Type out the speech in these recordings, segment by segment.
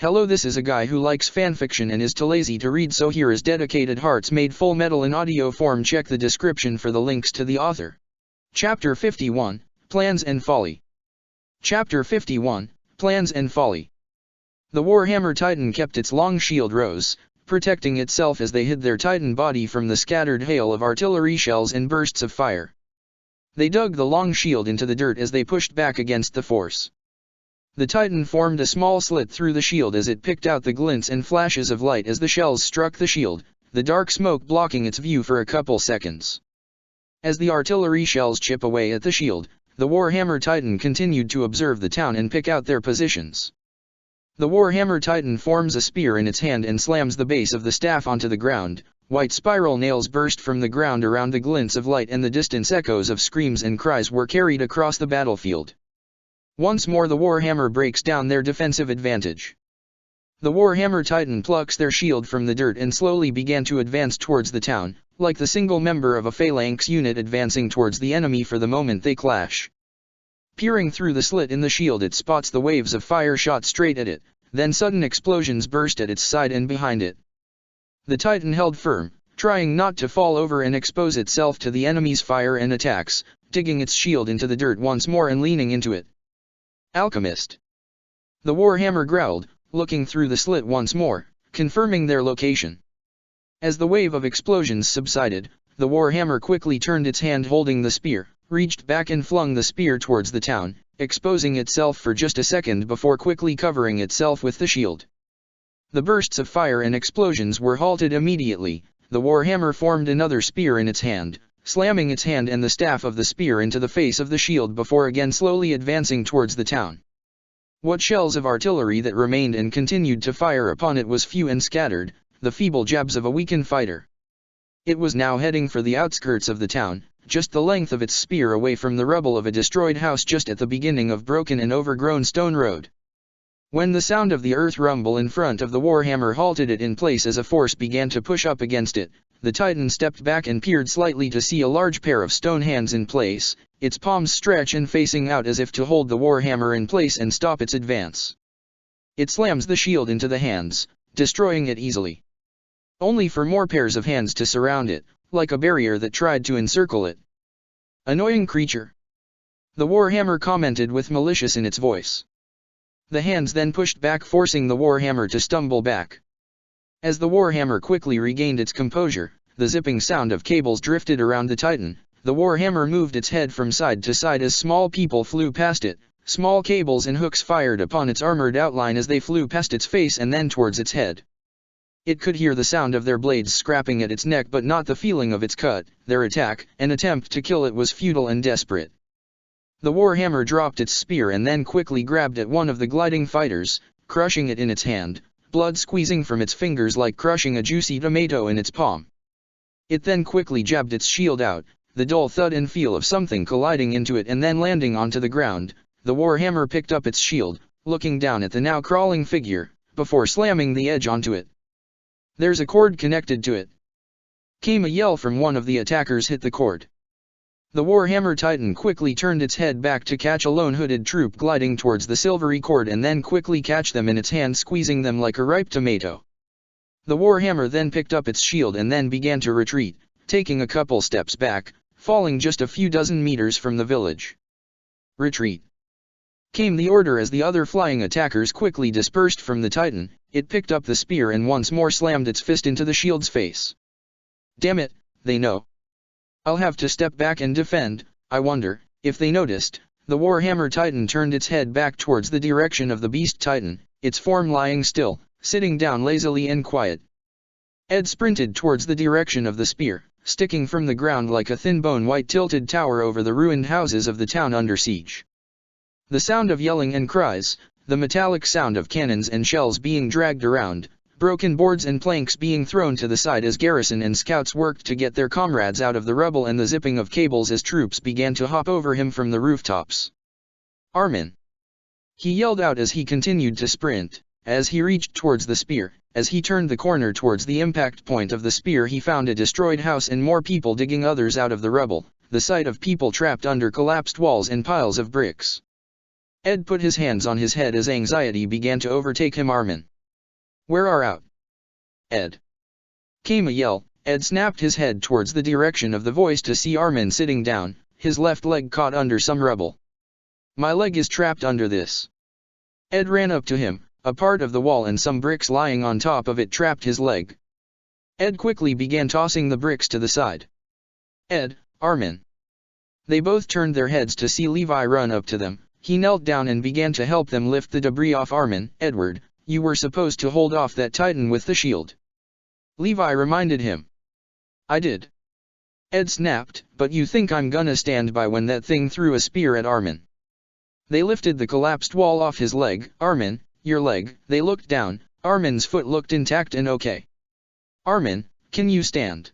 Hello, this is a guy who likes fanfiction and is too lazy to read, so here is Dedicated Hearts made Fullmetal in audio form. Check the description for the links to the author. Chapter 51, Plans and Folly. Chapter 51, Plans and Folly. The Warhammer Titan kept its long shield rows, protecting itself as they hid their Titan body from the scattered hail of artillery shells and bursts of fire. They dug the long shield into the dirt as they pushed back against the force. The Titan formed a small slit through the shield as it picked out the glints and flashes of light as the shells struck the shield, the dark smoke blocking its view for a couple seconds. As the artillery shells chip away at the shield, the Warhammer Titan continued to observe the town and pick out their positions. The Warhammer Titan forms a spear in its hand and slams the base of the staff onto the ground. White spiral nails burst from the ground around the glints of light, and the distant echoes of screams and cries were carried across the battlefield. Once more the Warhammer breaks down their defensive advantage. The Warhammer Titan plucks their shield from the dirt and slowly began to advance towards the town, like the single member of a phalanx unit advancing towards the enemy for the moment they clash. Peering through the slit in the shield, it spots the waves of fire shot straight at it, then sudden explosions burst at its side and behind it. The Titan held firm, trying not to fall over and expose itself to the enemy's fire and attacks, digging its shield into the dirt once more and leaning into it. Alchemist. The Warhammer growled, looking through the slit once more, confirming their location. As the wave of explosions subsided, the Warhammer quickly turned its hand holding the spear, reached back and flung the spear towards the town, exposing itself for just a second before quickly covering itself with the shield. The bursts of fire and explosions were halted immediately. The Warhammer formed another spear in its hand, slamming its hand and the staff of the spear into the face of the shield before again slowly advancing towards the town. What shells of artillery that remained and continued to fire upon it was few and scattered, the feeble jabs of a weakened fighter. It was now heading for the outskirts of the town, just the length of its spear away from the rubble of a destroyed house just at the beginning of broken and overgrown stone road. When the sound of the earth rumble in front of the Warhammer halted it in place as a force began to push up against it, the Titan stepped back and peered slightly to see a large pair of stone hands in place, its palms stretched and facing out as if to hold the Warhammer in place and stop its advance. It slams the shield into the hands, destroying it easily. Only for more pairs of hands to surround it, like a barrier that tried to encircle it. Annoying creature. The Warhammer commented with malicious in its voice. The hands then pushed back, forcing the Warhammer to stumble back. As the Warhammer quickly regained its composure, the zipping sound of cables drifted around the Titan. The Warhammer moved its head from side to side as small people flew past it. Small cables and hooks fired upon its armored outline as they flew past its face and then towards its head. It could hear the sound of their blades scrapping at its neck, but not the feeling of its cut. Their attack, an attempt to kill it, was futile and desperate. The Warhammer dropped its spear and then quickly grabbed at one of the gliding fighters, crushing it in its hand, blood squeezing from its fingers like crushing a juicy tomato in its palm. It then quickly jabbed its shield out, the dull thud and feel of something colliding into it and then landing onto the ground. The Warhammer picked up its shield, looking down at the now crawling figure, before slamming the edge onto it. "There's a cord connected to it," came a yell from one of the attackers. "Hit the cord." The Warhammer Titan quickly turned its head back to catch a lone hooded troop gliding towards the silvery cord and then quickly catch them in its hand, squeezing them like a ripe tomato. The Warhammer then picked up its shield and then began to retreat, taking a couple steps back, falling just a few dozen meters from the village. "Retreat," came the order as the other flying attackers quickly dispersed from the Titan. It picked up the spear and once more slammed its fist into the shield's face. "Damn it, they know. I'll have to step back and defend. I wonder if they noticed." The Warhammer Titan turned its head back towards the direction of the Beast Titan, its form lying still, sitting down lazily and quiet. Ed sprinted towards the direction of the spear, sticking from the ground like a thin bone white tilted tower over the ruined houses of the town under siege. The sound of yelling and cries, the metallic sound of cannons and shells being dragged around, broken boards and planks being thrown to the side as garrison and scouts worked to get their comrades out of the rubble, and the zipping of cables as troops began to hop over him from the rooftops. "Armin!" he yelled out as he continued to sprint. As he reached towards the spear, as he turned the corner towards the impact point of the spear, he found a destroyed house and more people digging others out of the rubble, the sight of people trapped under collapsed walls and piles of bricks. Ed put his hands on his head as anxiety began to overtake him. "Armin, Where are out? Ed. Came a yell. Ed snapped his head towards the direction of the voice to see Armin sitting down, his left leg caught under some rubble. My leg is trapped under this. Ed ran up to him. A part of the wall and some bricks lying on top of it trapped his leg. Ed quickly began tossing the bricks to the side. Ed, Armin. They both turned their heads to see Levi run up to them. He knelt down and began to help them lift the debris off Armin. Edward, you were supposed to hold off that Titan with the shield. Levi reminded him. I did. Ed snapped, but you think I'm gonna stand by when that thing threw a spear at Armin? They lifted the collapsed wall off his leg. Armin, your leg. They looked down. Armin's foot looked intact and okay. Armin, can you stand?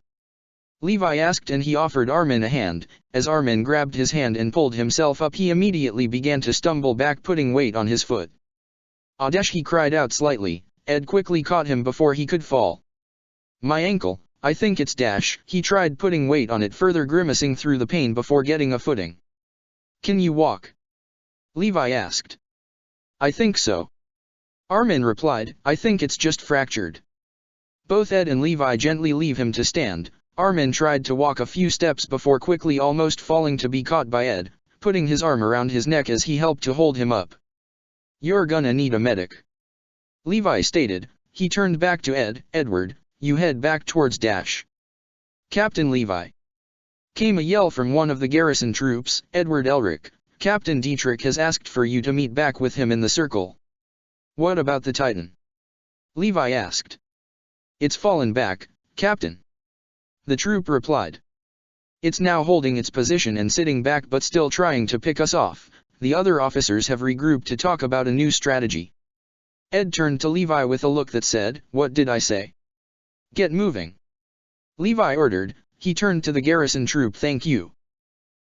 Levi asked and he offered Armin a hand. As Armin grabbed his hand and pulled himself up, he immediately began to stumble back, putting weight on his foot. Adesh, he cried out slightly. Ed quickly caught him before he could fall. My ankle, I think it's Dash. He tried putting weight on it, further grimacing through the pain before getting a footing. Can you walk? Levi asked. I think so. Armin replied, I think it's just fractured. Both Ed and Levi gently leave him to stand. Armin tried to walk a few steps before quickly almost falling to be caught by Ed, putting his arm around his neck as he helped to hold him up. You're gonna need a medic. Levi stated. He turned back to Ed. Edward, you head back towards Dash. Captain Levi. Came a yell from one of the garrison troops. Edward Elric, Captain Dietrich has asked for you to meet back with him in the circle. What about the Titan? Levi asked. It's fallen back, Captain. The troop replied. It's now holding its position and sitting back but still trying to pick us off. The other officers have regrouped to talk about a new strategy. Ed turned to Levi with a look that said, what did I say? Get moving. Levi ordered. He turned to the garrison troop. Thank you.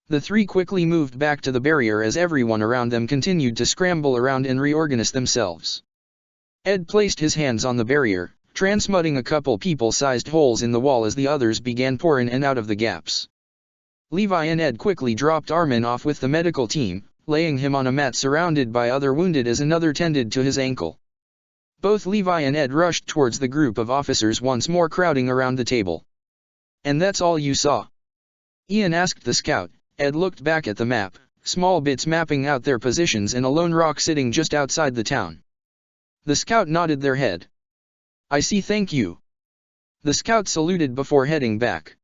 The three quickly moved back to the barrier as everyone around them continued to scramble around and reorganize themselves. Ed placed his hands on the barrier, transmuting a couple people-sized holes in the wall as the others began pouring in and out of the gaps. Levi and Ed quickly dropped Armin off with the medical team, laying him on a mat surrounded by other wounded as another tended to his ankle. Both Levi and Ed rushed towards the group of officers, once more crowding around the table. And that's all you saw? Ian asked the scout. Ed looked back at the map, small bits mapping out their positions and a lone rock sitting just outside the town. The scout nodded their head. I see, thank you. The scout saluted before heading back.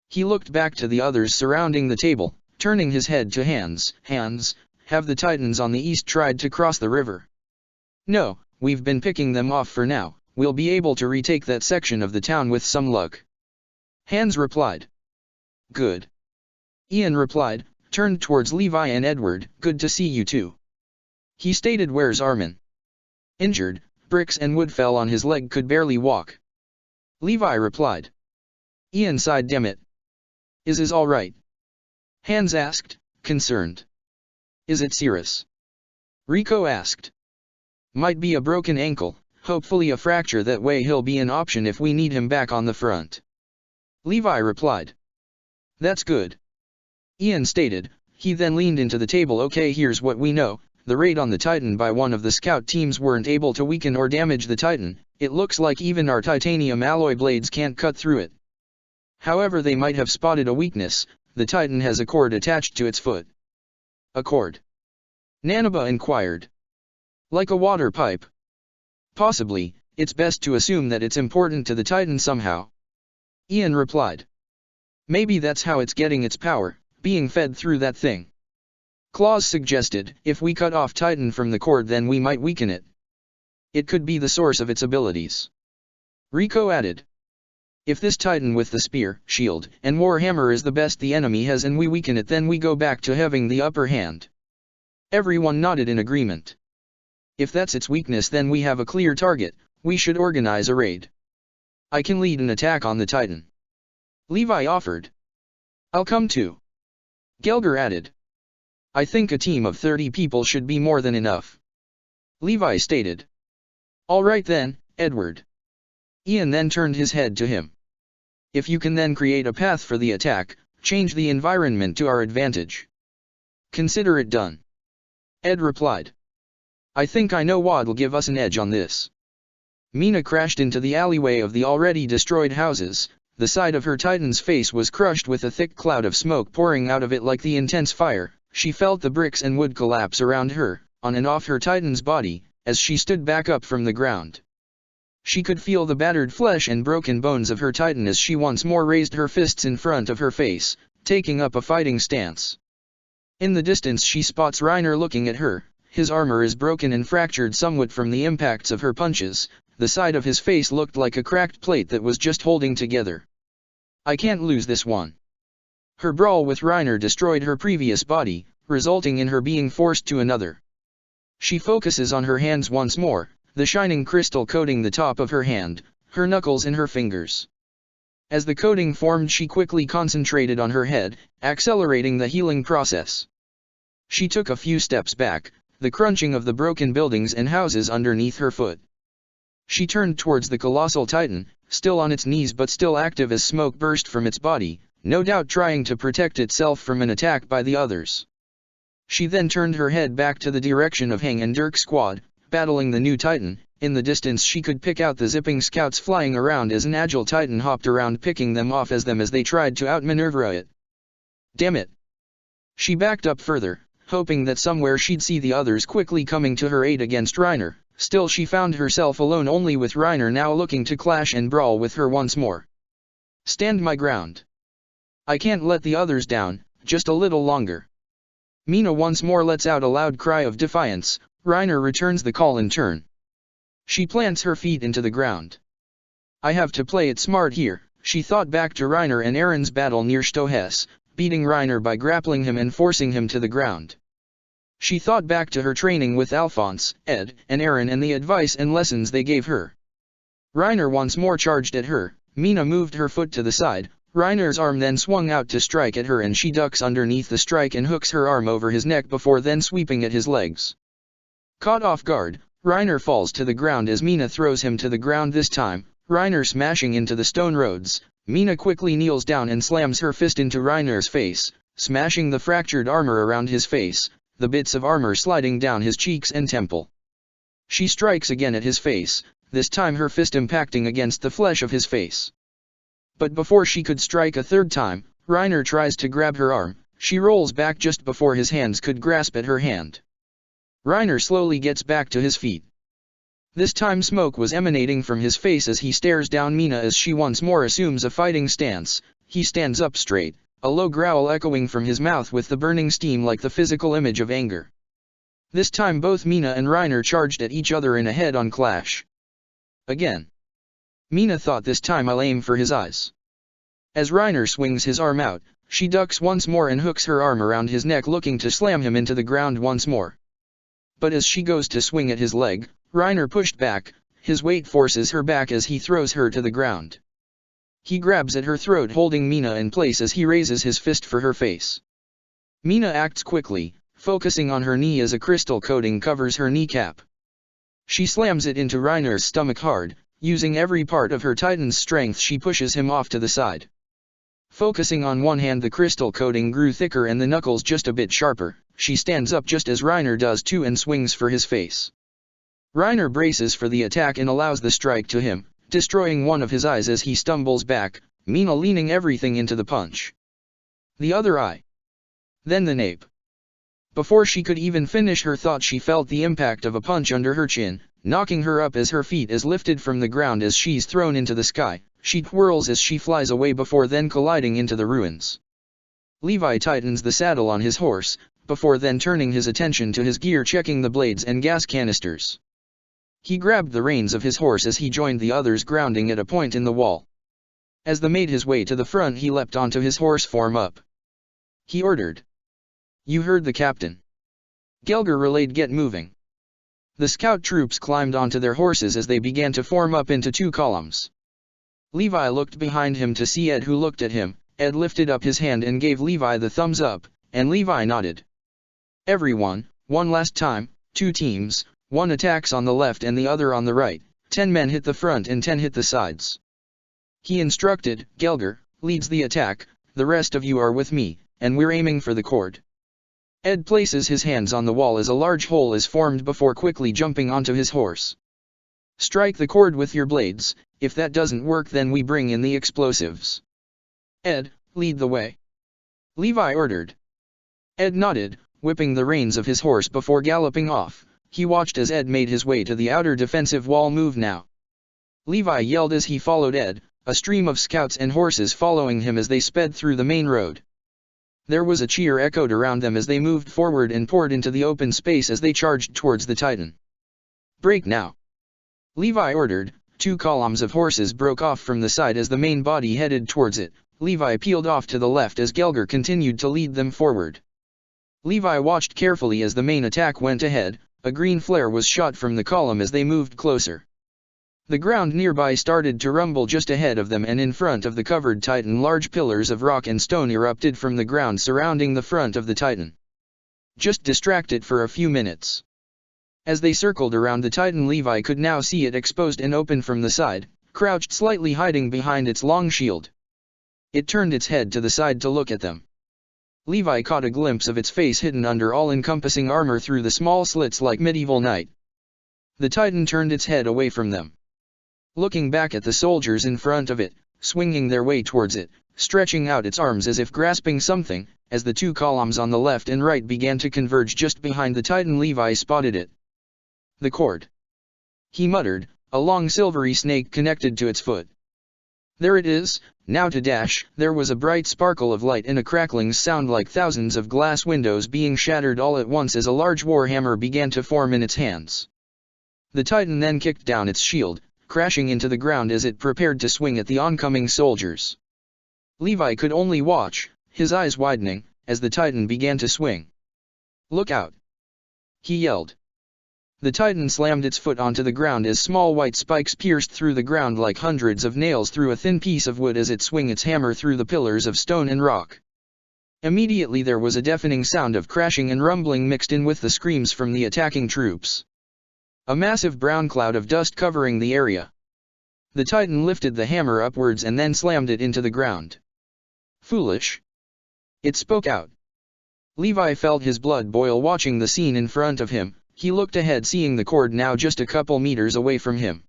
He looked back to the others surrounding the table, turning his head to Hans. Hans, have the Titans on the east tried to cross the river? No, we've been picking them off for now. We'll be able to retake that section of the town with some luck. Hans replied. Good. Ian replied, turned towards Levi and Edward. Good to see you too. He stated, where's Armin? Injured, bricks and wood fell on his leg, could barely walk. Levi replied. Ian sighed. Damn it. Is all right? Hans asked, concerned. Is it serious? Rico asked. Might be a broken ankle, hopefully a fracture, that way he'll be an option if we need him back on the front. Levi replied. That's good. Ian stated. He then leaned into the table. Okay, here's what we know. The raid on the Titan by one of the scout teams weren't able to weaken or damage the Titan. It looks like even our titanium alloy blades can't cut through it. However, they might have spotted a weakness. The Titan has a cord attached to its foot. A cord? Nanaba inquired. Like a water pipe? Possibly. It's best to assume that it's important to the Titan somehow. Ian replied. Maybe that's how it's getting its power, being fed through that thing. Claus suggested, if we cut off Titan from the cord then we might weaken it. It could be the source of its abilities. Rico added. If this Titan with the spear, shield, and warhammer is the best the enemy has and we weaken it, then we go back to having the upper hand. Everyone nodded in agreement. If that's its weakness then we have a clear target. We should organize a raid. I can lead an attack on the Titan. Levi offered. I'll come too. Gelger added. I think a team of 30 people should be more than enough. Levi stated. All right then, Edward. Ian then turned his head to him. If you can then create a path for the attack, change the environment to our advantage. Consider it done. Ed replied. I think I know what'll give us an edge on this. Mina crashed into the alleyway of the already destroyed houses. The side of her Titan's face was crushed with a thick cloud of smoke pouring out of it like the intense fire. She felt the bricks and wood collapse around her, on and off her Titan's body, as she stood back up from the ground. She could feel the battered flesh and broken bones of her Titan as she once more raised her fists in front of her face, taking up a fighting stance. In the distance she spots Reiner looking at her. His armor is broken and fractured somewhat from the impacts of her punches. The side of his face looked like a cracked plate that was just holding together. I can't lose this one. Her brawl with Reiner destroyed her previous body, resulting in her being forced to another. She focuses on her hands once more, the shining crystal coating the top of her hand, her knuckles and her fingers. As the coating formed, she quickly concentrated on her head, accelerating the healing process. She took a few steps back, the crunching of the broken buildings and houses underneath her foot. She turned towards the colossal Titan, still on its knees but still active as smoke burst from its body, no doubt trying to protect itself from an attack by the others. She then turned her head back to the direction of Hang and Dirk's squad, battling the new Titan. In the distance she could pick out the zipping scouts flying around as an agile Titan hopped around picking them off as they tried to outmaneuver it. Damn it! She backed up further, hoping that somewhere she'd see the others quickly coming to her aid against Reiner. Still she found herself alone, only with Reiner now looking to clash and brawl with her once more. Stand my ground. I can't let the others down, just a little longer. Mina once more lets out a loud cry of defiance. Reiner returns the call in turn. She plants her feet into the ground. I have to play it smart here. She thought back to Reiner and Eren's battle near Stohess, beating Reiner by grappling him and forcing him to the ground. She thought back to her training with Alphonse, Ed, and Eren and the advice and lessons they gave her. Reiner once more charged at her. Mina moved her foot to the side. Reiner's arm then swung out to strike at her and she ducks underneath the strike and hooks her arm over his neck before then sweeping at his legs. Caught off guard, Reiner falls to the ground as Mina throws him to the ground this time, Reiner smashing into the stone roads. Mina quickly kneels down and slams her fist into Reiner's face, smashing the fractured armor around his face, the bits of armor sliding down his cheeks and temple. She strikes again at his face, this time her fist impacting against the flesh of his face. But before she could strike a third time, Reiner tries to grab her arm. She rolls back just before his hands could grasp at her hand. Reiner slowly gets back to his feet. This time smoke was emanating from his face as he stares down Mina as she once more assumes a fighting stance. He stands up straight, a low growl echoing from his mouth with the burning steam like the physical image of anger. This time both Mina and Reiner charged at each other in a head-on clash. Again. Mina thought this time I'll aim for his eyes. As Reiner swings his arm out, she ducks once more and hooks her arm around his neck looking to slam him into the ground once more. But as she goes to swing at his leg, Reiner pushed back, his weight forces her back as he throws her to the ground. He grabs at her throat holding Mina in place as he raises his fist for her face. Mina acts quickly, focusing on her knee as a crystal coating covers her kneecap. She slams it into Reiner's stomach hard, using every part of her Titan's strength she pushes him off to the side. Focusing on one hand, the crystal coating grew thicker and the knuckles just a bit sharper. She stands up just as Reiner does too and swings for his face. Reiner braces for the attack and allows the strike to him, destroying one of his eyes as he stumbles back, Mina leaning everything into the punch. The other eye. Then the nape. Before she could even finish her thought, she felt the impact of a punch under her chin, knocking her up as her feet is lifted from the ground as she's thrown into the sky. She twirls as she flies away before then colliding into the ruins. Levi tightens the saddle on his horse, before then turning his attention to his gear, checking the blades and gas canisters. He grabbed the reins of his horse as he joined the others grounding at a point in the wall. As they made his way to the front, he leapt onto his horse. Form up. He ordered. You heard the captain. Gelger relayed, get moving. The scout troops climbed onto their horses as they began to form up into two columns. Levi looked behind him to see Ed, who looked at him. Ed lifted up his hand and gave Levi the thumbs up, and Levi nodded. Everyone, one last time, 2 teams, 1 attacks on the left and the other on the right, 10 men hit the front and 10 hit the sides. He instructed. Gelger leads the attack, the rest of you are with me, and we're aiming for the cord. Ed places his hands on the wall as a large hole is formed before quickly jumping onto his horse. Strike the cord with your blades. If that doesn't work, then we bring in the explosives. Ed, lead the way. Levi ordered. Ed nodded, whipping the reins of his horse before galloping off. He watched as Ed made his way to the outer defensive wall. Move now. Levi yelled as he followed Ed, a stream of scouts and horses following him as they sped through the main road. There was a cheer echoed around them as they moved forward and poured into the open space as they charged towards the Titan. Break now. Levi ordered. 2 columns of horses broke off from the side as the main body headed towards it. Levi peeled off to the left as Gelger continued to lead them forward. Levi watched carefully as the main attack went ahead. A green flare was shot from the column as they moved closer. The ground nearby started to rumble just ahead of them, and in front of the covered Titan large pillars of rock and stone erupted from the ground surrounding the front of the Titan. Just distract it for a few minutes. As they circled around the Titan, Levi could now see it exposed and open from the side, crouched slightly hiding behind its long shield. It turned its head to the side to look at them. Levi caught a glimpse of its face hidden under all-encompassing armor through the small slits like medieval night. The Titan turned its head away from them. Looking back at the soldiers in front of it, swinging their way towards it, stretching out its arms as if grasping something, as the 2 columns on the left and right began to converge just behind the Titan, Levi spotted it. The cord. He muttered, a long silvery snake connected to its foot. There it is, now to dash. There was a bright sparkle of light and a crackling sound like thousands of glass windows being shattered all at once as a large warhammer began to form in its hands. The Titan then kicked down its shield, crashing into the ground as it prepared to swing at the oncoming soldiers. Levi could only watch, his eyes widening, as the Titan began to swing. Look out! He yelled. The Titan slammed its foot onto the ground as small white spikes pierced through the ground like hundreds of nails through a thin piece of wood as it swung its hammer through the pillars of stone and rock. Immediately there was a deafening sound of crashing and rumbling mixed in with the screams from the attacking troops. A massive brown cloud of dust covering the area. The Titan lifted the hammer upwards and then slammed it into the ground. Foolish. It spoke out. Levi felt his blood boil watching the scene in front of him. He looked ahead, seeing the cord now just a couple meters away from him.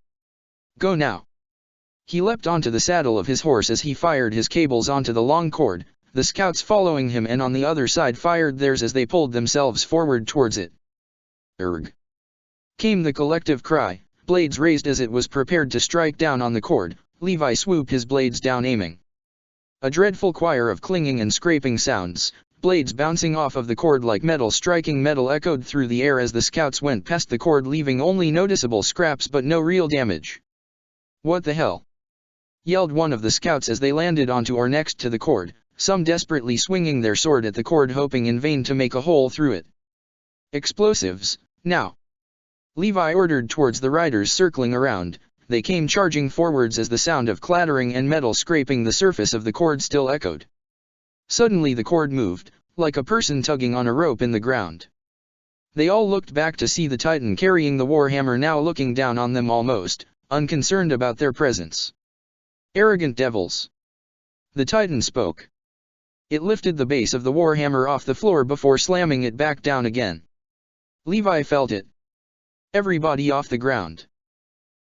Go now. He leapt onto the saddle of his horse as he fired his cables onto the long cord, the scouts following him and on the other side fired theirs as they pulled themselves forward towards it. Erg! Came the collective cry, blades raised as it was prepared to strike down on the cord. Levi swooped his blades down, aiming. A dreadful choir of clinging and scraping sounds, blades bouncing off of the cord like metal striking metal, echoed through the air as the scouts went past the cord, leaving only noticeable scraps but no real damage. What the hell? Yelled one of the scouts as they landed onto or next to the cord, some desperately swinging their sword at the cord, hoping in vain to make a hole through it. Explosives, now! Levi ordered towards the riders circling around. They came charging forwards as the sound of clattering and metal scraping the surface of the cord still echoed. Suddenly the cord moved, like a person tugging on a rope in the ground. They all looked back to see the Titan carrying the warhammer now looking down on them, almost unconcerned about their presence. Arrogant devils! The Titan spoke. It lifted the base of the warhammer off the floor before slamming it back down again. Levi felt it. Everybody off the ground.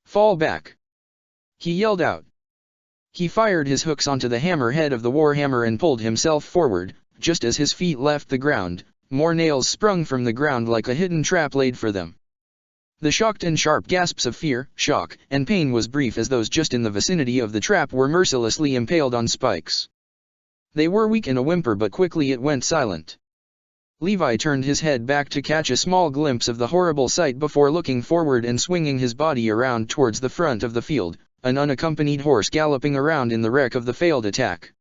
Fall back! He yelled out. He fired his hooks onto the hammer head of the warhammer and pulled himself forward. Just as his feet left the ground, more nails sprung from the ground like a hidden trap laid for them. The shocked and sharp gasps of fear, shock, and pain was brief as those just in the vicinity of the trap were mercilessly impaled on spikes. They were weak in a whimper, but quickly it went silent. Levi turned his head back to catch a small glimpse of the horrible sight before looking forward and swinging his body around towards the front of the field, an unaccompanied horse galloping around in the wreck of the failed attack.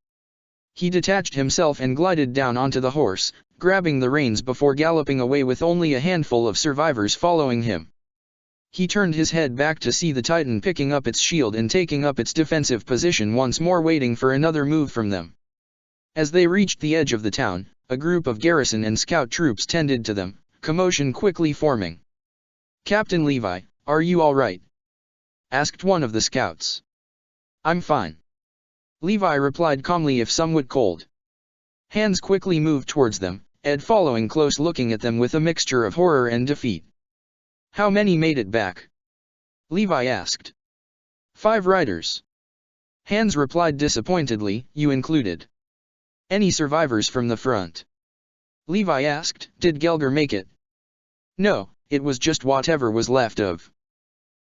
He detached himself and glided down onto the horse, grabbing the reins before galloping away with only a handful of survivors following him. He turned his head back to see the Titan picking up its shield and taking up its defensive position once more, waiting for another move from them. As they reached the edge of the town, a group of garrison and scout troops tended to them, commotion quickly forming. "Captain Levi, are you all right?" asked one of the scouts. "I'm fine," Levi replied calmly, if somewhat cold. Hands quickly moved towards them, Ed following close, looking at them with a mixture of horror and defeat. "How many made it back?" Levi asked. 5 riders. Hans replied disappointedly, you included. Any survivors from the front? Levi asked, did Gelger make it? No, it was just whatever was left of.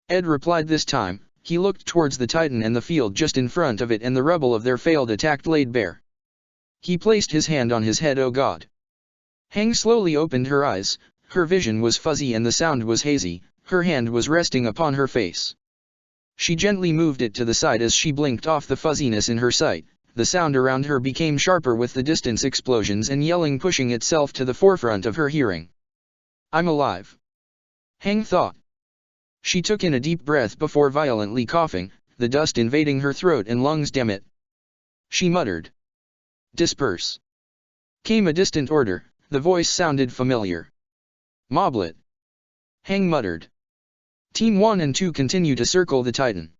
Ed replied this time. He looked towards the Titan and the field just in front of it and the rubble of their failed attack laid bare. He placed his hand on his head. Oh God. Hang slowly opened her eyes, her vision was fuzzy and the sound was hazy, her hand was resting upon her face. She gently moved it to the side as she blinked off the fuzziness in her sight. The sound around her became sharper with the distance explosions and yelling pushing itself to the forefront of her hearing. I'm alive. Hang thought. She took in a deep breath before violently coughing, the dust invading her throat and lungs. Damn it. She muttered. Disperse. Came a distant order, the voice sounded familiar. Moblet. Hang muttered. Team 1 and 2 continue to circle the Titan.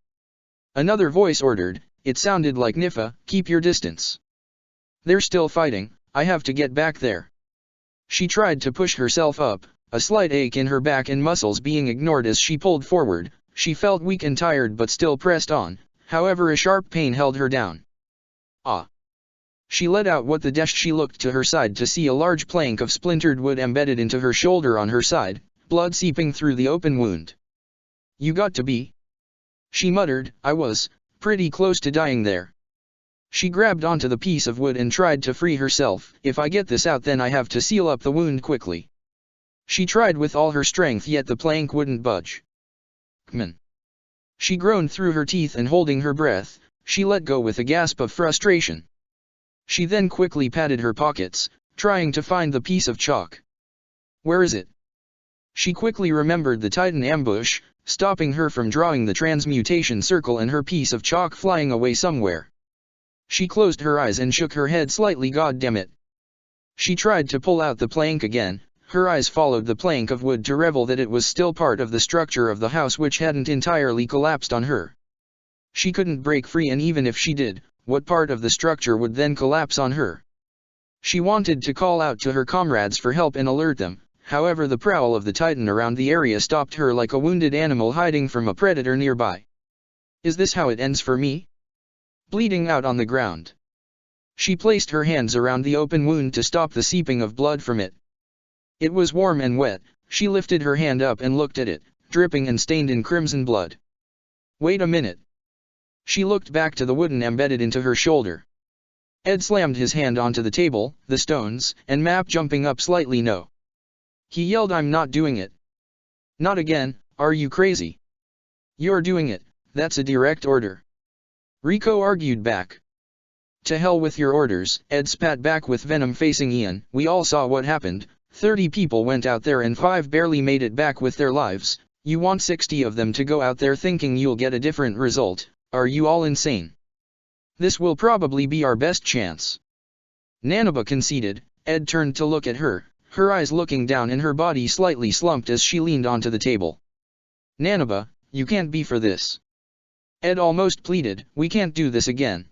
Another voice ordered, it sounded like Nifa, keep your distance. They're still fighting, I have to get back there. She tried to push herself up, a slight ache in her back and muscles being ignored as she pulled forward. She felt weak and tired but still pressed on, however a sharp pain held her down. Ah! She let out what the dash. She looked to her side to see a large plank of splintered wood embedded into her shoulder on her side, blood seeping through the open wound. You got to be. She muttered, I was pretty close to dying there. She grabbed onto the piece of wood and tried to free herself. If I get this out then I have to seal up the wound quickly. She tried with all her strength yet the plank wouldn't budge. Kman. She groaned through her teeth and holding her breath, she let go with a gasp of frustration. She then quickly patted her pockets, trying to find the piece of chalk. Where is it? She quickly remembered the Titan ambush, stopping her from drawing the transmutation circle and her piece of chalk flying away somewhere. She closed her eyes and shook her head slightly. God damn it. She tried to pull out the plank again. Her eyes followed the plank of wood to revel that it was still part of the structure of the house which hadn't entirely collapsed on her. She couldn't break free, and even if she did, what part of the structure would then collapse on her? She wanted to call out to her comrades for help and alert them, however the prowl of the Titan around the area stopped her like a wounded animal hiding from a predator nearby. Is this how it ends for me? Bleeding out on the ground. She placed her hands around the open wound to stop the seeping of blood from it. It was warm and wet. She lifted her hand up and looked at it, dripping and stained in crimson blood. Wait a minute. She looked back to the wooden embedded into her shoulder. Ed slammed his hand onto the table, the stones, and map jumping up slightly. No. He yelled, I'm not doing it. Not again, are you crazy? You're doing it, that's a direct order. Rico argued back. To hell with your orders, Ed spat back with venom facing Ian. We all saw what happened. 30 people went out there and 5 barely made it back with their lives. You want 60 of them to go out there thinking you'll get a different result? Are you all insane? This will probably be our best chance. Nanaba conceded. Ed turned to look at her, her eyes looking down and her body slightly slumped as she leaned onto the table. Nanaba, you can't be for this. Ed almost pleaded, we can't do this again.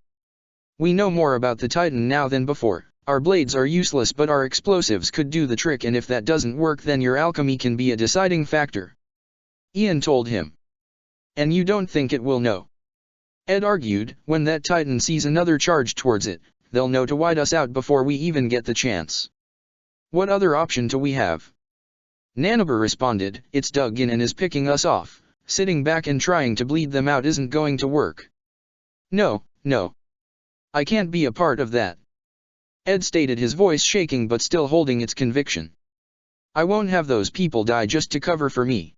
We know more about the Titan now than before. Our blades are useless but our explosives could do the trick, and if that doesn't work then your alchemy can be a deciding factor. Ian told him. And you don't think it will? No. Ed argued, when that Titan sees another charge towards it, they'll know to wipe us out before we even get the chance. What other option do we have? Nanaba responded, it's dug in and is picking us off. Sitting back and trying to bleed them out isn't going to work. No, no. I can't be a part of that. Ed stated, his voice shaking but still holding its conviction. I won't have those people die just to cover for me.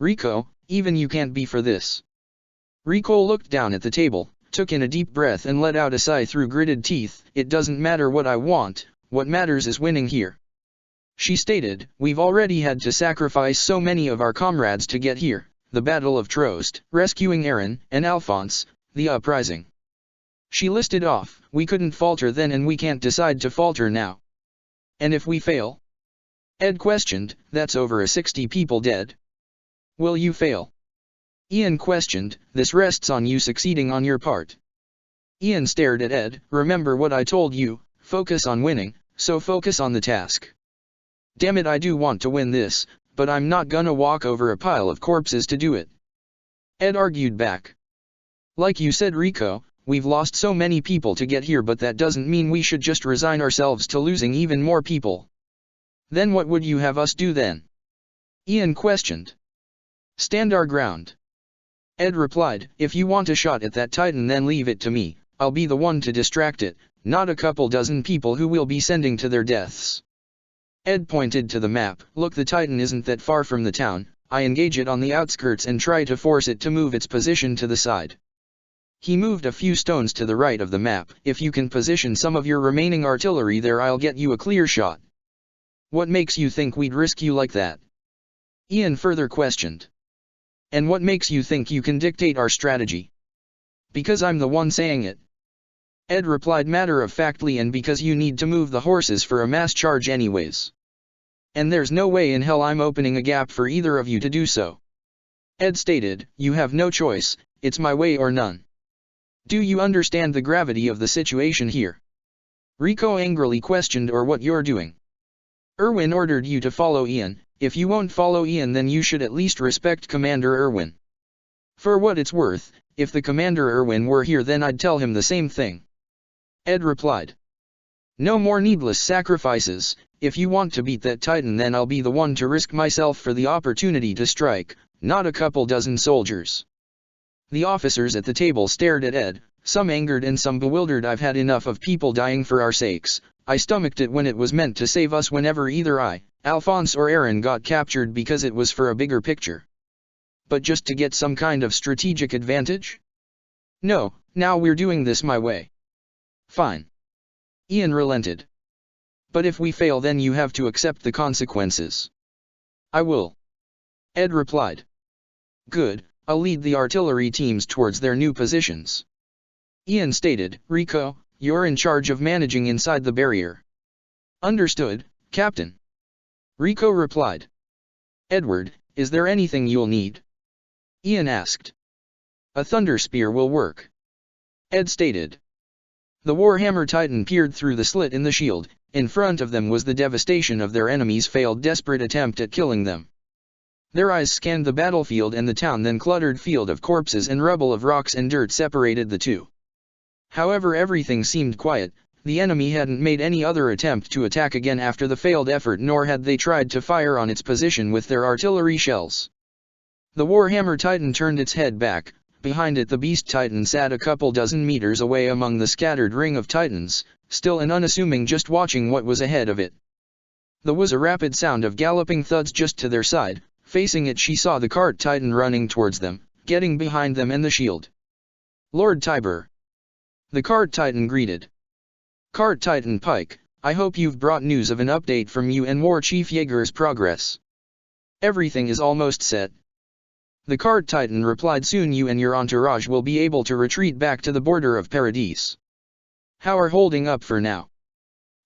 Rico, even you can't be for this. Rico looked down at the table, took in a deep breath and let out a sigh through gritted teeth. It doesn't matter what I want, what matters is winning here. She stated, we've already had to sacrifice so many of our comrades to get here. The Battle of Trost, rescuing Aaron and Alphonse, the uprising. She listed off, we couldn't falter then and we can't decide to falter now. And if we fail? Ed questioned, that's over 60 people dead. Will you fail? Ian questioned, this rests on you succeeding on your part. Ian stared at Ed, remember what I told you, focus on winning, so focus on the task. Damn it, I do want to win this, but I'm not gonna walk over a pile of corpses to do it. Ed argued back. Like you said, Rico, we've lost so many people to get here, but that doesn't mean we should just resign ourselves to losing even more people. Then what would you have us do then? Ian questioned. Stand our ground. Ed replied, if you want a shot at that Titan, then leave it to me. I'll be the one to distract it, not a couple dozen people who we'll be sending to their deaths. Ed pointed to the map. Look, the Titan isn't that far from the town. I engage it on the outskirts and try to force it to move its position to the side. He moved a few stones to the right of the map. If you can position some of your remaining artillery there, I'll get you a clear shot. What makes you think we'd risk you like that? Ian further questioned. And what makes you think you can dictate our strategy? Because I'm the one saying it. Ed replied matter-of-factly, and because you need to move the horses for a mass charge anyways. And there's no way in hell I'm opening a gap for either of you to do so. Ed stated, you have no choice, it's my way or none. Do you understand the gravity of the situation here? Rico angrily questioned. Or what you're doing? Irwin ordered you to follow Ian. If you won't follow Ian, then you should at least respect Commander Irwin. For what it's worth, if the Commander Irwin were here, then I'd tell him the same thing. Ed replied. No more needless sacrifices. If you want to beat that Titan, then I'll be the one to risk myself for the opportunity to strike, not a couple dozen soldiers. The officers at the table stared at Ed, some angered and some bewildered. I've had enough of people dying for our sakes. I stomached it when it was meant to save us whenever either I, Alphonse or Aaron got captured because it was for a bigger picture. But just to get some kind of strategic advantage? No, now we're doing this my way. Fine. Ian relented. But if we fail, then you have to accept the consequences. I will. Ed replied. Good, I'll lead the artillery teams towards their new positions. Ian stated, Rico, you're in charge of managing inside the barrier. Understood, Captain. Rico replied. Edward, is there anything you'll need? Ian asked. A thunder spear will work. Ed stated. The Warhammer Titan peered through the slit in the shield. In front of them was the devastation of their enemy's failed desperate attempt at killing them. Their eyes scanned the battlefield and the town, then cluttered field of corpses and rubble of rocks and dirt separated the two. However, everything seemed quiet. The enemy hadn't made any other attempt to attack again after the failed effort, nor had they tried to fire on its position with their artillery shells. The Warhammer Titan turned its head back. Behind it the Beast Titan sat a couple dozen meters away among the scattered ring of Titans, still and unassuming, just watching what was ahead of it. There was a rapid sound of galloping thuds just to their side. Facing it, she saw the cart Titan running towards them, getting behind them and the shield. Lord Tiber. The cart Titan greeted. Cart Titan Pike, I hope you've brought news of an update from you and War Chief Yeager's progress. Everything is almost set. The cart Titan replied, soon you and your entourage will be able to retreat back to the border of Paradise. How are holding up for now?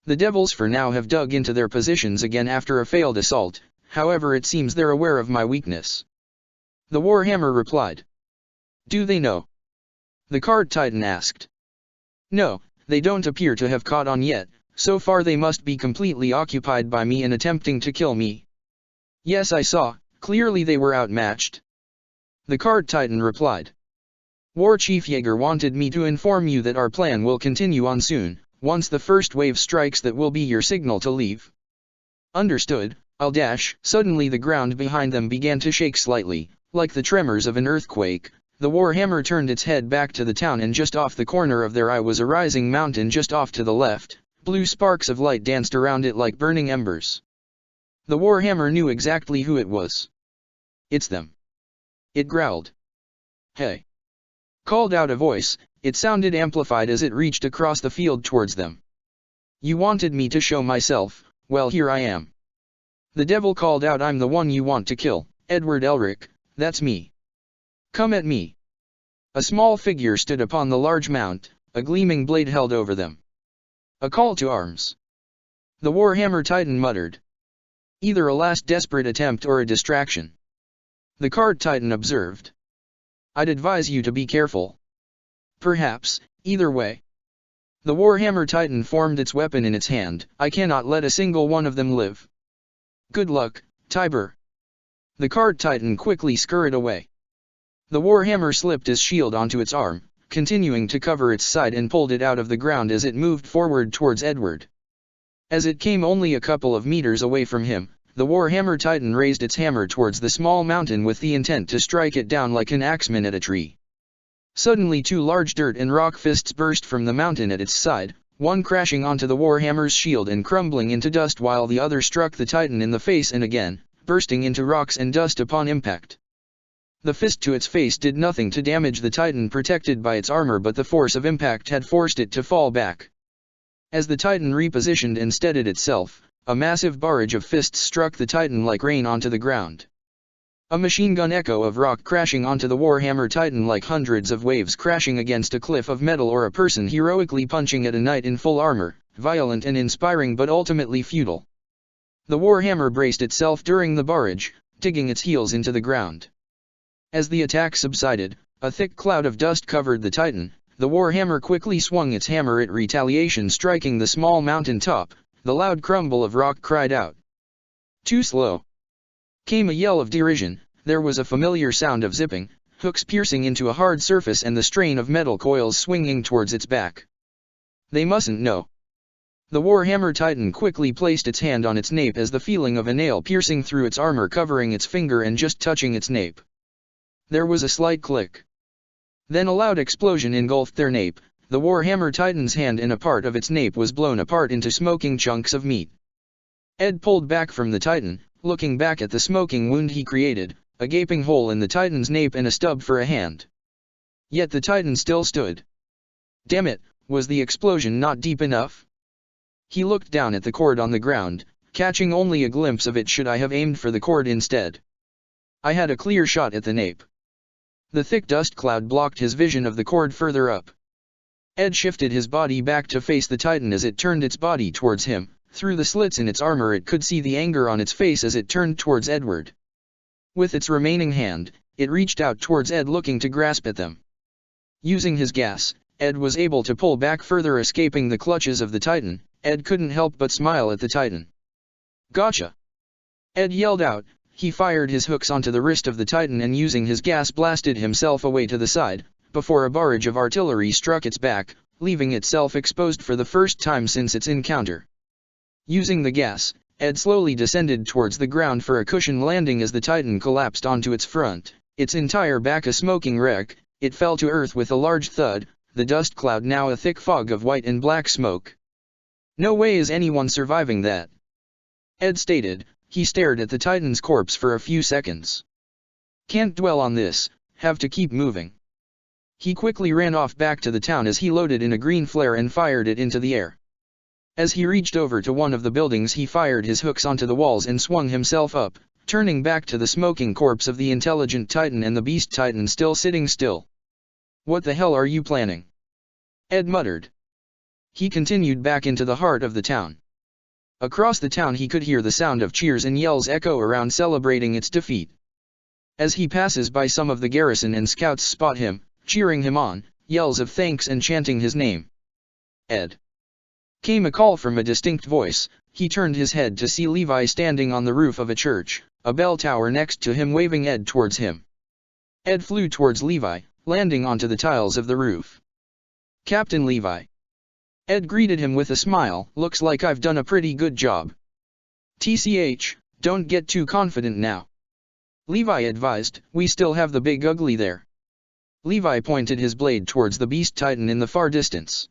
The devils for now have dug into their positions again after a failed assault, however it seems they're aware of my weakness. The Warhammer replied. Do they know? The cart Titan asked. No, they don't appear to have caught on yet. So far they must be completely occupied by me and attempting to kill me. Yes, I saw, clearly they were outmatched. The cart Titan replied. War Chief Yeager wanted me to inform you that our plan will continue on soon. Once the first wave strikes, that will be your signal to leave. Understood, I'll dash. Suddenly the ground behind them began to shake slightly, like the tremors of an earthquake. The Warhammer turned its head back to the town, and just off the corner of their eye was a rising mountain just off to the left. Blue sparks of light danced around it like burning embers. The Warhammer knew exactly who it was. It's them. It growled. Hey! Called out a voice. It sounded amplified as it reached across the field towards them. You wanted me to show myself, well, here I am. The devil called out, I'm the one you want to kill, Edward Elric, that's me. Come at me. A small figure stood upon the large mount, a gleaming blade held over them. A call to arms. The Warhammer Titan muttered. Either a last desperate attempt or a distraction. The cart Titan observed. I'd advise you to be careful. Perhaps, either way. The Warhammer Titan formed its weapon in its hand. I cannot let a single one of them live. Good luck, Tiber. The cart Titan quickly scurried away. The Warhammer slipped his shield onto its arm, continuing to cover its side, and pulled it out of the ground as it moved forward towards Edward. As it came only a couple of meters away from him, the Warhammer Titan raised its hammer towards the small mountain with the intent to strike it down like an axeman at a tree. Suddenly two large dirt and rock fists burst from the mountain at its side, one crashing onto the Warhammer's shield and crumbling into dust, while the other struck the Titan in the face and again, bursting into rocks and dust upon impact. The fist to its face did nothing to damage the Titan protected by its armor, but the force of impact had forced it to fall back. As the Titan repositioned and steadied itself, a massive barrage of fists struck the Titan like rain onto the ground. A machine gun echo of rock crashing onto the Warhammer Titan like hundreds of waves crashing against a cliff of metal, or a person heroically punching at a knight in full armor, violent and inspiring but ultimately futile. The Warhammer braced itself during the barrage, digging its heels into the ground. As the attack subsided, a thick cloud of dust covered the Titan. The Warhammer quickly swung its hammer in retaliation, striking the small mountain top. The loud crumble of rock cried out. Too slow. Came a yell of derision. There was a familiar sound of zipping, hooks piercing into a hard surface, and the strain of metal coils swinging towards its back. They mustn't know. The Warhammer Titan quickly placed its hand on its nape as the feeling of a nail piercing through its armor, covering its finger and just touching its nape. There was a slight click. Then a loud explosion engulfed their nape. The Warhammer Titan's hand in a part of its nape was blown apart into smoking chunks of meat. Ed pulled back from the Titan, looking back at the smoking wound he created, a gaping hole in the Titan's nape and a stub for a hand. Yet the Titan still stood. Damn it, was the explosion not deep enough? He looked down at the cord on the ground, catching only a glimpse of it. Should I have aimed for the cord instead? I had a clear shot at the nape. The thick dust cloud blocked his vision of the cord further up. Ed shifted his body back to face the Titan as it turned its body towards him. Through the slits in its armor it could see the anger on its face as it turned towards Edward. With its remaining hand, it reached out towards Ed, looking to grasp at them. Using his gas, Ed was able to pull back further, escaping the clutches of the Titan. Ed couldn't help but smile at the Titan. Gotcha! Ed yelled out. He fired his hooks onto the wrist of the Titan and using his gas blasted himself away to the side, before a barrage of artillery struck its back, leaving itself exposed for the first time since its encounter. Using the gas, Ed slowly descended towards the ground for a cushion landing as the Titan collapsed onto its front, its entire back a smoking wreck. It fell to earth with a large thud, the dust cloud now a thick fog of white and black smoke. No way is anyone surviving that, Ed stated. He stared at the Titan's corpse for a few seconds. Can't dwell on this, have to keep moving. He quickly ran off back to the town as he loaded in a green flare and fired it into the air. As he reached over to one of the buildings, he fired his hooks onto the walls and swung himself up, turning back to the smoking corpse of the intelligent Titan and the beast Titan still sitting still. What the hell are you planning? Ed muttered. He continued back into the heart of the town. Across the town he could hear the sound of cheers and yells echo around, celebrating its defeat. As he passes by, some of the garrison and scouts spot him, cheering him on, yells of thanks and chanting his name. Ed. Came a call from a distinct voice. He turned his head to see Levi standing on the roof of a church, a bell tower next to him, waving Ed towards him. Ed flew towards Levi, landing onto the tiles of the roof. Captain Levi. Ed greeted him with a smile. Looks like I've done a pretty good job. TCH, don't get too confident now. Levi advised. We still have the big ugly there. Levi pointed his blade towards the beast Titan in the far distance.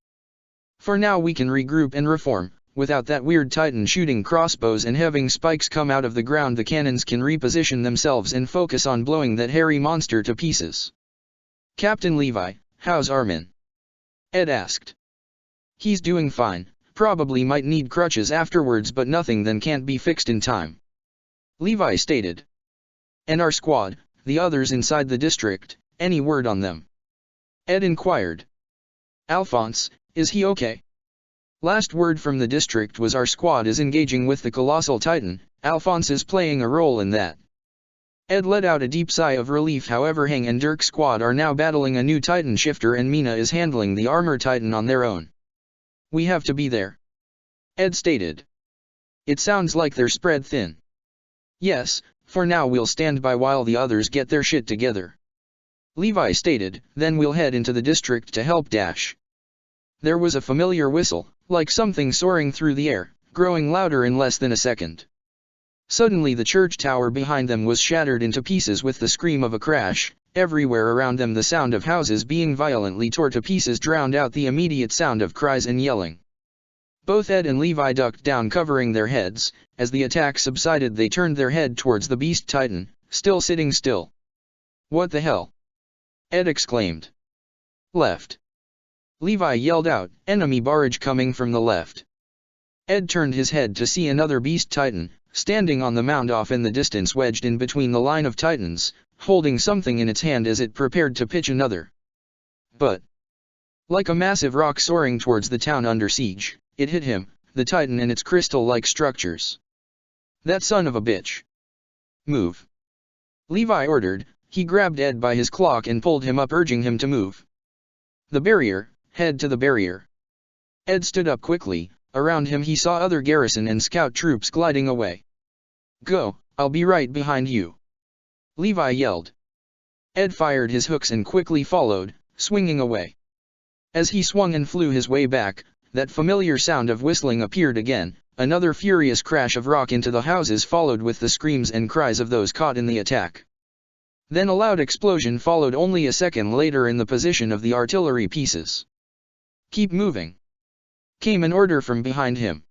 For now we can regroup and reform. Without that weird Titan shooting crossbows and having spikes come out of the ground, the cannons can reposition themselves and focus on blowing that hairy monster to pieces. Captain Levi, how's Armin? Ed asked. He's doing fine, probably might need crutches afterwards, but nothing that can't be fixed in time. Levi stated. And our squad, the others inside the district, any word on them? Ed inquired. Alphonse, is he okay? Last word from the district was our squad is engaging with the colossal Titan. Alphonse is playing a role in that. Ed let out a deep sigh of relief. However, Hang and Dirk's squad are now battling a new Titan shifter and Mina is handling the armor Titan on their own. We have to be there, Ed stated. It sounds like they're spread thin. Yes, for now we'll stand by while the others get their shit together. Levi stated, then we'll head into the district to help Dash. There was a familiar whistle, like something soaring through the air, growing louder in less than a second. Suddenly the church tower behind them was shattered into pieces with the scream of a crash. Everywhere around them the sound of houses being violently torn to pieces drowned out the immediate sound of cries and yelling. Both Ed and Levi ducked down covering their heads. As the attack subsided they turned their head towards the beast titan, still sitting still. "What the hell?" Ed exclaimed. "Left." Levi yelled out, "Enemy barrage coming from the left." Ed turned his head to see another beast titan, standing on the mound off in the distance wedged in between the line of titans, holding something in its hand as it prepared to pitch another. But, like a massive rock soaring towards the town under siege, it hit him, the titan and its crystal-like structures. "That son of a bitch. Move." Levi ordered. He grabbed Ed by his cloak and pulled him up, urging him to move. "The barrier, head to the barrier." Ed stood up quickly. Around him he saw other garrison and scout troops gliding away. "Go, I'll be right behind you," Levi yelled. Ed fired his hooks and quickly followed, swinging away. As he swung and flew his way back, that familiar sound of whistling appeared again. Another furious crash of rock into the houses followed with the screams and cries of those caught in the attack. Then a loud explosion followed only a second later in the position of the artillery pieces. "Keep moving," came an order from behind him.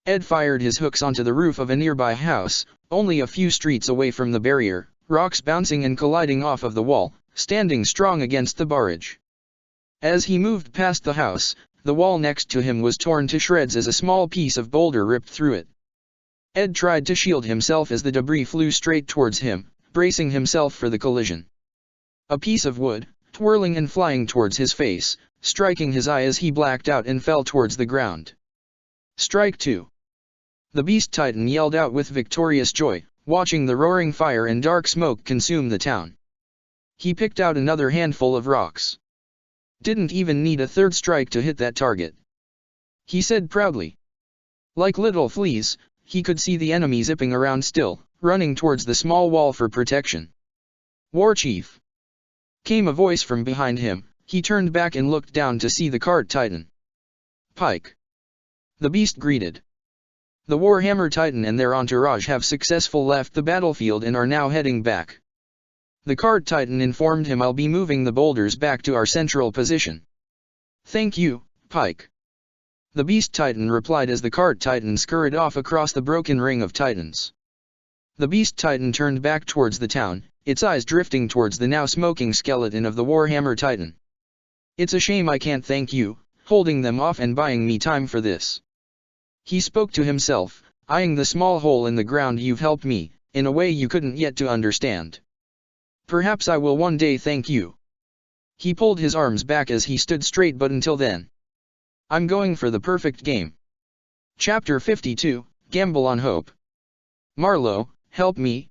Ed fired his hooks onto the roof of a nearby house, only a few streets away from the barrier, rocks bouncing and colliding off of the wall, standing strong against the barrage. As he moved past the house, the wall next to him was torn to shreds as a small piece of boulder ripped through it. Ed tried to shield himself as the debris flew straight towards him, bracing himself for the collision. A piece of wood, twirling and flying towards his face, striking his eye as he blacked out and fell towards the ground. "Strike 2. The beast titan yelled out with victorious joy, watching the roaring fire and dark smoke consume the town. He picked out another handful of rocks. "Didn't even need a third strike to hit that target," he said proudly. Like little fleas, he could see the enemy zipping around still, running towards the small wall for protection. "War Chief!" came a voice from behind him. He turned back and looked down to see the cart titan. "Pike," the beast greeted. "The Warhammer Titan and their entourage have successfully left the battlefield and are now heading back." The cart titan informed him, "I'll be moving the boulders back to our central position." "Thank you, Pike," the beast titan replied as the cart titan scurried off across the broken ring of titans. The beast titan turned back towards the town, its eyes drifting towards the now smoking skeleton of the Warhammer Titan. "It's a shame I can't thank you, holding them off and buying me time for this," he spoke to himself, eyeing the small hole in the ground. "You've helped me, in a way you couldn't yet to understand. Perhaps I will one day thank you." He pulled his arms back as he stood straight, "But until then, I'm going for the perfect game." Chapter 52, Gamble on Hope. "Marlowe, help me,"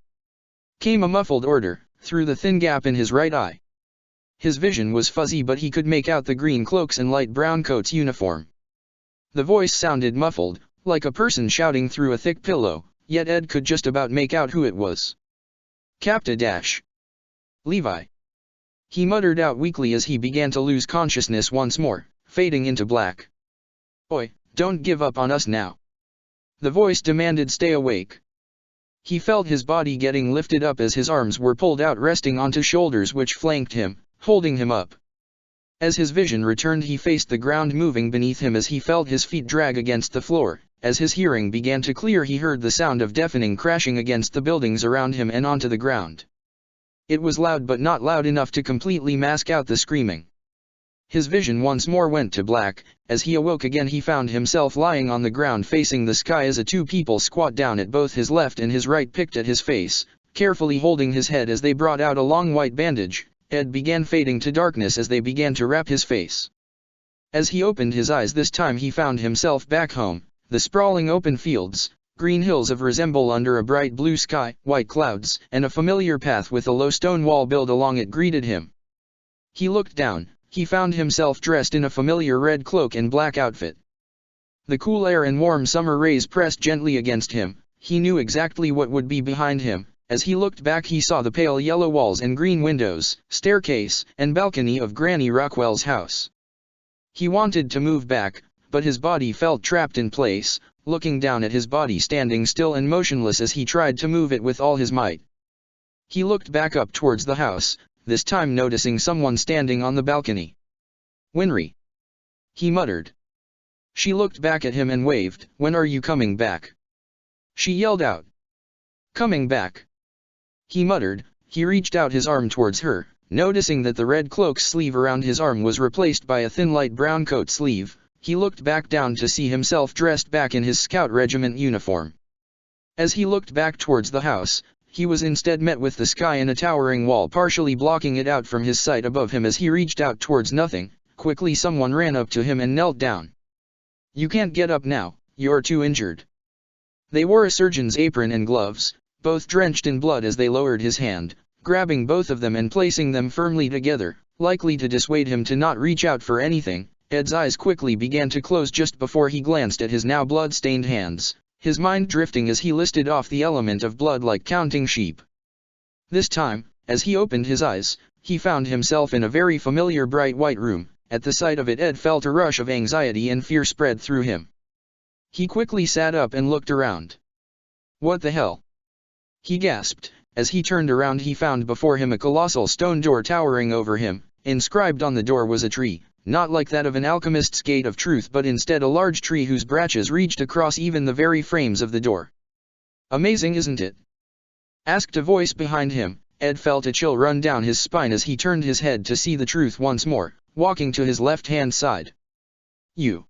came a muffled order, through the thin gap in his right eye. His vision was fuzzy, but he could make out the green cloaks and light brown coats uniform. The voice sounded muffled, like a person shouting through a thick pillow, yet Ed could just about make out who it was. "Captain Dash. Levi," he muttered out weakly as he began to lose consciousness once more, fading into black. "Oi, don't give up on us now," the voice demanded. "Stay awake." He felt his body getting lifted up as his arms were pulled out, resting onto shoulders which flanked him, holding him up. As his vision returned he faced the ground moving beneath him as he felt his feet drag against the floor. As his hearing began to clear he heard the sound of deafening crashing against the buildings around him and onto the ground. It was loud, but not loud enough to completely mask out the screaming. His vision once more went to black. As he awoke again he found himself lying on the ground facing the sky as two people squat down at both his left and his right, picked at his face, carefully holding his head as they brought out a long white bandage. Ed began fading to darkness as they began to wrap his face. As he opened his eyes this time he found himself back home. The sprawling open fields, green hills of resemble under a bright blue sky, white clouds, and a familiar path with a low stone wall built along it greeted him. He looked down. He found himself dressed in a familiar red cloak and black outfit. The cool air and warm summer rays pressed gently against him. He knew exactly what would be behind him. As he looked back he saw the pale yellow walls and green windows, staircase, and balcony of Granny Rockwell's house. He wanted to move back, but his body felt trapped in place, looking down at his body standing still and motionless as he tried to move it with all his might. He looked back up towards the house, this time noticing someone standing on the balcony. "Winry," he muttered. She looked back at him and waved. "When are you coming back?" she yelled out. "Coming back?" he muttered. He reached out his arm towards her, noticing that the red cloak's sleeve around his arm was replaced by a thin light brown coat sleeve. He looked back down to see himself dressed back in his scout regiment uniform. As he looked back towards the house, he was instead met with the sky and a towering wall partially blocking it out from his sight above him. As he reached out towards nothing, quickly someone ran up to him and knelt down. "You can't get up now, you're too injured." They wore a surgeon's apron and gloves, both drenched in blood as they lowered his hand, grabbing both of them and placing them firmly together, likely to dissuade him to not reach out for anything. Ed's eyes quickly began to close just before he glanced at his now blood-stained hands, his mind drifting as he listed off the element of blood like counting sheep. This time, as he opened his eyes, he found himself in a very familiar bright white room. At the sight of it Ed felt a rush of anxiety and fear spread through him. He quickly sat up and looked around. "What the hell?" he gasped. As he turned around he found before him a colossal stone door towering over him. Inscribed on the door was a tree, not like that of an alchemist's gate of truth but instead a large tree whose branches reached across even the very frames of the door. "Amazing, isn't it?" asked a voice behind him. Ed felt a chill run down his spine as he turned his head to see the truth once more, walking to his left-hand side. "You?"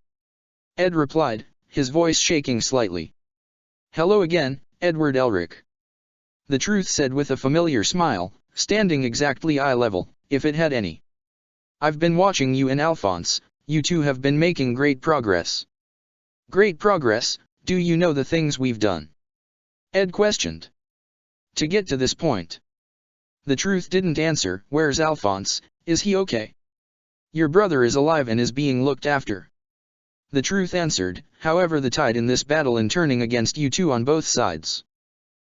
Ed replied, his voice shaking slightly. "Hello again, Edward Elric," the truth said with a familiar smile, standing exactly eye level, if it had any. "I've been watching you and Alphonse. You two have been making great progress." "Great progress? Do you know the things we've done?" Ed questioned. "To get to this point?" The truth didn't answer. "Where's Alphonse? Is he okay?" "Your brother is alive and is being looked after," the truth answered. "However, the tide in this battle is turning against you two on both sides."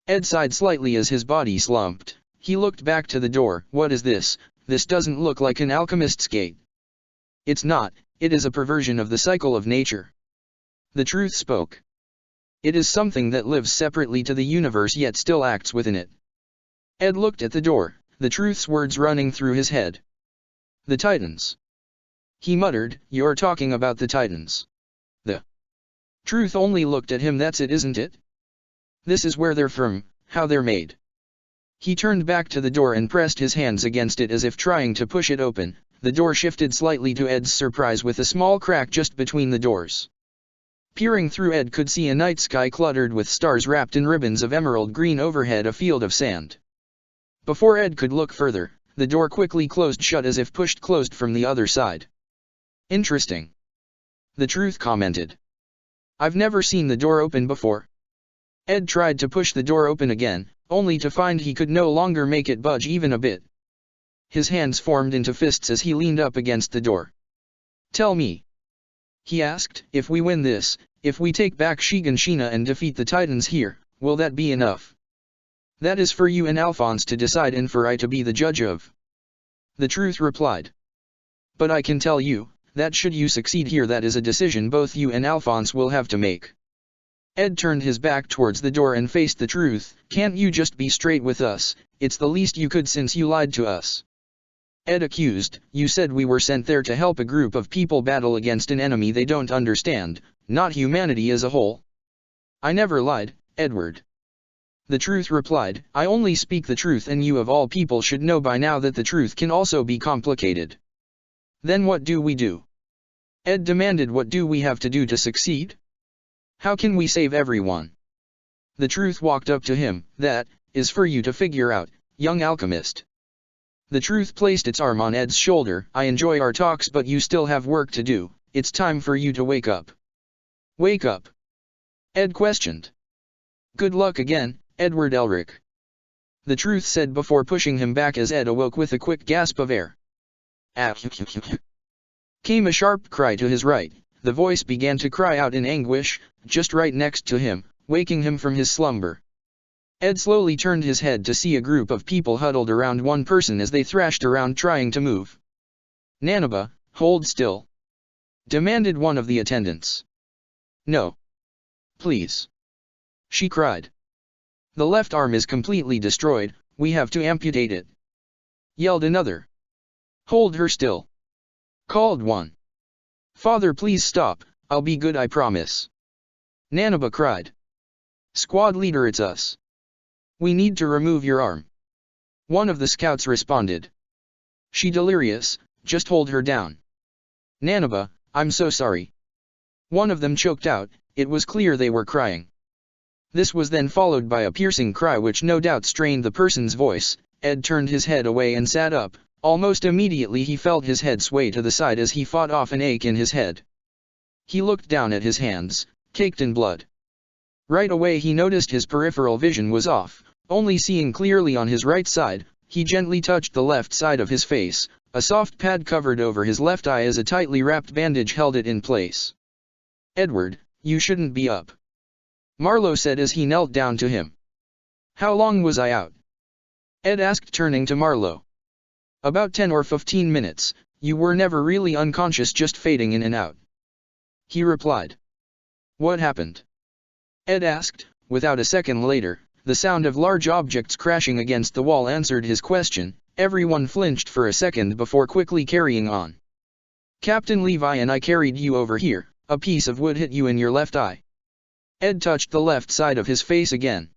Ed sighed slightly as his body slumped. He looked back to the door. "What is this? This doesn't look like an alchemist's gate." "It's not, it is a perversion of the cycle of nature," the truth spoke. "It is something that lives separately to the universe yet still acts within it." Ed looked at the door, the truth's words running through his head. "The Titans," he muttered. "You're talking about the Titans." The truth only looked at him. "That's it, isn't it? This is where they're from, how they're made." He turned back to the door and pressed his hands against it as if trying to push it open. The door shifted slightly to Ed's surprise with a small crack just between the doors. Peering through, Ed could see a night sky cluttered with stars wrapped in ribbons of emerald green overhead, a field of sand. Before Ed could look further, the door quickly closed shut as if pushed closed from the other side. "Interesting," the truth commented. "I've never seen the door open before." Ed tried to push the door open again, only to find he could no longer make it budge even a bit. His hands formed into fists as he leaned up against the door. "Tell me," he asked, "if we win this, if we take back Shiganshina and defeat the Titans here, will that be enough?" "That is for you and Alphonse to decide and for I to be the judge of," the truth replied. "But I can tell you, that should you succeed here, that is a decision both you and Alphonse will have to make." Ed turned his back towards the door and faced the truth. "Can't you just be straight with us? It's the least you could since you lied to us." Ed accused. "You said we were sent there to help a group of people battle against an enemy they don't understand, not humanity as a whole." "I never lied, Edward," the truth replied. "I only speak the truth, and you of all people should know by now that the truth can also be complicated." "Then what do we do?" Ed demanded. "What do we have to do to succeed? How can we save everyone?" The truth walked up to him. "That is for you to figure out, young alchemist." The truth placed its arm on Ed's shoulder. "I enjoy our talks, but you still have work to do. It's time for you to wake up." "Wake up?" Ed questioned. "Good luck again, Edward Elric," the truth said before pushing him back as Ed awoke with a quick gasp of air. "Ah!" came a sharp cry to his right. The voice began to cry out in anguish, just right next to him, waking him from his slumber. Ed slowly turned his head to see a group of people huddled around one person as they thrashed around trying to move. "Nanaba, hold still," demanded one of the attendants. "No. Please," she cried. "The left arm is completely destroyed, we have to amputate it," yelled another. "Hold her still," called one. "Father, please stop, I'll be good, I promise," Nanaba cried. "Squad leader, it's us. We need to remove your arm," one of the scouts responded. "She delirious, just hold her down." "Nanaba, I'm so sorry." One of them choked out, it was clear they were crying. This was then followed by a piercing cry which no doubt strained the person's voice. Ed turned his head away and sat up. Almost immediately he felt his head sway to the side as he fought off an ache in his head. He looked down at his hands, caked in blood. Right away he noticed his peripheral vision was off, only seeing clearly on his right side. He gently touched the left side of his face. A soft pad covered over his left eye as a tightly wrapped bandage held it in place. "Edward, you shouldn't be up," Marlowe said as he knelt down to him. "How long was I out?" Ed asked, turning to Marlowe. "About 10 or 15 minutes, you were never really unconscious, just fading in and out," he replied. "What happened?" Ed asked. Without a second later, the sound of large objects crashing against the wall answered his question. Everyone flinched for a second before quickly carrying on. "Captain Levi and I carried you over here, a piece of wood hit you in your left eye." Ed touched the left side of his face again.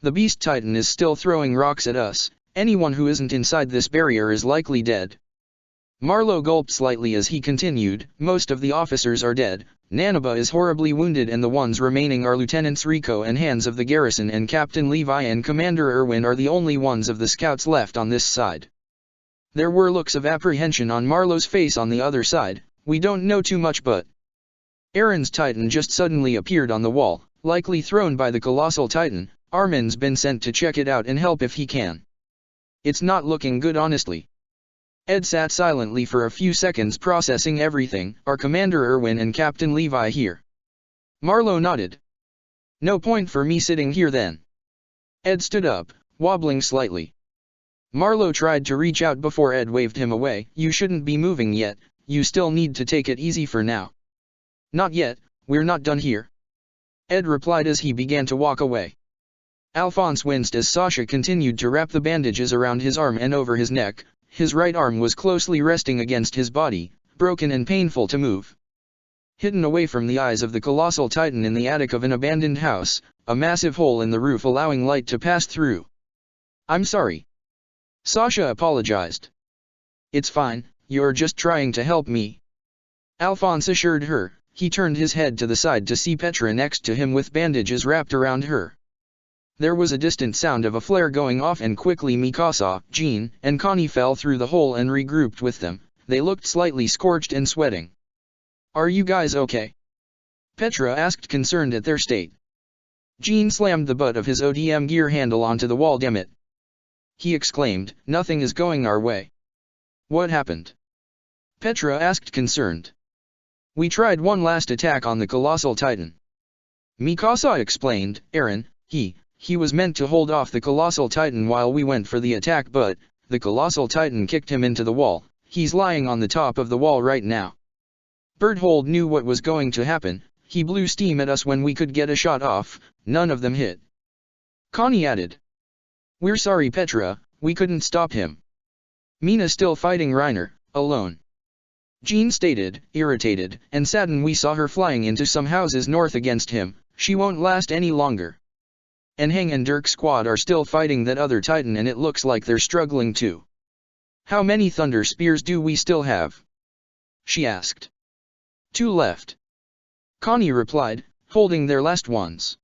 "The Beast Titan is still throwing rocks at us, anyone who isn't inside this barrier is likely dead." Marlowe gulped slightly as he continued, "Most of the officers are dead, Nanaba is horribly wounded, and the ones remaining are Lieutenants Rico and Hans of the garrison, and Captain Levi and Commander Irwin are the only ones of the scouts left on this side." There were looks of apprehension on Marlowe's face on the other side. "We don't know too much, but Aaron's Titan just suddenly appeared on the wall, likely thrown by the Colossal Titan. Armin's been sent to check it out and help if he can. It's not looking good, honestly." Ed sat silently for a few seconds, processing everything. "Are Commander Irwin and Captain Levi here?" Marlowe nodded. "No point for me sitting here then." Ed stood up, wobbling slightly. Marlowe tried to reach out before Ed waved him away. "You shouldn't be moving yet, you still need to take it easy for now." "Not yet, we're not done here," Ed replied as he began to walk away. Alphonse winced as Sasha continued to wrap the bandages around his arm and over his neck. His right arm was closely resting against his body, broken and painful to move. Hidden away from the eyes of the Colossal Titan in the attic of an abandoned house, a massive hole in the roof allowing light to pass through. "I'm sorry," Sasha apologized. "It's fine, you're just trying to help me," Alphonse assured her. He turned his head to the side to see Petra next to him with bandages wrapped around her. There was a distant sound of a flare going off, and quickly Mikasa, Jean, and Connie fell through the hole and regrouped with them. They looked slightly scorched and sweating. "Are you guys okay?" Petra asked, concerned at their state. Jean slammed the butt of his ODM gear handle onto the wall. "Damn it!" he exclaimed, "nothing is going our way." "What happened?" Petra asked, concerned. "We tried one last attack on the Colossal Titan," Mikasa explained. "Aaron, he was meant to hold off the Colossal Titan while we went for the attack, but the Colossal Titan kicked him into the wall. He's lying on the top of the wall right now. Berthold knew what was going to happen. He blew steam at us when we could get a shot off. None of them hit." Connie added. "We're sorry, Petra, we couldn't stop him. Mina still fighting Reiner, alone," Jean stated, irritated and saddened. "We saw her flying into some houses north against him. She won't last any longer. And Hang and Dirk's squad are still fighting that other Titan, and it looks like they're struggling too." "How many Thunder Spears do we still have?" she asked. "2 left," Connie replied, holding their last ones.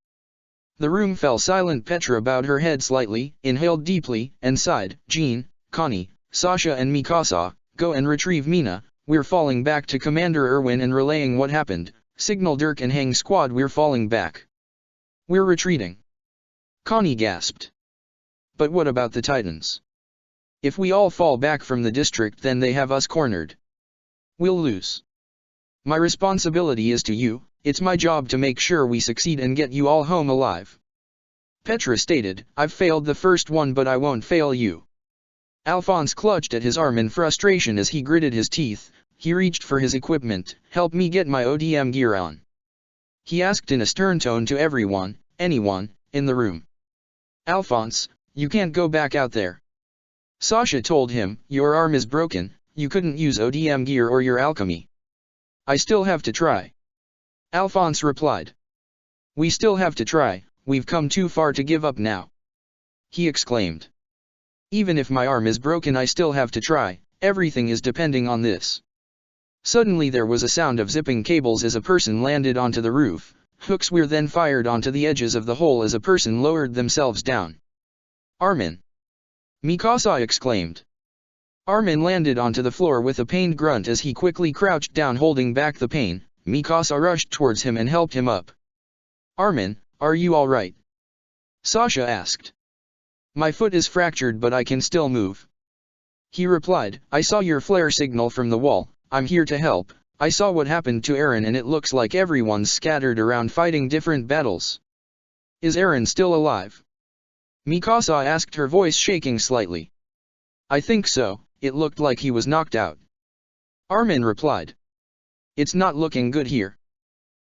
The room fell silent. Petra bowed her head slightly, inhaled deeply, and sighed. "Jean, Connie, Sasha and Mikasa, go and retrieve Mina. We're falling back to Commander Irwin and relaying what happened. Signal Dirk and Hang squad we're falling back." "We're retreating," Connie gasped. "But what about the Titans? If we all fall back from the district, then they have us cornered. We'll lose. My responsibility is to you. It's my job to make sure we succeed and get you all home alive." Petra stated, I've failed the first one but I won't fail you. Alphonse clutched at his arm in frustration as he gritted his teeth. He reached for his equipment. Help me get my ODM gear on, he asked in a stern tone to anyone, in the room. Alphonse, you can't go back out there. Sasha told him, your arm is broken, you couldn't use ODM gear or your alchemy. I still have to try. Alphonse replied. We still have to try, we've come too far to give up now, he exclaimed. Even if my arm is broken I still have to try, everything is depending on this. Suddenly there was a sound of zipping cables as a person landed onto the roof. Hooks were then fired onto the edges of the hole as a person lowered themselves down. Armin! Mikasa exclaimed. Armin landed onto the floor with a pained grunt as he quickly crouched down holding back the pain. Mikasa rushed towards him and helped him up. Armin, are you alright? Sasha asked. My foot is fractured but I can still move, he replied. I saw your flare signal from the wall, I'm here to help. I saw what happened to Eren and it looks like everyone's scattered around fighting different battles. Is Eren still alive? Mikasa asked, her voice shaking slightly. I think so, it looked like he was knocked out, Armin replied. It's not looking good here,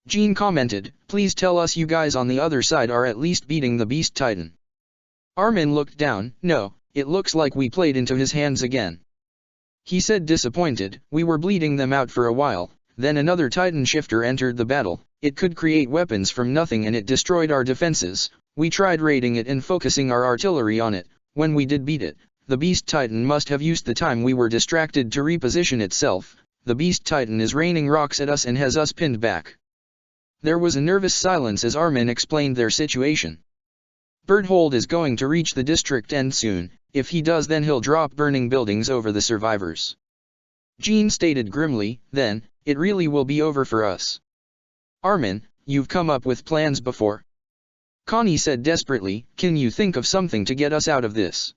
Jean commented. Please tell us you guys on the other side are at least beating the Beast Titan. Armin looked down. No, it looks like we played into his hands again, he said disappointed. We were bleeding them out for a while, then another Titan shifter entered the battle. It could create weapons from nothing and it destroyed our defenses. We tried raiding it and focusing our artillery on it. When we did beat it, the Beast Titan must have used the time we were distracted to reposition itself. The Beast Titan is raining rocks at us and has us pinned back. There was a nervous silence as Armin explained their situation. Berthold is going to reach the district end soon. If he does then he'll drop burning buildings over the survivors, Jean stated grimly. Then, it really will be over for us. Armin, you've come up with plans before? Connie said desperately. Can you think of something to get us out of this?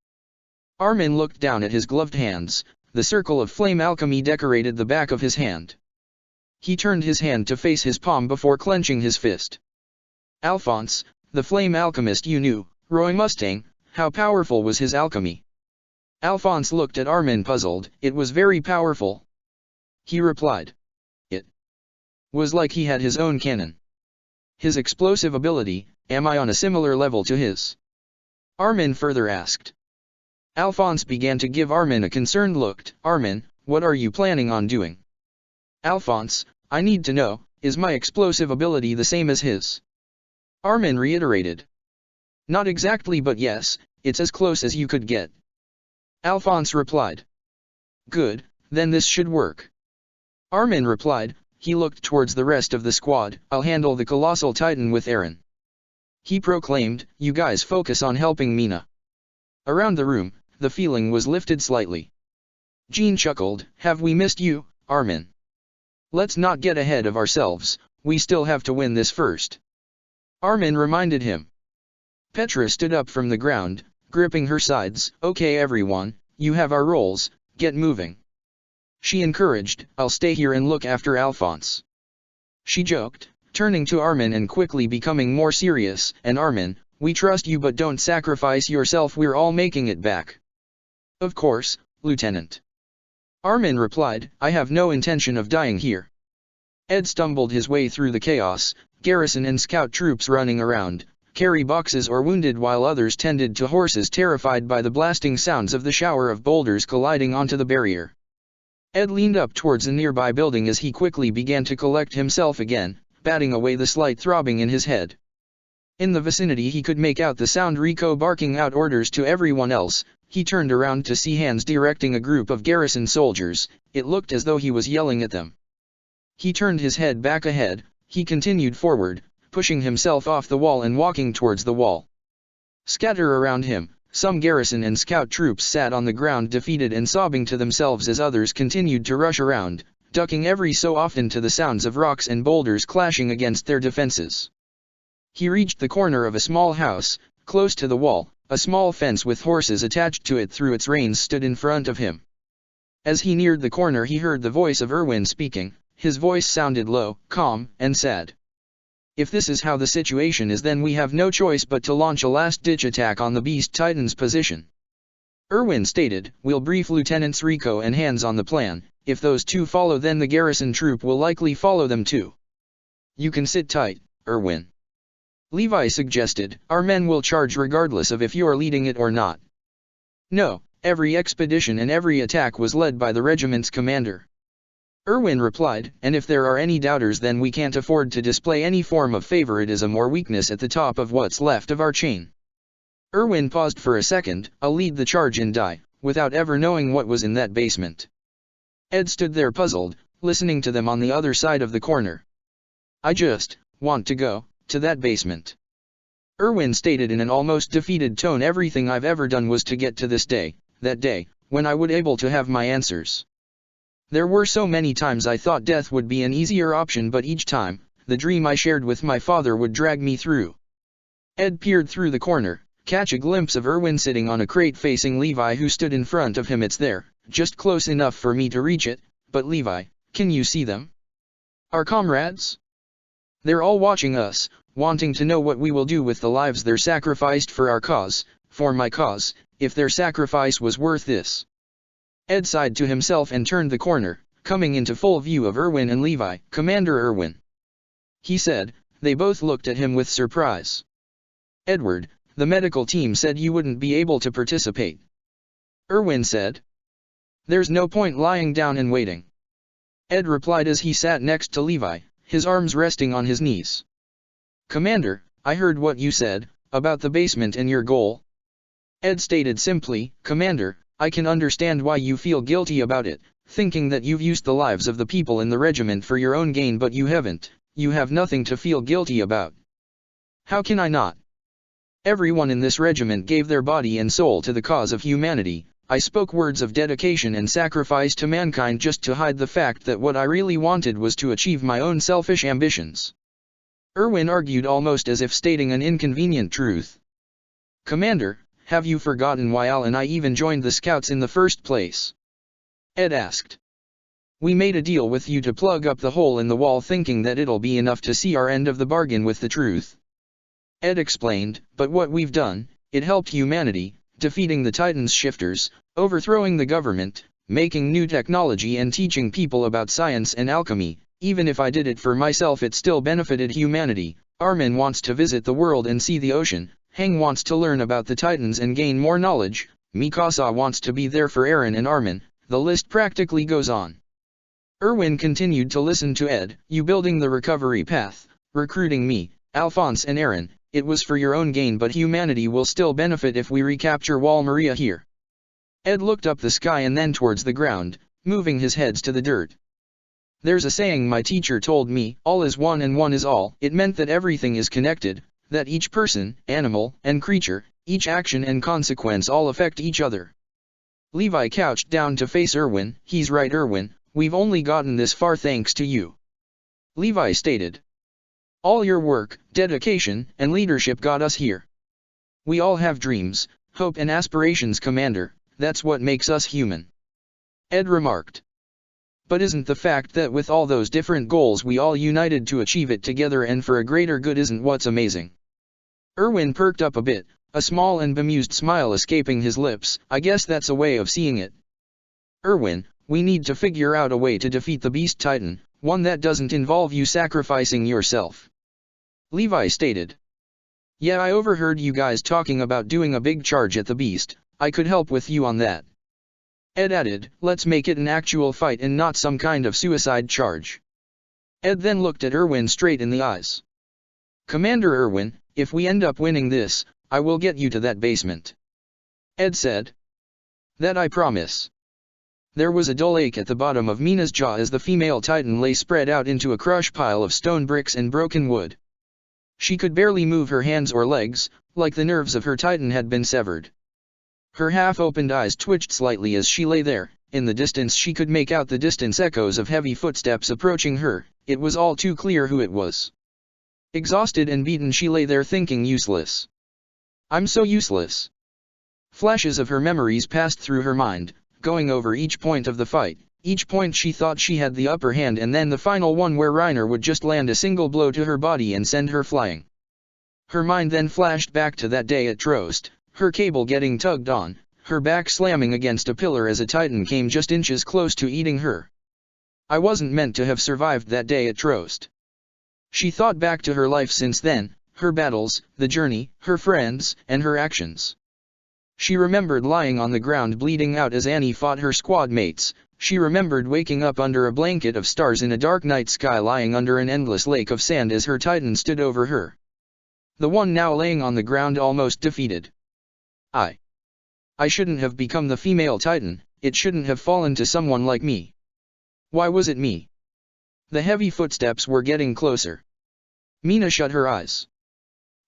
Armin looked down at his gloved hands. The circle of flame alchemy decorated the back of his hand. He turned his hand to face his palm before clenching his fist. Alphonse, the flame alchemist you knew, Roy Mustang, how powerful was his alchemy? Alphonse looked at Armin puzzled. It was very powerful, he replied. It was like he had his own cannon. His explosive ability, am I on a similar level to his? Armin further asked. Alphonse began to give Armin a concerned look. Armin, what are you planning on doing? Alphonse, I need to know, is my explosive ability the same as his? Armin reiterated. Not exactly but yes, it's as close as you could get, Alphonse replied. Good, then this should work, Armin replied. He looked towards the rest of the squad. I'll handle the colossal titan with Eren, he proclaimed. You guys focus on helping Mina. Around the room, the feeling was lifted slightly. Jean chuckled. Have we missed you, Armin? Let's not get ahead of ourselves, we still have to win this first, Armin reminded him. Petra stood up from the ground, gripping her sides. Okay everyone, you have our roles, get moving, she encouraged. I'll stay here and look after Alphonse, she joked, turning to Armin and quickly becoming more serious. And Armin, we trust you but don't sacrifice yourself, we're all making it back. Of course, Lieutenant, Armin replied. I have no intention of dying here. Ed stumbled his way through the chaos, garrison and scout troops running around, carry boxes or wounded while others tended to horses terrified by the blasting sounds of the shower of boulders colliding onto the barrier. Ed leaned up towards a nearby building as he quickly began to collect himself again, batting away the slight throbbing in his head. In the vicinity he could make out the sound Rico barking out orders to everyone else. He turned around to see Hans directing a group of garrison soldiers. It looked as though he was yelling at them. He turned his head back ahead. He continued forward, pushing himself off the wall and walking towards the wall. Scatter around him, some garrison and scout troops sat on the ground defeated and sobbing to themselves as others continued to rush around, ducking every so often to the sounds of rocks and boulders clashing against their defenses. He reached the corner of a small house, close to the wall. A small fence with horses attached to it through its reins stood in front of him. As he neared the corner he heard the voice of Erwin speaking. His voice sounded low, calm, and sad. If this is how the situation is, then we have no choice but to launch a last-ditch attack on the Beast Titan's position. Erwin stated, "We'll brief Lieutenants Rico and Hans on the plan. If those two follow, then the garrison troop will likely follow them too." "You can sit tight, Erwin," Levi suggested. "Our men will charge regardless of if you're leading it or not." "No, every expedition and every attack was led by the regiment's commander," Erwin replied, "and if there are any doubters, then we can't afford to display any form of favoritism or weakness at the top of what's left of our chain." Erwin paused for a second. "I'll lead the charge and die, without ever knowing what was in that basement." Ed stood there puzzled, listening to them on the other side of the corner. "I just want to go to that basement," Erwin stated in an almost defeated tone. "Everything I've ever done was to get to this day, that day, when I would able to have my answers. There were so many times I thought death would be an easier option, but each time, the dream I shared with my father would drag me through." Ed peered through the corner, catch a glimpse of Erwin sitting on a crate facing Levi, who stood in front of him. "It's there, just close enough for me to reach it, but Levi, can you see them? Our comrades? They're all watching us, wanting to know what we will do with the lives they're sacrificed for our cause, for my cause, if their sacrifice was worth this." Ed sighed to himself and turned the corner, coming into full view of Erwin and Levi. "Commander Erwin," he said. They both looked at him with surprise. "Edward, the medical team said you wouldn't be able to participate," Erwin said. "There's no point lying down and waiting," Ed replied as he sat next to Levi, his arms resting on his knees. "Commander, I heard what you said, about the basement and your goal," Ed stated simply. "Commander, I can understand why you feel guilty about it, thinking that you've used the lives of the people in the regiment for your own gain, but you haven't. You have nothing to feel guilty about." "How can I not? Everyone in this regiment gave their body and soul to the cause of humanity. I spoke words of dedication and sacrifice to mankind just to hide the fact that what I really wanted was to achieve my own selfish ambitions," Erwin argued, almost as if stating an inconvenient truth. "Commander, have you forgotten why Al and I even joined the Scouts in the first place?" Ed asked. "We made a deal with you to plug up the hole in the wall, thinking that it'll be enough to see our end of the bargain with the truth," Ed explained. "But what we've done, it helped humanity, defeating the Titans' shifters, overthrowing the government, making new technology and teaching people about science and alchemy. Even if I did it for myself, it still benefited humanity. Armin wants to visit the world and see the ocean, Hang wants to learn about the Titans and gain more knowledge, Mikasa wants to be there for Eren and Armin, the list practically goes on." Erwin continued to listen to Ed. "You building the recovery path, recruiting me, Alphonse and Eren, it was for your own gain, but humanity will still benefit if we recapture Wall Maria here." Ed looked up the sky and then towards the ground, moving his heads to the dirt. "There's a saying my teacher told me, all is one and one is all." It meant that everything is connected, that each person, animal, and creature, each action and consequence all affect each other. Levi couched down to face Erwin. "He's right, Erwin, we've only gotten this far thanks to you," Levi stated. "All your work, dedication, and leadership got us here. We all have dreams, hope and aspirations, Commander, that's what makes us human," Ed remarked. "But isn't the fact that with all those different goals we all united to achieve it together and for a greater good, isn't what's amazing?" Erwin perked up a bit, a small and bemused smile escaping his lips. "I guess that's a way of seeing it. Erwin, we need to figure out a way to defeat the Beast Titan, one that doesn't involve you sacrificing yourself," Levi stated. "Yeah, I overheard you guys talking about doing a big charge at the Beast. I could help with you on that," Ed added. "Let's make it an actual fight and not some kind of suicide charge." Ed then looked at Erwin straight in the eyes. "Commander Erwin, if we end up winning this, I will get you to that basement," Ed said. "That I promise." There was a dull ache at the bottom of Mina's jaw as the female Titan lay spread out into a crush pile of stone bricks and broken wood. She could barely move her hands or legs, like the nerves of her Titan had been severed. Her half-opened eyes twitched slightly as she lay there. In the distance she could make out the distant echoes of heavy footsteps approaching her. It was all too clear who it was. Exhausted and beaten she lay there thinking, useless. I'm so useless. Flashes of her memories passed through her mind, going over each point of the fight, Each point she thought she had the upper hand, and then the final one where Reiner would just land a single blow to her body and send her flying. Her mind then flashed back to that day at Trost, her cable getting tugged on, her back slamming against a pillar as a Titan came just inches close to eating her. I wasn't meant to have survived that day at Trost. She thought back to her life since then, her battles, the journey, her friends, and her actions. She remembered lying on the ground bleeding out as Annie fought her squad mates. She remembered waking up under a blanket of stars in a dark night sky, lying under an endless lake of sand as her Titan stood over her. The one now laying on the ground almost defeated. I shouldn't have become the female Titan, it shouldn't have fallen to someone like me. Why was it me? The heavy footsteps were getting closer. Mina shut her eyes.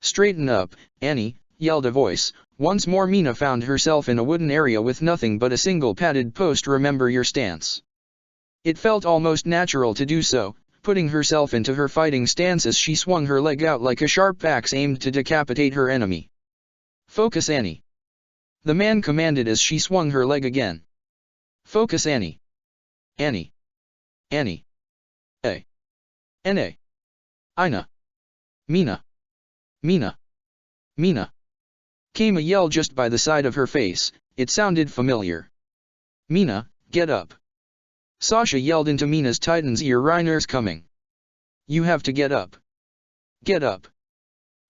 Straighten up, Annie, yelled a voice. Once more Mina found herself in a wooden area with nothing but a single padded post. Remember your stance. It felt almost natural to do so, putting herself into her fighting stance as she swung her leg out like a sharp axe aimed to decapitate her enemy. Focus, Annie. The man commanded as she swung her leg again. Focus, Annie. Annie. Annie. A. N-A. Ina. Mina. Mina. Mina. Came a yell just by the side of her face. It sounded familiar. Mina, get up. Sasha yelled into Mina's Titan's ear. Reiner's coming. You have to get up. Get up.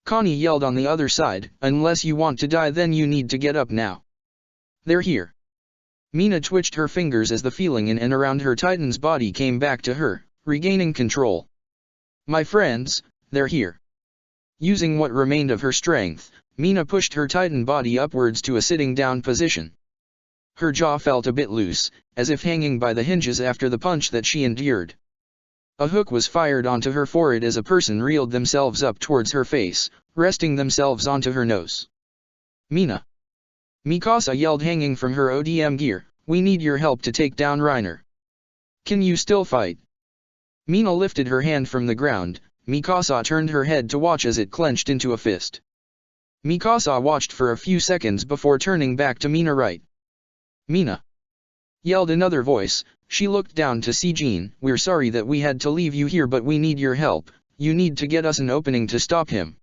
Connie yelled on the other side. Unless you want to die, then you need to get up now. They're here. Mina twitched her fingers as the feeling in and around her Titan's body came back to her, regaining control. My friends, they're here. Using what remained of her strength, Mina pushed her Titan body upwards to a sitting down position. Her jaw felt a bit loose, as if hanging by the hinges after the punch that she endured. A hook was fired onto her forehead as a person reeled themselves up towards her face, resting themselves onto her nose. Mina. Mikasa yelled, hanging from her ODM gear, we need your help to take down Reiner. Can you still fight? Mina lifted her hand from the ground. Mikasa turned her head to watch as it clenched into a fist. Mikasa watched for a few seconds before turning back to Mina. Right. Mina. Yelled another voice. She looked down to see Jean. We're sorry that we had to leave you here, but we need your help. You need to get us an opening to stop him.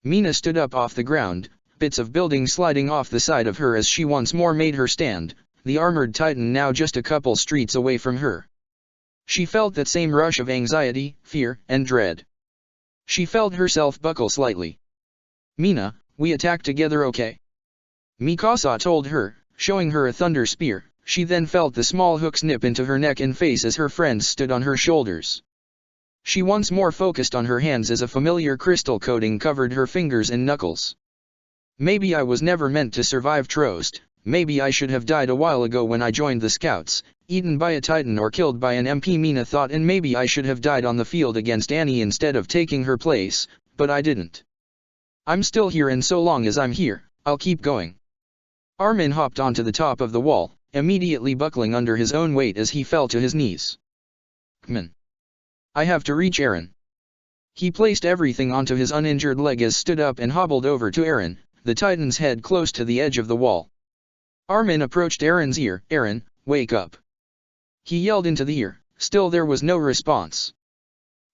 Mina stood up off the ground, bits of building sliding off the side of her as she once more made her stand, the armored Titan now just a couple streets away from her. She felt that same rush of anxiety, fear, and dread. She felt herself buckle slightly. Mina, we attack together, okay? Mikasa told her, showing her a thunder spear. She then felt the small hook snip into her neck and face as her friends stood on her shoulders. She once more focused on her hands as a familiar crystal coating covered her fingers and knuckles. Maybe I was never meant to survive Trost. Maybe I should have died a while ago when I joined the Scouts, eaten by a Titan or killed by an MP, Mina thought, and maybe I should have died on the field against Annie instead of taking her place, but I didn't. I'm still here, and so long as I'm here, I'll keep going. Armin hopped onto the top of the wall, immediately buckling under his own weight as he fell to his knees. Kman. I have to reach Eren. He placed everything onto his uninjured leg as stood up and hobbled over to Eren, the Titan's head close to the edge of the wall. Armin approached Eren's ear. Eren, wake up. He yelled into the ear. Still there was no response.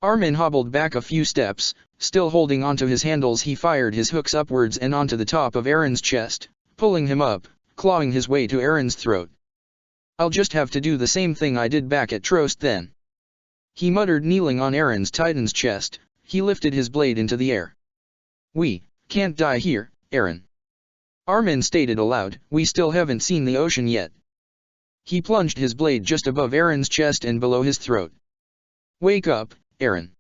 Armin hobbled back a few steps, still holding onto his handles. He fired his hooks upwards and onto the top of Eren's chest, pulling him up, clawing his way to Eren's throat. I'll just have to do the same thing I did back at Trost then. He muttered, kneeling on Eren's Titan's chest. He lifted his blade into the air. We can't die here, Eren. Armin stated aloud. We still haven't seen the ocean yet. He plunged his blade just above Eren's chest and below his throat. Wake up, Eren.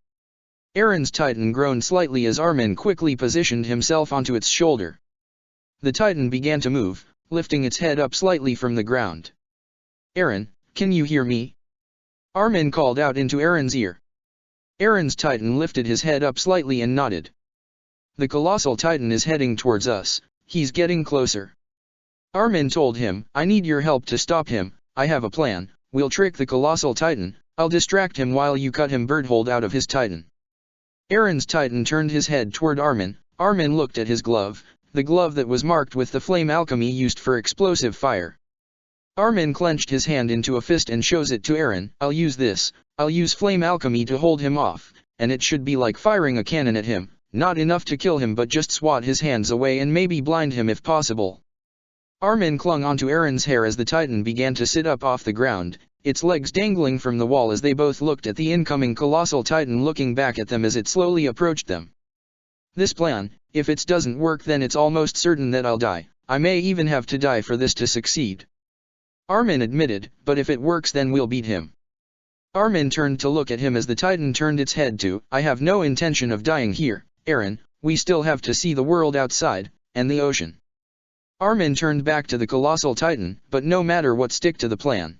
Eren's Titan groaned slightly as Armin quickly positioned himself onto its shoulder. The Titan began to move, lifting its head up slightly from the ground. Eren, can you hear me? Armin called out into Eren's ear. Eren's Titan lifted his head up slightly and nodded. The colossal Titan is heading towards us. He's getting closer. Armin told him, I need your help to stop him. I have a plan. We'll trick the colossal Titan. I'll distract him while you cut him birdhold out of his Titan. Eren's Titan turned his head toward Armin. Armin looked at his glove, the glove that was marked with the flame alchemy used for explosive fire. Armin clenched his hand into a fist and shows it to Eren. I'll use this, I'll use flame alchemy to hold him off, and it should be like firing a cannon at him, not enough to kill him but just swat his hands away and maybe blind him if possible. Armin clung onto Eren's hair as the Titan began to sit up off the ground, its legs dangling from the wall as they both looked at the incoming colossal Titan looking back at them as it slowly approached them. This plan, if it doesn't work then it's almost certain that I'll die, I may even have to die for this to succeed. Armin admitted, but if it works then we'll beat him. Armin turned to look at him as the Titan turned its head to, I have no intention of dying here, Eren, we still have to see the world outside, and the ocean. Armin turned back to the colossal Titan, but no matter what, stick to the plan.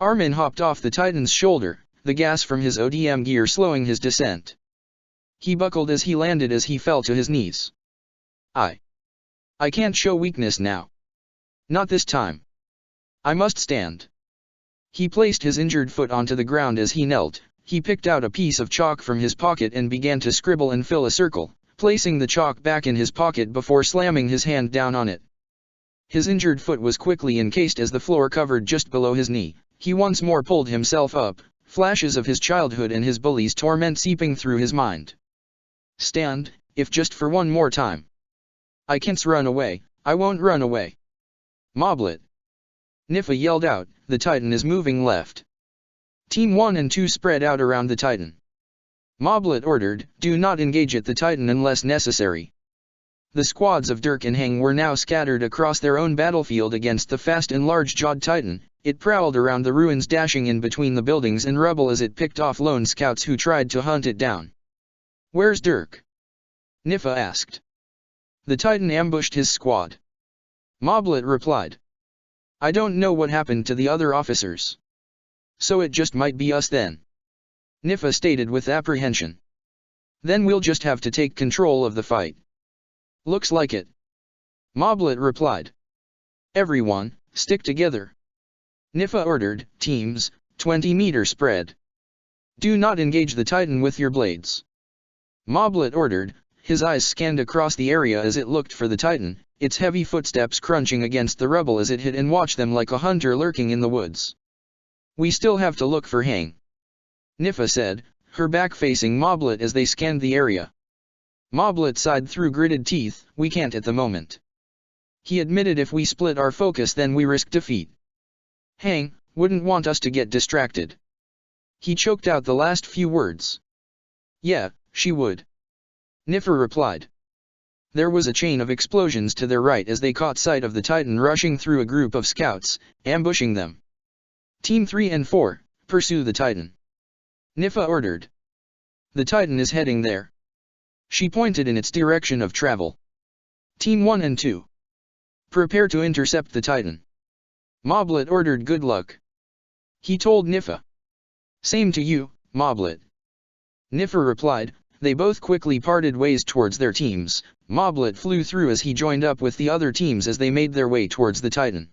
Armin hopped off the Titan's shoulder, the gas from his ODM gear slowing his descent. He buckled as he landed as he fell to his knees. I can't show weakness now. Not this time. I must stand. He placed his injured foot onto the ground as he knelt. He picked out a piece of chalk from his pocket and began to scribble and fill a circle, placing the chalk back in his pocket before slamming his hand down on it. His injured foot was quickly encased as the floor covered just below his knee. He once more pulled himself up, flashes of his childhood and his bully's torment seeping through his mind. Stand, if just for one more time. I can't run away, I won't run away. Moblet. Nifa yelled out, the Titan is moving left. Team 1 and 2 spread out around the Titan. Moblet ordered, do not engage at the Titan unless necessary. The squads of Dirk and Hang were now scattered across their own battlefield against the fast and large-jawed Titan. It prowled around the ruins, dashing in between the buildings and rubble as it picked off lone scouts who tried to hunt it down. Where's Dirk? Nifa asked. The Titan ambushed his squad. Moblet replied. I don't know what happened to the other officers. So it just might be us then. Nifa stated with apprehension. Then we'll just have to take control of the fight. Looks like it. Moblet replied. Everyone, stick together. Nifa ordered, teams, 20-meter spread. Do not engage the Titan with your blades. Moblet ordered, his eyes scanned across the area as it looked for the Titan, its heavy footsteps crunching against the rubble as it hid and watched them like a hunter lurking in the woods. We still have to look for Hang. Nifa said, her back facing Moblet as they scanned the area. Moblet sighed through gritted teeth, we can't at the moment. He admitted if we split our focus then we risk defeat. Hang wouldn't want us to get distracted. He choked out the last few words. Yeah, she would. Nifa replied. There was a chain of explosions to their right as they caught sight of the Titan rushing through a group of scouts, ambushing them. Team 3 and 4, pursue the Titan. Nifa ordered. The Titan is heading there. She pointed in its direction of travel. Team 1 and 2. Prepare to intercept the Titan. Moblet ordered good luck. He told Nifa. Same to you, Moblet. Nifa replied. They both quickly parted ways towards their teams. Moblet flew through as he joined up with the other teams as they made their way towards the Titan.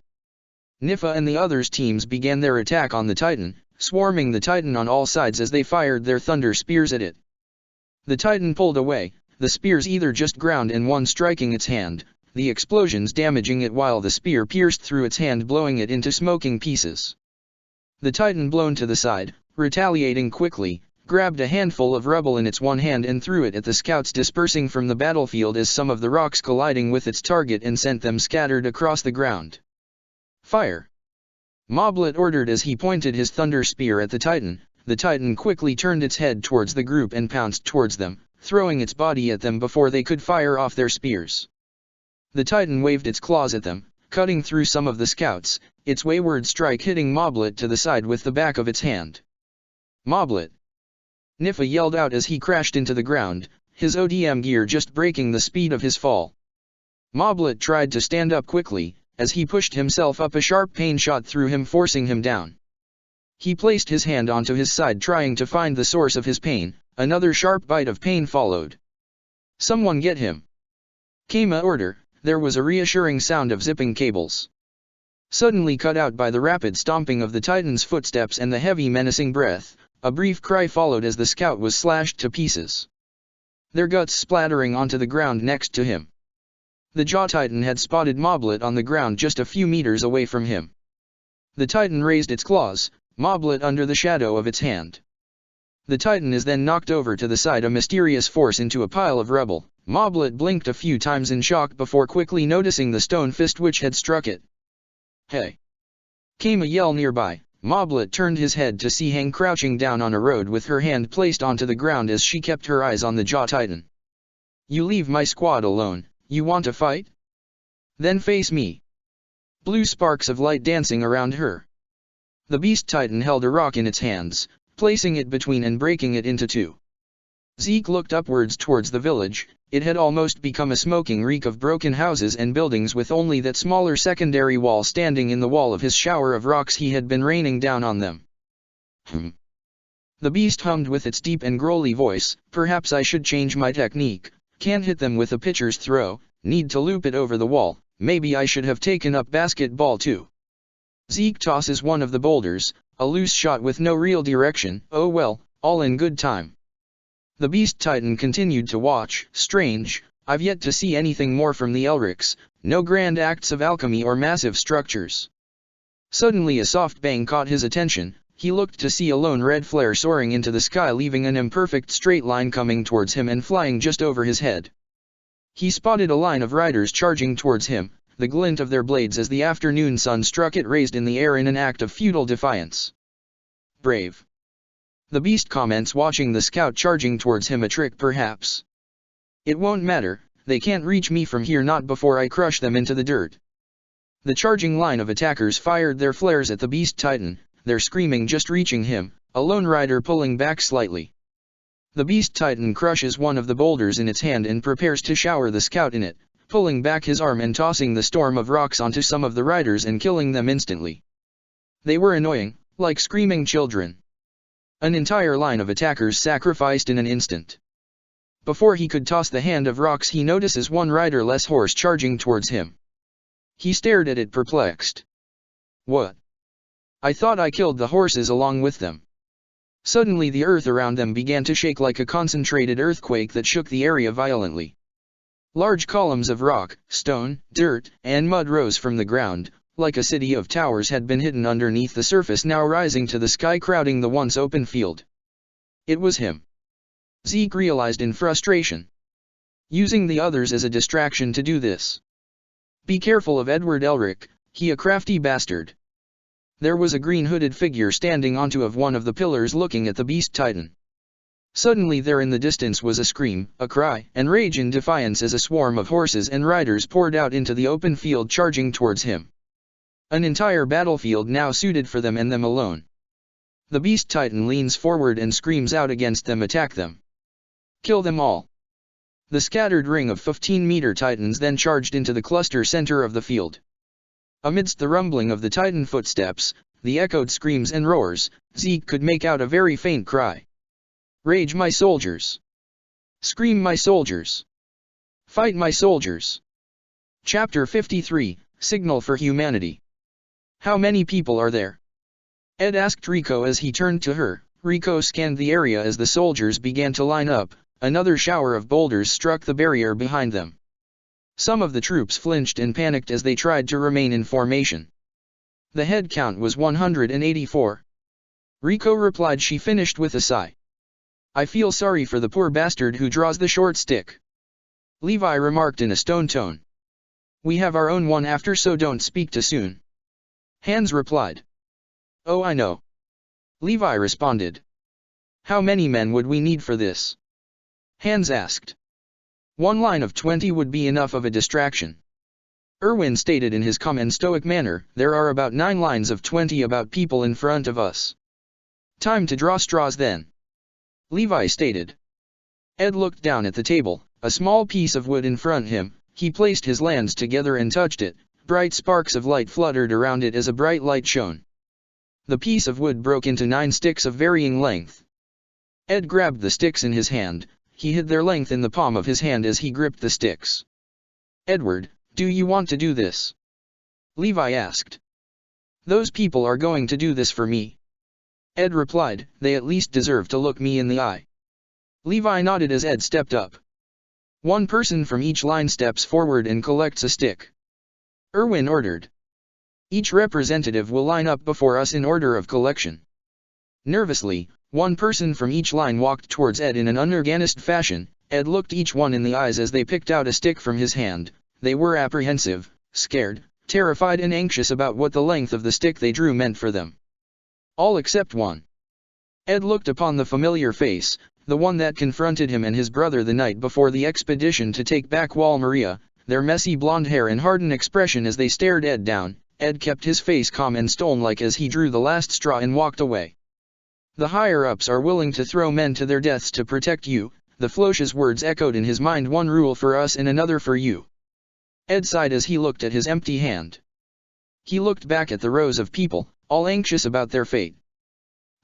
Nifa and the others' teams began their attack on the Titan, swarming the Titan on all sides as they fired their thunder spears at it. The Titan pulled away, the spears either just ground and one striking its hand, the explosions damaging it while the spear pierced through its hand blowing it into smoking pieces. The Titan blown to the side, retaliating quickly, grabbed a handful of rubble in its one hand and threw it at the scouts dispersing from the battlefield as some of the rocks colliding with its target and sent them scattered across the ground. Fire! Moblet ordered as he pointed his thunder spear at the Titan. The Titan quickly turned its head towards the group and pounced towards them, throwing its body at them before they could fire off their spears. The Titan waved its claws at them, cutting through some of the scouts, its wayward strike hitting Moblet to the side with the back of its hand. Moblet! Nifa yelled out as he crashed into the ground, his ODM gear just breaking the speed of his fall. Moblet tried to stand up quickly, as he pushed himself up a sharp pain shot through him forcing him down. He placed his hand onto his side trying to find the source of his pain, another sharp bite of pain followed. Someone get him! Came an order, there was a reassuring sound of zipping cables. Suddenly cut out by the rapid stomping of the Titan's footsteps and the heavy menacing breath, a brief cry followed as the scout was slashed to pieces. Their guts splattering onto the ground next to him. The Jaw Titan had spotted Moblet on the ground just a few meters away from him. The Titan raised its claws, Moblet under the shadow of its hand. The Titan is then knocked over to the side, a mysterious force into a pile of rubble. Moblet blinked a few times in shock before quickly noticing the stone fist which had struck it. "Hey!" came a yell nearby. Moblet turned his head to see Hang crouching down on a road with her hand placed onto the ground as she kept her eyes on the Jaw Titan. "You leave my squad alone, you want to fight? Then face me." Blue sparks of light dancing around her. The Beast Titan held a rock in its hands, placing it between and breaking it into two. Zeke looked upwards towards the village. It had almost become a smoking reek of broken houses and buildings, with only that smaller secondary wall standing in the wall of his shower of rocks he had been raining down on them. The beast hummed with its deep and growly voice, "Perhaps I should change my technique. Can't hit them with a pitcher's throw, need to loop it over the wall. Maybe I should have taken up basketball too." Zeke tosses one of the boulders, a loose shot with no real direction. "Oh well, all in good time." The Beast Titan continued to watch. "Strange, I've yet to see anything more from the Elrics, no grand acts of alchemy or massive structures." Suddenly a soft bang caught his attention. He looked to see a lone red flare soaring into the sky, leaving an imperfect straight line coming towards him and flying just over his head. He spotted a line of riders charging towards him, the glint of their blades as the afternoon sun struck it raised in the air in an act of futile defiance. "Brave," the beast comments, watching the scout charging towards him. "A trick perhaps. It won't matter, they can't reach me from here, not before I crush them into the dirt." The charging line of attackers fired their flares at the Beast Titan, their screaming just reaching him, a lone rider pulling back slightly. The Beast Titan crushes one of the boulders in its hand and prepares to shower the scout in it, pulling back his arm and tossing the storm of rocks onto some of the riders and killing them instantly. They were annoying, like screaming children. An entire line of attackers sacrificed in an instant. Before he could toss the hand of rocks, he notices one riderless horse charging towards him. He stared at it, perplexed. "What? I thought I killed the horses along with them." Suddenly the earth around them began to shake like a concentrated earthquake that shook the area violently. Large columns of rock, stone, dirt, and mud rose from the ground, like a city of towers had been hidden underneath the surface, now rising to the sky, crowding the once open field. It was him. Zeke realized in frustration. Using the others as a distraction to do this. Be careful of Edward Elric, he a crafty bastard. There was a green hooded figure standing onto one of the pillars looking at the Beast Titan. Suddenly there in the distance was a scream, a cry, and rage in defiance as a swarm of horses and riders poured out into the open field charging towards him. An entire battlefield now suited for them and them alone. The Beast Titan leans forward and screams out against them, "Attack them! Kill them all!" The scattered ring of 15-meter Titans then charged into the cluster center of the field. Amidst the rumbling of the Titan footsteps, the echoed screams and roars, Zeke could make out a very faint cry. "Rage, my soldiers! Scream, my soldiers! Fight, my soldiers!" Chapter 53, Signal for Humanity. "How many people are there?" Ed asked Rico as he turned to her. Rico scanned the area as the soldiers began to line up. Another shower of boulders struck the barrier behind them. Some of the troops flinched and panicked as they tried to remain in formation. The head count was 184. Rico replied. She finished with a sigh. "I feel sorry for the poor bastard who draws the short stick," Levi remarked in a stone tone. "We have our own one after, so don't speak too soon," Hans replied. "Oh, I know," Levi responded. "How many men would we need for this?" Hans asked. "One line of 20 would be enough of a distraction," Erwin stated in his calm and stoic manner. "There are about 9 lines of 20 about people in front of us. Time to draw straws then," Levi stated. Ed looked down at the table, a small piece of wood in front of him. He placed his lands together and touched it. Bright sparks of light fluttered around it as a bright light shone. The piece of wood broke into 9 sticks of varying length. Ed grabbed the sticks in his hand. He hid their length in the palm of his hand as he gripped the sticks. "Edward, do you want to do this?" Levi asked. "Those people are going to do this for me," Ed replied. "They at least deserve to look me in the eye." Levi nodded as Ed stepped up. "One person from each line steps forward and collects a stick," Erwin ordered. Each representative will line up before us in order of collection. Nervously, one person from each line walked towards Ed in an unorganized fashion. Ed looked each one in the eyes as they picked out a stick from his hand. They were apprehensive, scared, terrified and anxious about what the length of the stick they drew meant for them. All except one. Ed looked upon the familiar face, the one that confronted him and his brother the night before the expedition to take back Wall Maria, their messy blonde hair and hardened expression as they stared Ed down. Ed kept his face calm and stone-like as he drew the last straw and walked away. The higher-ups are willing to throw men to their deaths to protect you. The Floch's words echoed in his mind, one rule for us and another for you. Ed sighed as he looked at his empty hand. He looked back at the rows of people, all anxious about their fate.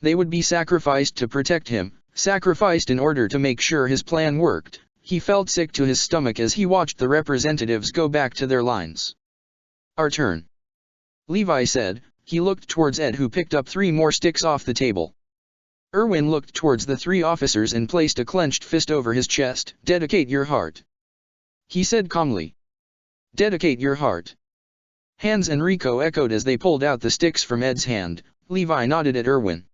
They would be sacrificed to protect him, sacrificed in order to make sure his plan worked. He felt sick to his stomach as he watched the representatives go back to their lines. Our turn. Levi said. He looked towards Ed, who picked up 3 more sticks off the table. Erwin looked towards the 3 officers and placed a clenched fist over his chest. Dedicate your heart, he said calmly. Dedicate your heart. Hans and Rico echoed as they pulled out the sticks from Ed's hand. Levi nodded at Erwin.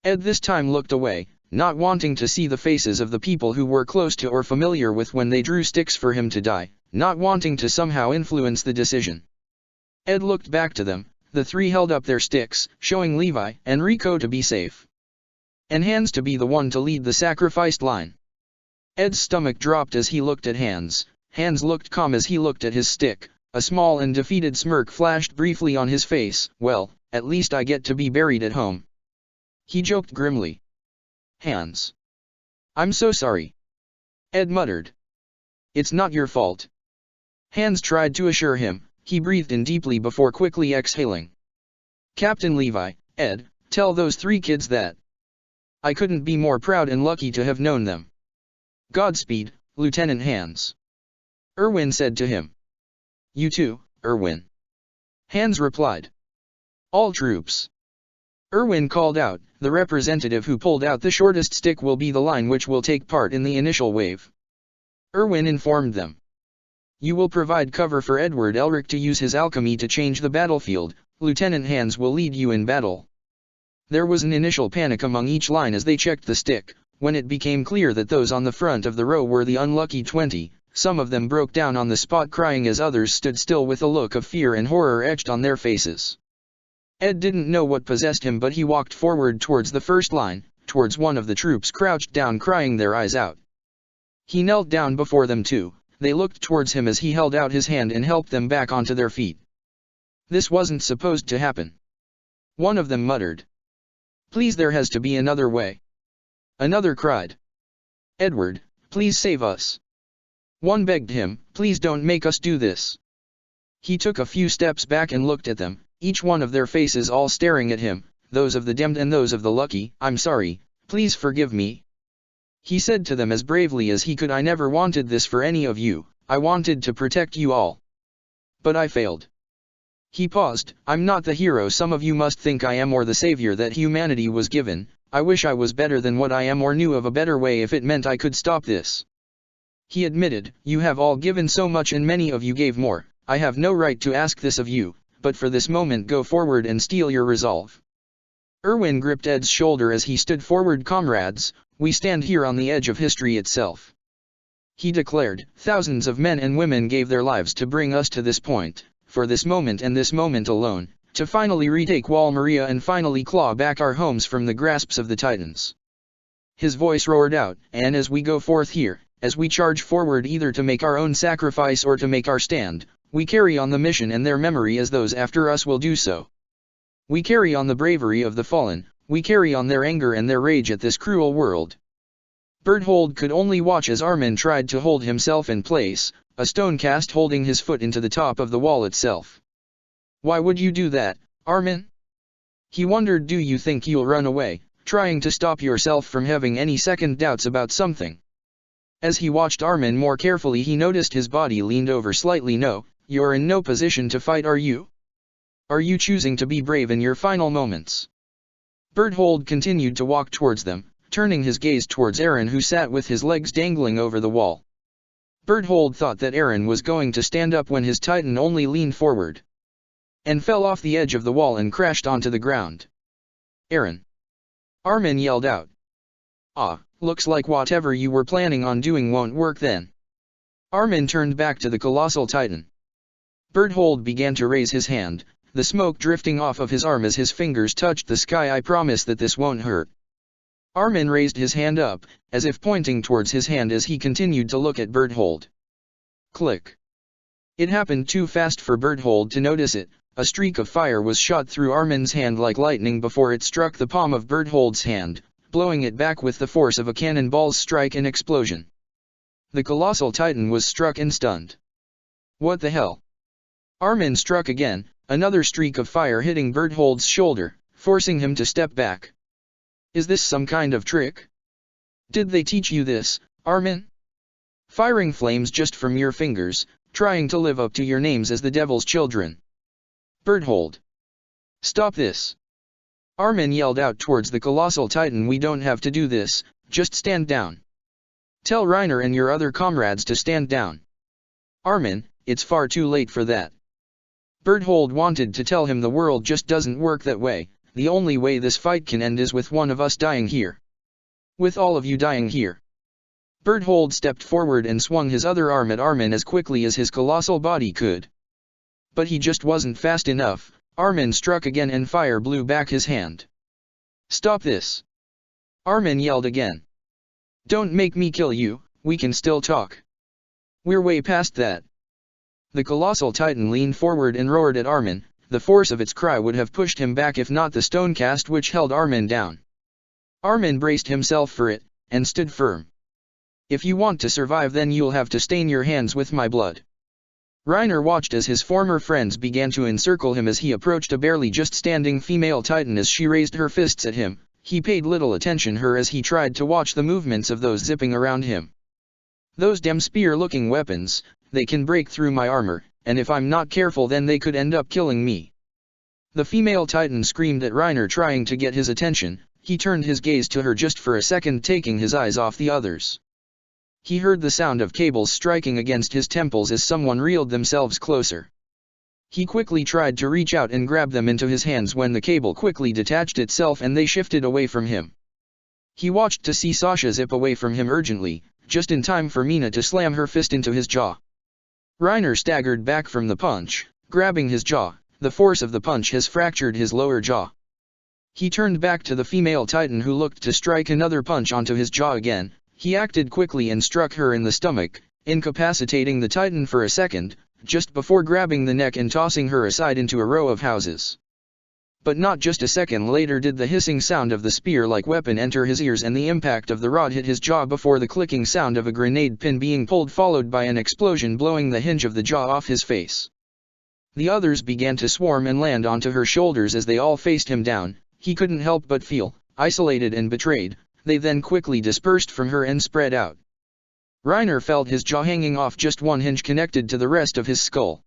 Ed this time looked away, not wanting to see the faces of the people who were close to or familiar with when they drew sticks for him to die, not wanting to somehow influence the decision. Ed looked back to them. The 3 held up their sticks, showing Levi and Rico to be safe, and Hans to be the one to lead the sacrificed line. Ed's stomach dropped as he looked at Hans. Hans looked calm as he looked at his stick. A small and defeated smirk flashed briefly on his face. Well, at least I get to be buried at home, he joked grimly. Hans, I'm so sorry, Ed muttered. It's not your fault. Hans tried to assure him. He breathed in deeply before quickly exhaling. Captain Levi, Ed, tell those 3 kids that I couldn't be more proud and lucky to have known them. Godspeed, Lieutenant Hans, Erwin said to him. You too, Erwin, Hans replied. All troops, Erwin called out. The representative who pulled out the shortest stick will be the line which will take part in the initial wave, Erwin informed them. You will provide cover for Edward Elric to use his alchemy to change the battlefield. Lieutenant Hans will lead you in battle. There was an initial panic among each line as they checked the stick. When it became clear that those on the front of the row were the unlucky 20, some of them broke down on the spot crying as others stood still with a look of fear and horror etched on their faces. Ed didn't know what possessed him, but he walked forward towards the first line, towards one of the troops crouched down crying their eyes out. He knelt down before them too. They looked towards him as he held out his hand and helped them back onto their feet. This wasn't supposed to happen, one of them muttered. Please, there has to be another way, another cried. Edward, please save us. One begged him, please don't make us do this. He took a few steps back and looked at them, each one of their faces all staring at him, those of the damned and those of the lucky. I'm sorry, please forgive me, he said to them as bravely as he could. I never wanted this for any of you. I wanted to protect you all, but I failed. He paused. I'm not the hero some of you must think I am, or the savior that humanity was given. I wish I was better than what I am, or knew of a better way if it meant I could stop this. He admitted, you have all given so much and many of you gave more. I have no right to ask this of you, but for this moment go forward and steel your resolve. Erwin gripped Ed's shoulder as he stood forward. Comrades, we stand here on the edge of history itself, he declared. Thousands of men and women gave their lives to bring us to this point, for this moment and this moment alone, to finally retake Wall Maria and finally claw back our homes from the grasps of the Titans. His voice roared out, and as we go forth here, as we charge forward either to make our own sacrifice or to make our stand, we carry on the mission and their memory as those after us will do so. We carry on the bravery of the fallen, we carry on their anger and their rage at this cruel world. Berthold could only watch as Armin tried to hold himself in place, a stone cast holding his foot into the top of the wall itself. Why would you do that, Armin? He wondered. Do you think you'll run away, trying to stop yourself from having any second doubts about something? As he watched Armin more carefully, he noticed his body leaned over slightly. No, you're in no position to fight, are you? Are you choosing to be brave in your final moments? Berthold continued to walk towards them, turning his gaze towards Aaron, who sat with his legs dangling over the wall. Berthold thought that Aaron was going to stand up when his Titan only leaned forward. and fell off the edge of the wall and crashed onto the ground. Aaron! Armin yelled out. Ah, looks like whatever you were planning on doing won't work then. Armin turned back to the colossal titan. Berthold began to raise his hand, the smoke drifting off of his arm as his fingers touched the sky. I promise that this won't hurt. Armin raised his hand up, as if pointing towards his hand as he continued to look at Berthold. Click. It happened too fast for Berthold to notice it. A streak of fire was shot through Armin's hand like lightning before it struck the palm of Berthold's hand, blowing it back with the force of a cannonball's strike and explosion. The colossal titan was struck and stunned. What the hell? Armin struck again, another streak of fire hitting Berthold's shoulder, forcing him to step back. Is this some kind of trick? Did they teach you this, Armin? Firing flames just from your fingers, trying to live up to your names as the devil's children. Berthold! Stop this! Armin yelled out towards the colossal titan. We don't have to do this, just stand down. Tell Reiner and your other comrades to stand down. Armin, it's far too late for that. Berthold wanted to tell him the world just doesn't work that way. The only way this fight can end is with one of us dying here. With all of you dying here. Berthold stepped forward and swung his other arm at Armin as quickly as his colossal body could. But he just wasn't fast enough. Armin struck again and fire blew back his hand. Stop this! Armin yelled again. Don't make me kill you, we can still talk. We're way past that. The colossal titan leaned forward and roared at Armin. The force of its cry would have pushed him back if not the stone cast which held Armin down. Armin braced himself for it, and stood firm. If you want to survive, then you'll have to stain your hands with my blood. Reiner watched as his former friends began to encircle him as he approached a barely just standing female titan. As she raised her fists at him, he paid little attention to her as he tried to watch the movements of those zipping around him. Those damn spear-looking weapons, they can break through my armor, and if I'm not careful then they could end up killing me. The female titan screamed at Reiner, trying to get his attention. He turned his gaze to her just for a second, taking his eyes off the others. He heard the sound of cables striking against his temples as someone reeled themselves closer. He quickly tried to reach out and grab them into his hands when the cable quickly detached itself and they shifted away from him. He watched to see Sasha zip away from him urgently, just in time for Mina to slam her fist into his jaw. Reiner staggered back from the punch, grabbing his jaw. The force of the punch has fractured his lower jaw. He turned back to the female titan who looked to strike another punch onto his jaw again. He acted quickly and struck her in the stomach, incapacitating the titan for a second, just before grabbing the neck and tossing her aside into a row of houses. But not just a second later did the hissing sound of the spear-like weapon enter his ears and the impact of the rod hit his jaw before the clicking sound of a grenade pin being pulled, followed by an explosion blowing the hinge of the jaw off his face. The others began to swarm and land onto her shoulders as they all faced him down. He couldn't help but feel isolated and betrayed. They then quickly dispersed from her and spread out. Reiner felt his jaw hanging off just one hinge connected to the rest of his skull.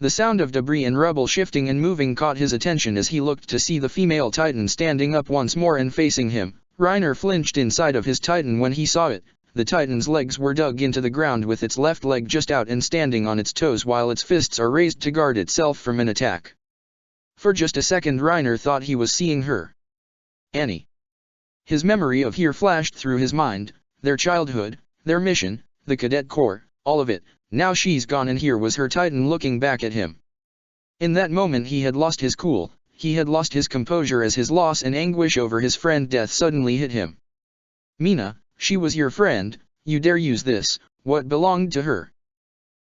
The sound of debris and rubble shifting and moving caught his attention as he looked to see the female titan standing up once more and facing him. Reiner flinched inside of his titan when he saw it. The titan's legs were dug into the ground with its left leg just out and standing on its toes while its fists are raised to guard itself from an attack. For just a second Reiner thought he was seeing her. Annie. His memory of here flashed through his mind, their childhood, their mission, the cadet corps, all of it. Now she's gone and here was her titan looking back at him. In that moment he had lost his cool, he had lost his composure as his loss and anguish over his friend's death suddenly hit him. Mina, she was your friend, you dare use this, what belonged to her?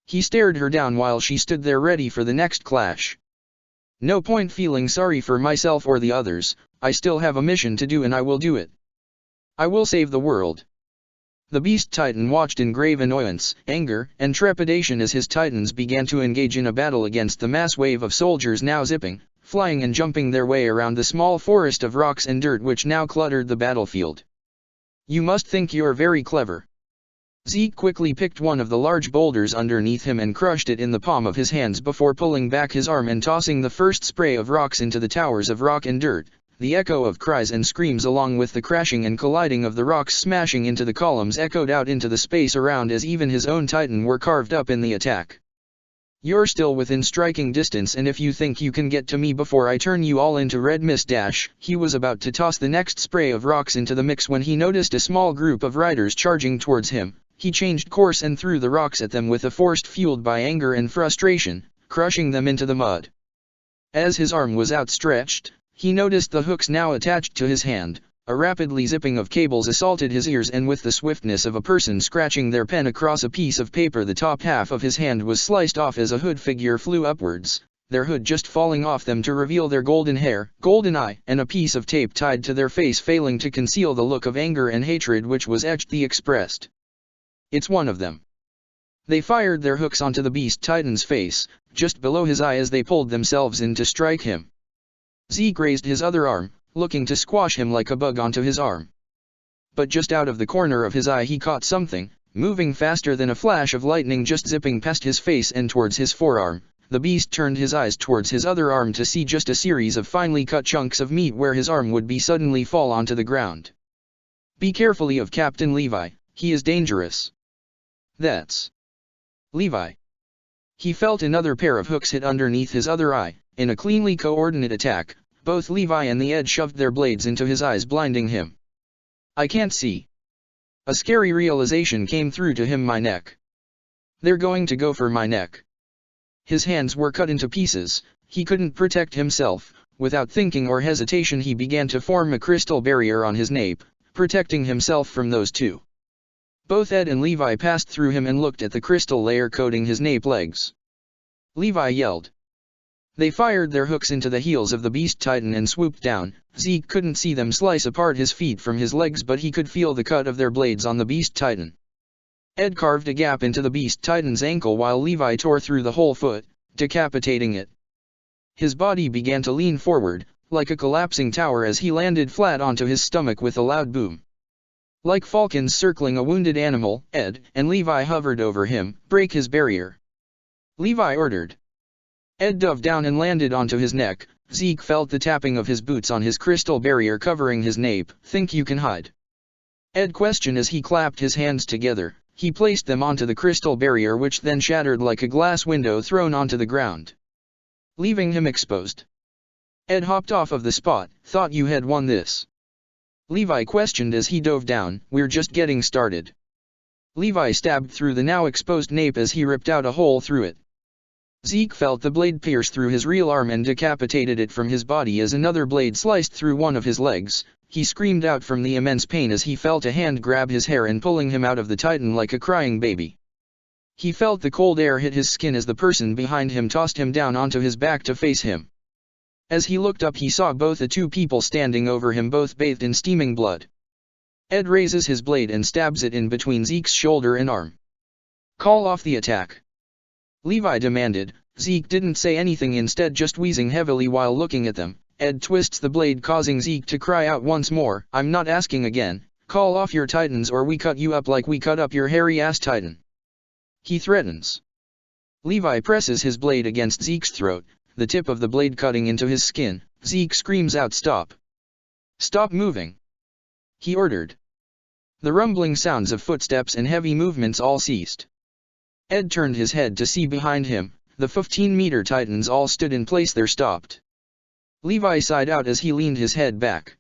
He stared her down while she stood there ready for the next clash. No point feeling sorry for myself or the others, I still have a mission to do and I will do it. I will save the world. The Beast Titan watched in grave annoyance, anger, and trepidation as his titans began to engage in a battle against the mass wave of soldiers now zipping, flying and jumping their way around the small forest of rocks and dirt which now cluttered the battlefield. You must think you're very clever. Zeke quickly picked one of the large boulders underneath him and crushed it in the palm of his hands before pulling back his arm and tossing the first spray of rocks into the towers of rock and dirt. The echo of cries and screams along with the crashing and colliding of the rocks smashing into the columns echoed out into the space around as even his own titan were carved up in the attack. You're still within striking distance, and if you think you can get to me before I turn you all into red mist dash. He was about to toss the next spray of rocks into the mix when he noticed a small group of riders charging towards him. He changed course and threw the rocks at them with a force fueled by anger and frustration, crushing them into the mud. As his arm was outstretched, he noticed the hooks now attached to his hand. A rapidly zipping of cables assaulted his ears, and with the swiftness of a person scratching their pen across a piece of paper, the top half of his hand was sliced off as a hood figure flew upwards, their hood just falling off them to reveal their golden hair, golden eye, and a piece of tape tied to their face failing to conceal the look of anger and hatred which was etched the expressed. It's one of them. They fired their hooks onto the beast titan's face, just below his eye as they pulled themselves in to strike him. Zeke raised his other arm, looking to squash him like a bug onto his arm. But just out of the corner of his eye he caught something, moving faster than a flash of lightning, just zipping past his face and towards his forearm. The beast turned his eyes towards his other arm to see just a series of finely cut chunks of meat where his arm would be suddenly fall onto the ground. Be carefully of Captain Levi, he is dangerous. That's Levi. He felt another pair of hooks hit underneath his other eye, in a cleanly coordinate attack. Both Levi and the Ed shoved their blades into his eyes, blinding him. I can't see. A scary realization came through to him. My neck. They're going to go for my neck. His hands were cut into pieces. He couldn't protect himself. Without thinking or hesitation he began to form a crystal barrier on his nape, protecting himself from those two. Both Ed and Levi passed through him and looked at the crystal layer coating his nape legs. Levi yelled. They fired their hooks into the heels of the beast titan and swooped down. Zeke couldn't see them slice apart his feet from his legs, but he could feel the cut of their blades on the beast titan. Ed carved a gap into the beast titan's ankle while Levi tore through the whole foot, decapitating it. His body began to lean forward, like a collapsing tower, as he landed flat onto his stomach with a loud boom. Like falcons circling a wounded animal, Ed and Levi hovered over him. Break his barrier, Levi ordered. Ed dove down and landed onto his neck. Zeke felt the tapping of his boots on his crystal barrier covering his nape. Think you can hide? Ed questioned as he clapped his hands together. He placed them onto the crystal barrier, which then shattered like a glass window thrown onto the ground, leaving him exposed. Ed hopped off of the spot. Thought you had won this? Levi questioned as he dove down. We're just getting started. Levi stabbed through the now exposed nape as he ripped out a hole through it. Zeke felt the blade pierce through his real arm and decapitated it from his body as another blade sliced through one of his legs. He screamed out from the immense pain as he felt a hand grab his hair and pulling him out of the titan like a crying baby. He felt the cold air hit his skin as the person behind him tossed him down onto his back to face him. As he looked up he saw both the two people standing over him, both bathed in steaming blood. Ed raises his blade and stabs it in between Zeke's shoulder and arm. Call off the attack, Levi demanded. Zeke didn't say anything, instead just wheezing heavily while looking at them. Ed twists the blade, causing Zeke to cry out once more. I'm not asking again. Call off your titans or we cut you up like we cut up your hairy-ass titan, he threatens. Levi presses his blade against Zeke's throat, the tip of the blade cutting into his skin. Zeke screams out, Stop! Stop moving! He ordered. The rumbling sounds of footsteps and heavy movements all ceased. Ed turned his head to see behind him. The 15-meter titans all stood in place there, stopped. Levi sighed out as he leaned his head back,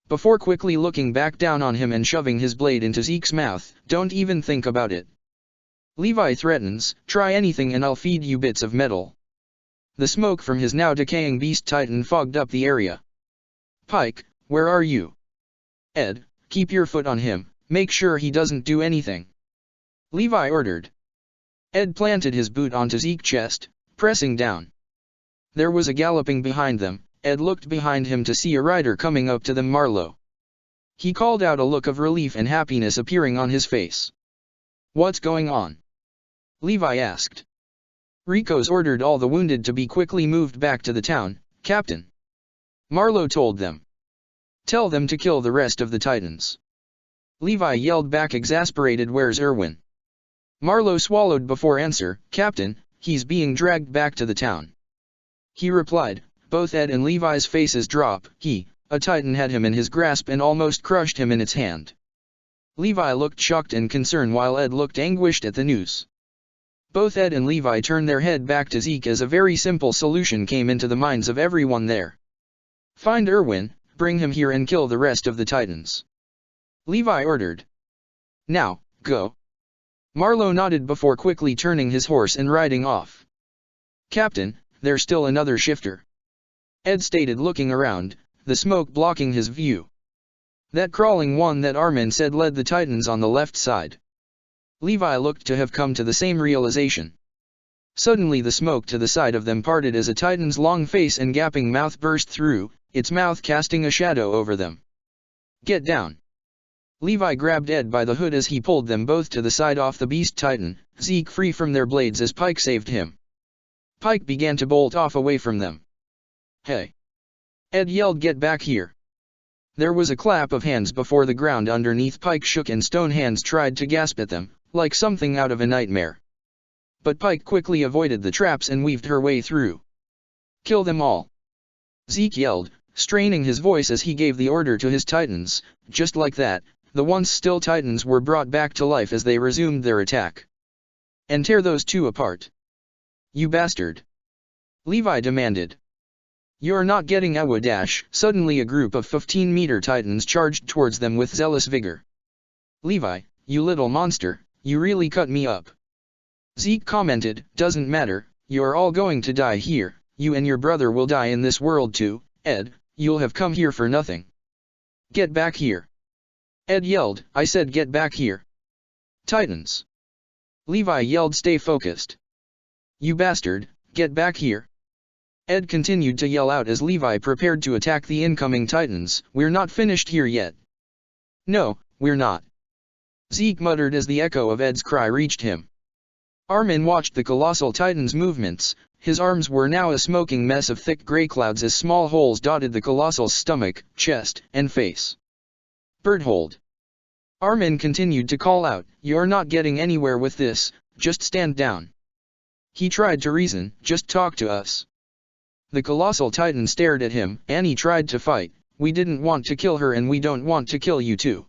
before quickly looking back down on him and shoving his blade into Zeke's mouth. Don't even think about it, Levi threatens. Try anything and I'll feed you bits of metal. The smoke from his now decaying beast titan fogged up the area. Pike, where are you? Ed, keep your foot on him, make sure he doesn't do anything, Levi ordered. Ed planted his boot onto Zeke's chest, pressing down. There was a galloping behind them. Ed looked behind him to see a rider coming up to them, Marlowe. He called out, a look of relief and happiness appearing on his face. What's going on? Levi asked. Rico's ordered all the wounded to be quickly moved back to the town, Captain, Marlowe told them. Tell them to kill the rest of the titans. Levi yelled back, exasperated. Where's Irwin? Marlowe swallowed before answer. Captain, he's being dragged back to the town, he replied. Both Ed and Levi's faces drop. A titan had him in his grasp and almost crushed him in its hand. Levi looked shocked and concerned while Ed looked anguished at the news. Both Ed and Levi turned their head back to Zeke as a very simple solution came into the minds of everyone there. Find Erwin, bring him here and kill the rest of the Titans. Levi ordered. Now, go. Marlowe nodded before quickly turning his horse and riding off. Captain, there's still another shifter. Ed stated looking around, the smoke blocking his view. That crawling one that Armin said led the Titans on the left side. Levi looked to have come to the same realization. Suddenly the smoke to the side of them parted as a Titan's long face and gaping mouth burst through, its mouth casting a shadow over them. Get down. Levi grabbed Ed by the hood as he pulled them both to the side off the beast Titan, Zeke free from their blades as Pike saved him. Pike began to bolt off away from them. Hey! Ed yelled, get back here. There was a clap of hands before the ground underneath Pike shook and stone hands tried to gasp at them, like something out of a nightmare. But Pike quickly avoided the traps and weaved her way through. Kill them all. Zeke yelled, straining his voice as he gave the order to his Titans. Just like that, the once still Titans were brought back to life as they resumed their attack. And tear those two apart. You bastard! Levi demanded. You're not getting a dash. Suddenly a group of 15-meter Titans charged towards them with zealous vigor. Levi, you little monster, you really cut me up. Zeke commented, doesn't matter, you're all going to die here, you and your brother will die in this world too. Ed, you'll have come here for nothing. Get back here. Ed yelled, I said get back here. Titans. Levi yelled, stay focused. You bastard, get back here. Ed continued to yell out as Levi prepared to attack the incoming Titans, we're not finished here yet. No, we're not. Zeke muttered as the echo of Ed's cry reached him. Armin watched the colossal Titan's movements. His arms were now a smoking mess of thick gray clouds as small holes dotted the colossal's stomach, chest, and face. Birdhold. Armin continued to call out, you're not getting anywhere with this, just stand down. He tried to reason, just talk to us. The colossal Titan stared at him, Annie tried to fight, we didn't want to kill her and we don't want to kill you too.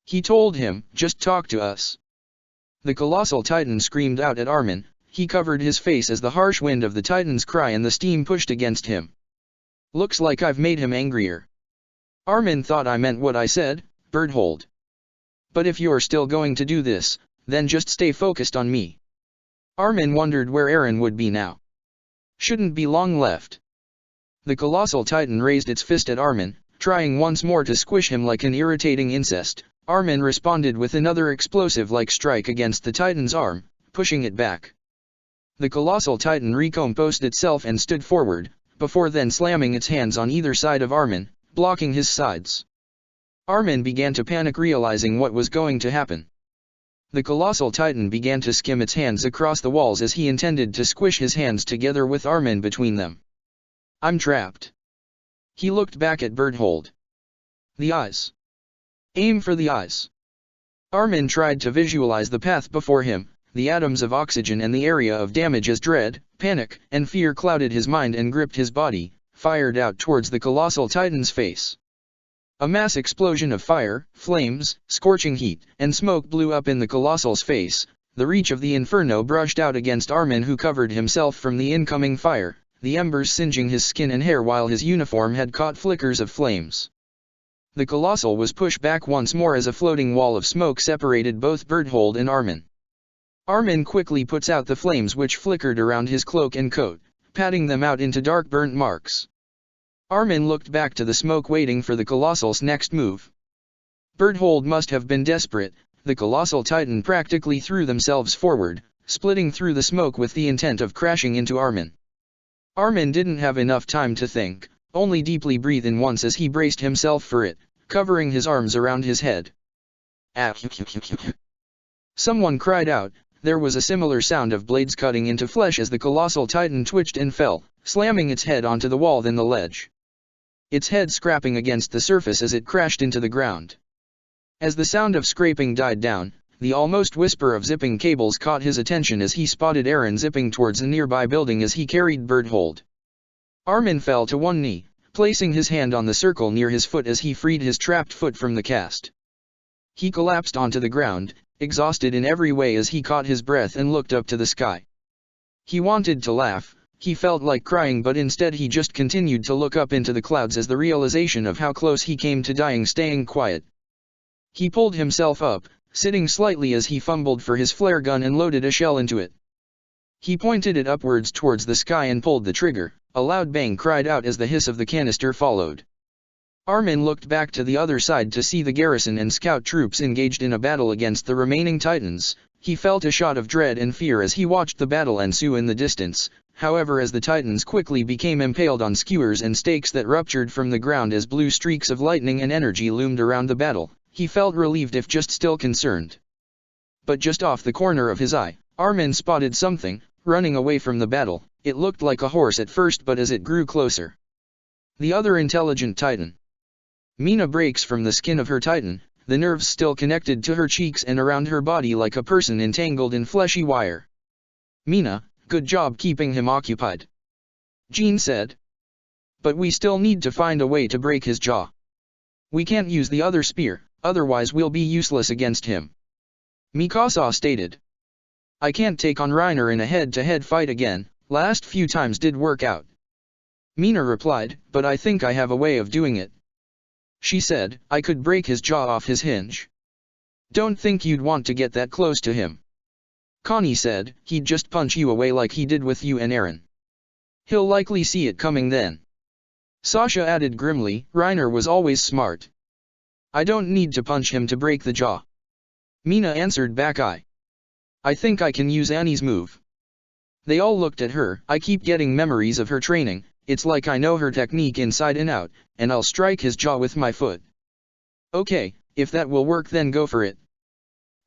He told him, just talk to us. The colossal Titan screamed out at Armin, he covered his face as the harsh wind of the Titan's cry and the steam pushed against him. Looks like I've made him angrier. Armin thought I meant what I said, Birdhold. But if you're still going to do this, then just stay focused on me. Armin wondered where Eren would be now. Shouldn't be long left. The colossal Titan raised its fist at Armin, trying once more to squish him like an irritating insect. Armin responded with another explosive-like strike against the Titan's arm, pushing it back. The colossal Titan recomposed itself and stood forward, before then slamming its hands on either side of Armin, blocking his sides. Armin began to panic realizing what was going to happen. The colossal Titan began to skim its hands across the walls as he intended to squish his hands together with Armin between them. I'm trapped. He looked back at Birdhold. The eyes. Aim for the eyes. Armin tried to visualize the path before him, the atoms of oxygen and the area of damage as dread, panic, and fear clouded his mind and gripped his body, fired out towards the colossal Titan's face. A mass explosion of fire, flames, scorching heat, and smoke blew up in the colossal's face. The reach of the inferno brushed out against Armin, who covered himself from the incoming fire, the embers singeing his skin and hair while his uniform had caught flickers of flames. The colossal was pushed back once more as a floating wall of smoke separated both Birdhold and Armin. Armin quickly puts out the flames which flickered around his cloak and coat, patting them out into dark burnt marks. Armin looked back to the smoke waiting for the colossal's next move. Birdhold must have been desperate. The colossal Titan practically threw themselves forward, splitting through the smoke with the intent of crashing into Armin. Armin didn't have enough time to think, only deeply breathe in once as he braced himself for it, covering his arms around his head. Ah! Someone cried out. There was a similar sound of blades cutting into flesh as the colossal Titan twitched and fell, slamming its head onto the wall then the ledge. Its head scraping against the surface as it crashed into the ground. As the sound of scraping died down, the almost whisper of zipping cables caught his attention as he spotted Eren zipping towards a nearby building as he carried Birdhold. Armin fell to one knee, placing his hand on the circle near his foot as he freed his trapped foot from the cast. He collapsed onto the ground, exhausted in every way as he caught his breath and looked up to the sky. He wanted to laugh, he felt like crying, but instead he just continued to look up into the clouds as the realization of how close he came to dying staying quiet. He pulled himself up, sitting slightly as he fumbled for his flare gun and loaded a shell into it. He pointed it upwards towards the sky and pulled the trigger. A loud bang cried out as the hiss of the canister followed. Armin looked back to the other side to see the garrison and scout troops engaged in a battle against the remaining Titans. He felt a shot of dread and fear as he watched the battle ensue in the distance. However, as the Titans quickly became impaled on skewers and stakes that ruptured from the ground as blue streaks of lightning and energy loomed around the battle, he felt relieved if just still concerned. But just off the corner of his eye, Armin spotted something, running away from the battle. It looked like a horse at first, but as it grew closer, the other intelligent Titan. Mina breaks from the skin of her Titan, the nerves still connected to her cheeks and around her body like a person entangled in fleshy wire. Mina, good job keeping him occupied, Jean said. But we still need to find a way to break his jaw. We can't use the other spear, otherwise we'll be useless against him, Mikasa stated. I can't take on Reiner in a head-to-head fight again, last few times did work out, Mina replied, but I think I have a way of doing it. She said, I could break his jaw off his hinge. Don't think you'd want to get that close to him, Connie said. He'd just punch you away like he did with you and Eren. He'll likely see it coming then, Sasha added grimly. Reiner was always smart. I don't need to punch him to break the jaw, Mina answered back. I think I can use Annie's move. They all looked at her. I keep getting memories of her training. It's like I know her technique inside and out, and I'll strike his jaw with my foot. Okay, if that will work then go for it,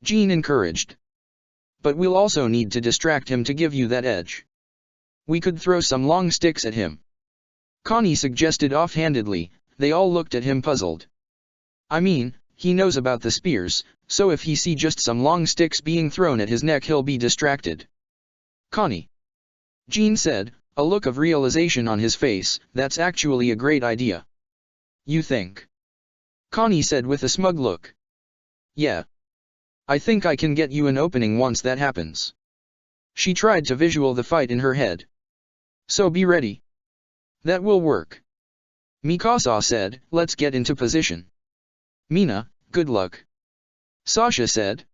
Jean encouraged. But we'll also need to distract him to give you that edge. We could throw some long sticks at him, Connie suggested offhandedly. They all looked at him puzzled. I mean, he knows about the spears, so if he see just some long sticks being thrown at his neck he'll be distracted, Connie, Jean said, a look of realization on his face. That's actually a great idea. You think? Connie said with a smug look. Yeah. I think I can get you an opening once that happens. She tried to visual the fight in her head. So be ready. That will work, Mikasa said. Let's get into position. Mina, good luck, Sasha said.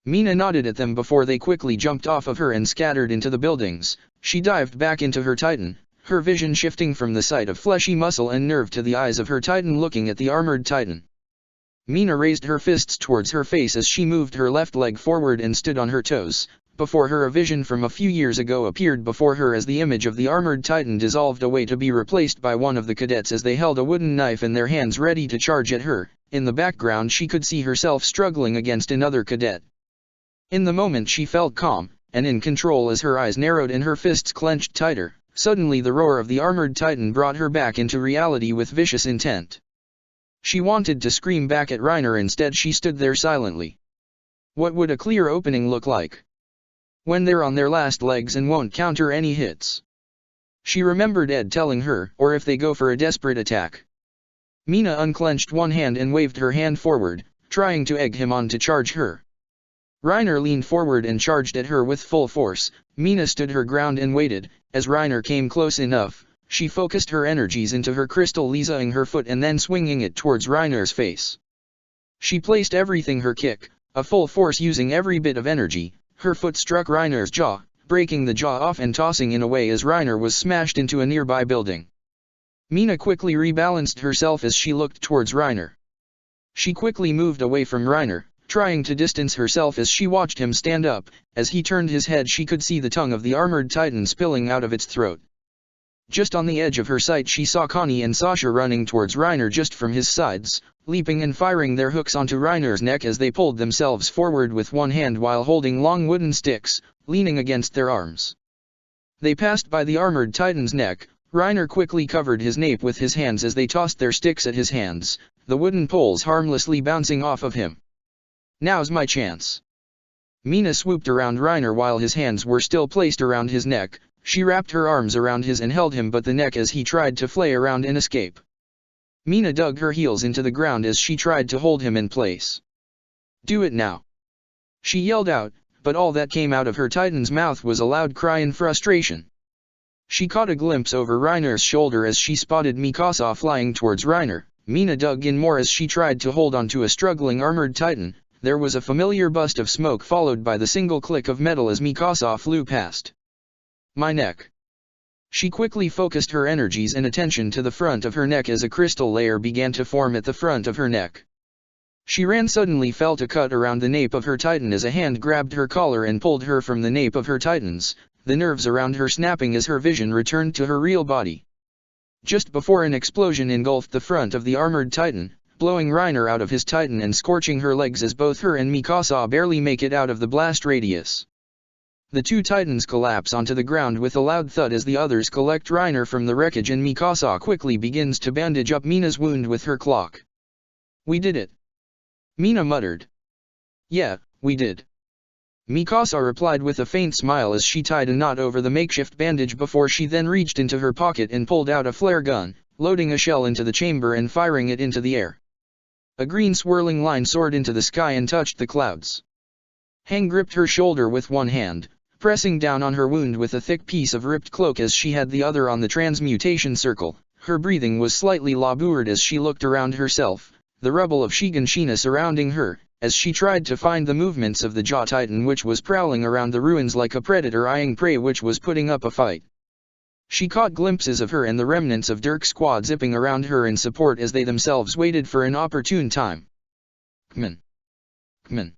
Mina nodded at them before they quickly jumped off of her and scattered into the buildings. She dived back into her Titan, her vision shifting from the sight of fleshy muscle and nerve to the eyes of her Titan looking at the armored Titan. Mina raised her fists towards her face as she moved her left leg forward and stood on her toes. Before her, a vision from a few years ago appeared before her as the image of the armored Titan dissolved away to be replaced by one of the cadets as they held a wooden knife in their hands ready to charge at her. In the background she could see herself struggling against another cadet. In the moment she felt calm and in control as her eyes narrowed and her fists clenched tighter. Suddenly the roar of the armored Titan brought her back into reality with vicious intent. She wanted to scream back at Reiner, instead she stood there silently. What would a clear opening look like when they're on their last legs and won't counter any hits? She remembered Ed telling her, or if they go for a desperate attack. Mina unclenched one hand and waved her hand forward, trying to egg him on to charge her. Reiner leaned forward and charged at her with full force. Mina stood her ground and waited. As Reiner came close enough, she focused her energies into her crystal, laseing her foot and then swinging it towards Reiner's face. She placed everything, her kick, a full force using every bit of energy. Her foot struck Reiner's jaw, breaking the jaw off and tossing it away as Reiner was smashed into a nearby building. Mina quickly rebalanced herself as she looked towards Reiner. She quickly moved away from Reiner, trying to distance herself as she watched him stand up. As he turned his head she could see the tongue of the armored Titan spilling out of its throat. Just on the edge of her sight she saw Connie and Sasha running towards Reiner just from his sides, leaping and firing their hooks onto Reiner's neck as they pulled themselves forward with one hand while holding long wooden sticks, leaning against their arms. They passed by the armored Titan's neck. Reiner quickly covered his nape with his hands as they tossed their sticks at his hands, the wooden poles harmlessly bouncing off of him. Now's my chance. Mina swooped around Reiner while his hands were still placed around his neck. She wrapped her arms around his and held him by the neck as he tried to flay around and escape. Mina dug her heels into the ground as she tried to hold him in place. Do it now, She yelled out, but all that came out of her titan's mouth was a loud cry in frustration. She caught a glimpse over Reiner's shoulder as she spotted Mikasa flying towards Reiner. Mina dug in more as she tried to hold onto a struggling armored titan. There was a familiar burst of smoke followed by the single click of metal as Mikasa flew past. My neck. She quickly focused her energies and attention to the front of her neck as a crystal layer began to form at the front of her neck. She suddenly felt a cut around the nape of her titan as a hand grabbed her collar and pulled her from the nape of her titans, the nerves around her snapping as her vision returned to her real body. Just before an explosion engulfed the front of the armored titan, blowing Reiner out of his titan and scorching her legs as both her and Mikasa barely make it out of the blast radius. The two titans collapse onto the ground with a loud thud as the others collect Reiner from the wreckage and Mikasa quickly begins to bandage up Mina's wound with her clock. We did it. Mina muttered. Yeah, we did. Mikasa replied with a faint smile as she tied a knot over the makeshift bandage before she then reached into her pocket and pulled out a flare gun, loading a shell into the chamber and firing it into the air. A green swirling line soared into the sky and touched the clouds. Hang gripped her shoulder with one hand, pressing down on her wound with a thick piece of ripped cloak as she had the other on the transmutation circle. Her breathing was slightly labored as she looked around herself, the rubble of Shiganshina surrounding her, as she tried to find the movements of the Jaw Titan which was prowling around the ruins like a predator eyeing prey which was putting up a fight. She caught glimpses of her and the remnants of Dirk's squad zipping around her in support as they themselves waited for an opportune time. Kman. Kman.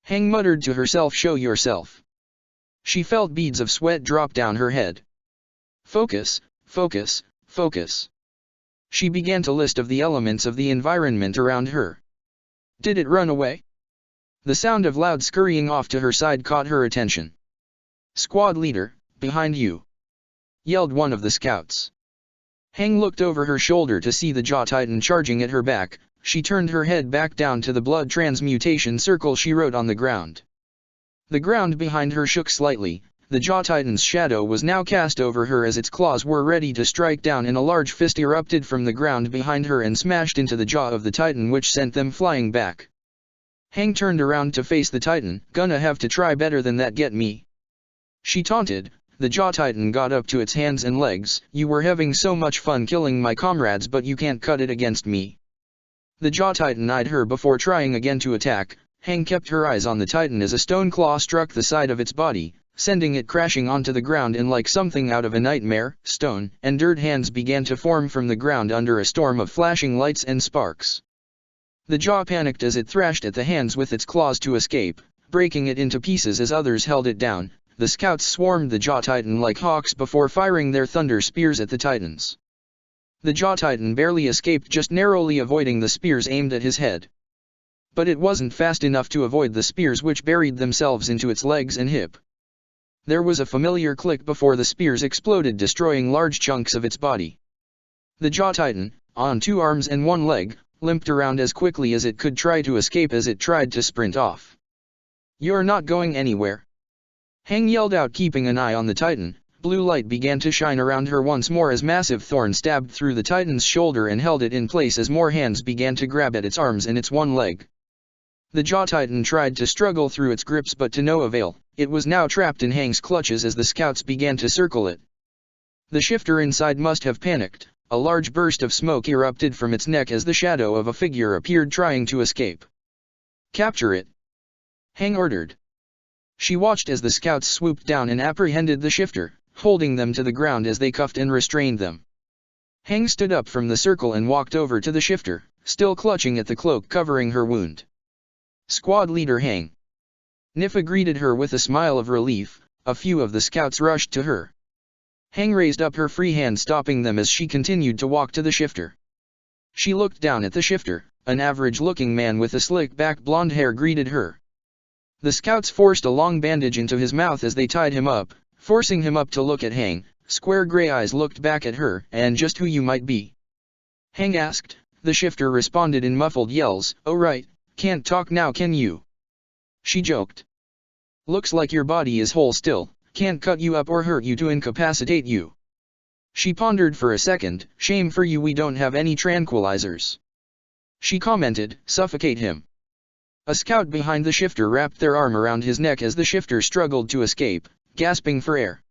Hang muttered to herself, show yourself. She felt beads of sweat drop down her head. Focus, focus, focus. She began to list of the elements of the environment around her. Did it run away? The sound of loud scurrying off to her side caught her attention. Squad leader, behind you, yelled one of the scouts. Hang looked over her shoulder to see the Jaw Titan charging at her back. She turned her head back down to the blood transmutation circle she wrote on the ground. The ground behind her shook slightly. The Jaw Titan's shadow was now cast over her as its claws were ready to strike down and a large fist erupted from the ground behind her and smashed into the jaw of the Titan which sent them flying back. Hang turned around to face the Titan. Gonna have to try better than that, get me? She taunted. The Jaw Titan got up to its hands and legs. You were having so much fun killing my comrades but you can't cut it against me. The Jaw Titan eyed her before trying again to attack. Hang kept her eyes on the Titan as a stone claw struck the side of its body, sending it crashing onto the ground and like something out of a nightmare. Stone and dirt hands began to form from the ground under a storm of flashing lights and sparks. The jaw panicked as it thrashed at the hands with its claws to escape, breaking it into pieces as others held it down. The scouts swarmed the Jaw Titan like hawks before firing their thunder spears at the Titans. The Jaw Titan barely escaped, just narrowly avoiding the spears aimed at his head. But it wasn't fast enough to avoid the spears which buried themselves into its legs and hip. There was a familiar click before the spears exploded, destroying large chunks of its body. The Jaw Titan, on 2 arms and 1 leg, limped around as quickly as it could try to escape as it tried to sprint off. You're not going anywhere. Hang yelled out, keeping an eye on the Titan. Blue light began to shine around her once more as massive thorn stabbed through the Titan's shoulder and held it in place as more hands began to grab at its arms and its 1 leg. The Jaw Titan tried to struggle through its grips but to no avail. It was now trapped in Hang's clutches as the scouts began to circle it. The shifter inside must have panicked. A large burst of smoke erupted from its neck as the shadow of a figure appeared trying to escape. Capture it, Hang ordered. She watched as the scouts swooped down and apprehended the shifter, holding them to the ground as they cuffed and restrained them. Hang stood up from the circle and walked over to the shifter, still clutching at the cloak covering her wound. Squad leader Hang. Nifa greeted her with a smile of relief. A few of the scouts rushed to her. Hang raised up her free hand, stopping them as she continued to walk to the shifter. She looked down at the shifter. An average-looking man with a slick-back blonde hair greeted her. The scouts forced a long bandage into his mouth as they tied him up, forcing him up to look at Hang. Square gray eyes looked back at her. And just who you might be? Hang asked. The shifter responded in muffled yells. Oh right, can't talk now can you? She joked. Looks like your body is whole still, can't cut you up or hurt you to incapacitate you. She pondered for a second. Shame for you, we don't have any tranquilizers. She commented. Suffocate him. A scout behind the shifter wrapped their arm around his neck as the shifter struggled to escape, gasping for air.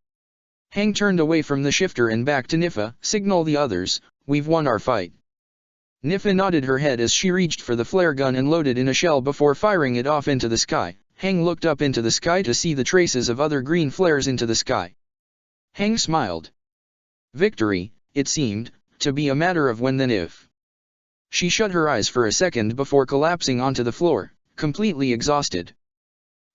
Hang turned away from the shifter and back to Nifa. Signal the others, we've won our fight. Nifa nodded her head as she reached for the flare gun and loaded in a shell before firing it off into the sky. Hang looked up into the sky to see the traces of other green flares into the sky. Hang smiled. Victory, it seemed, to be a matter of when then if. She shut her eyes for a second before collapsing onto the floor, completely exhausted.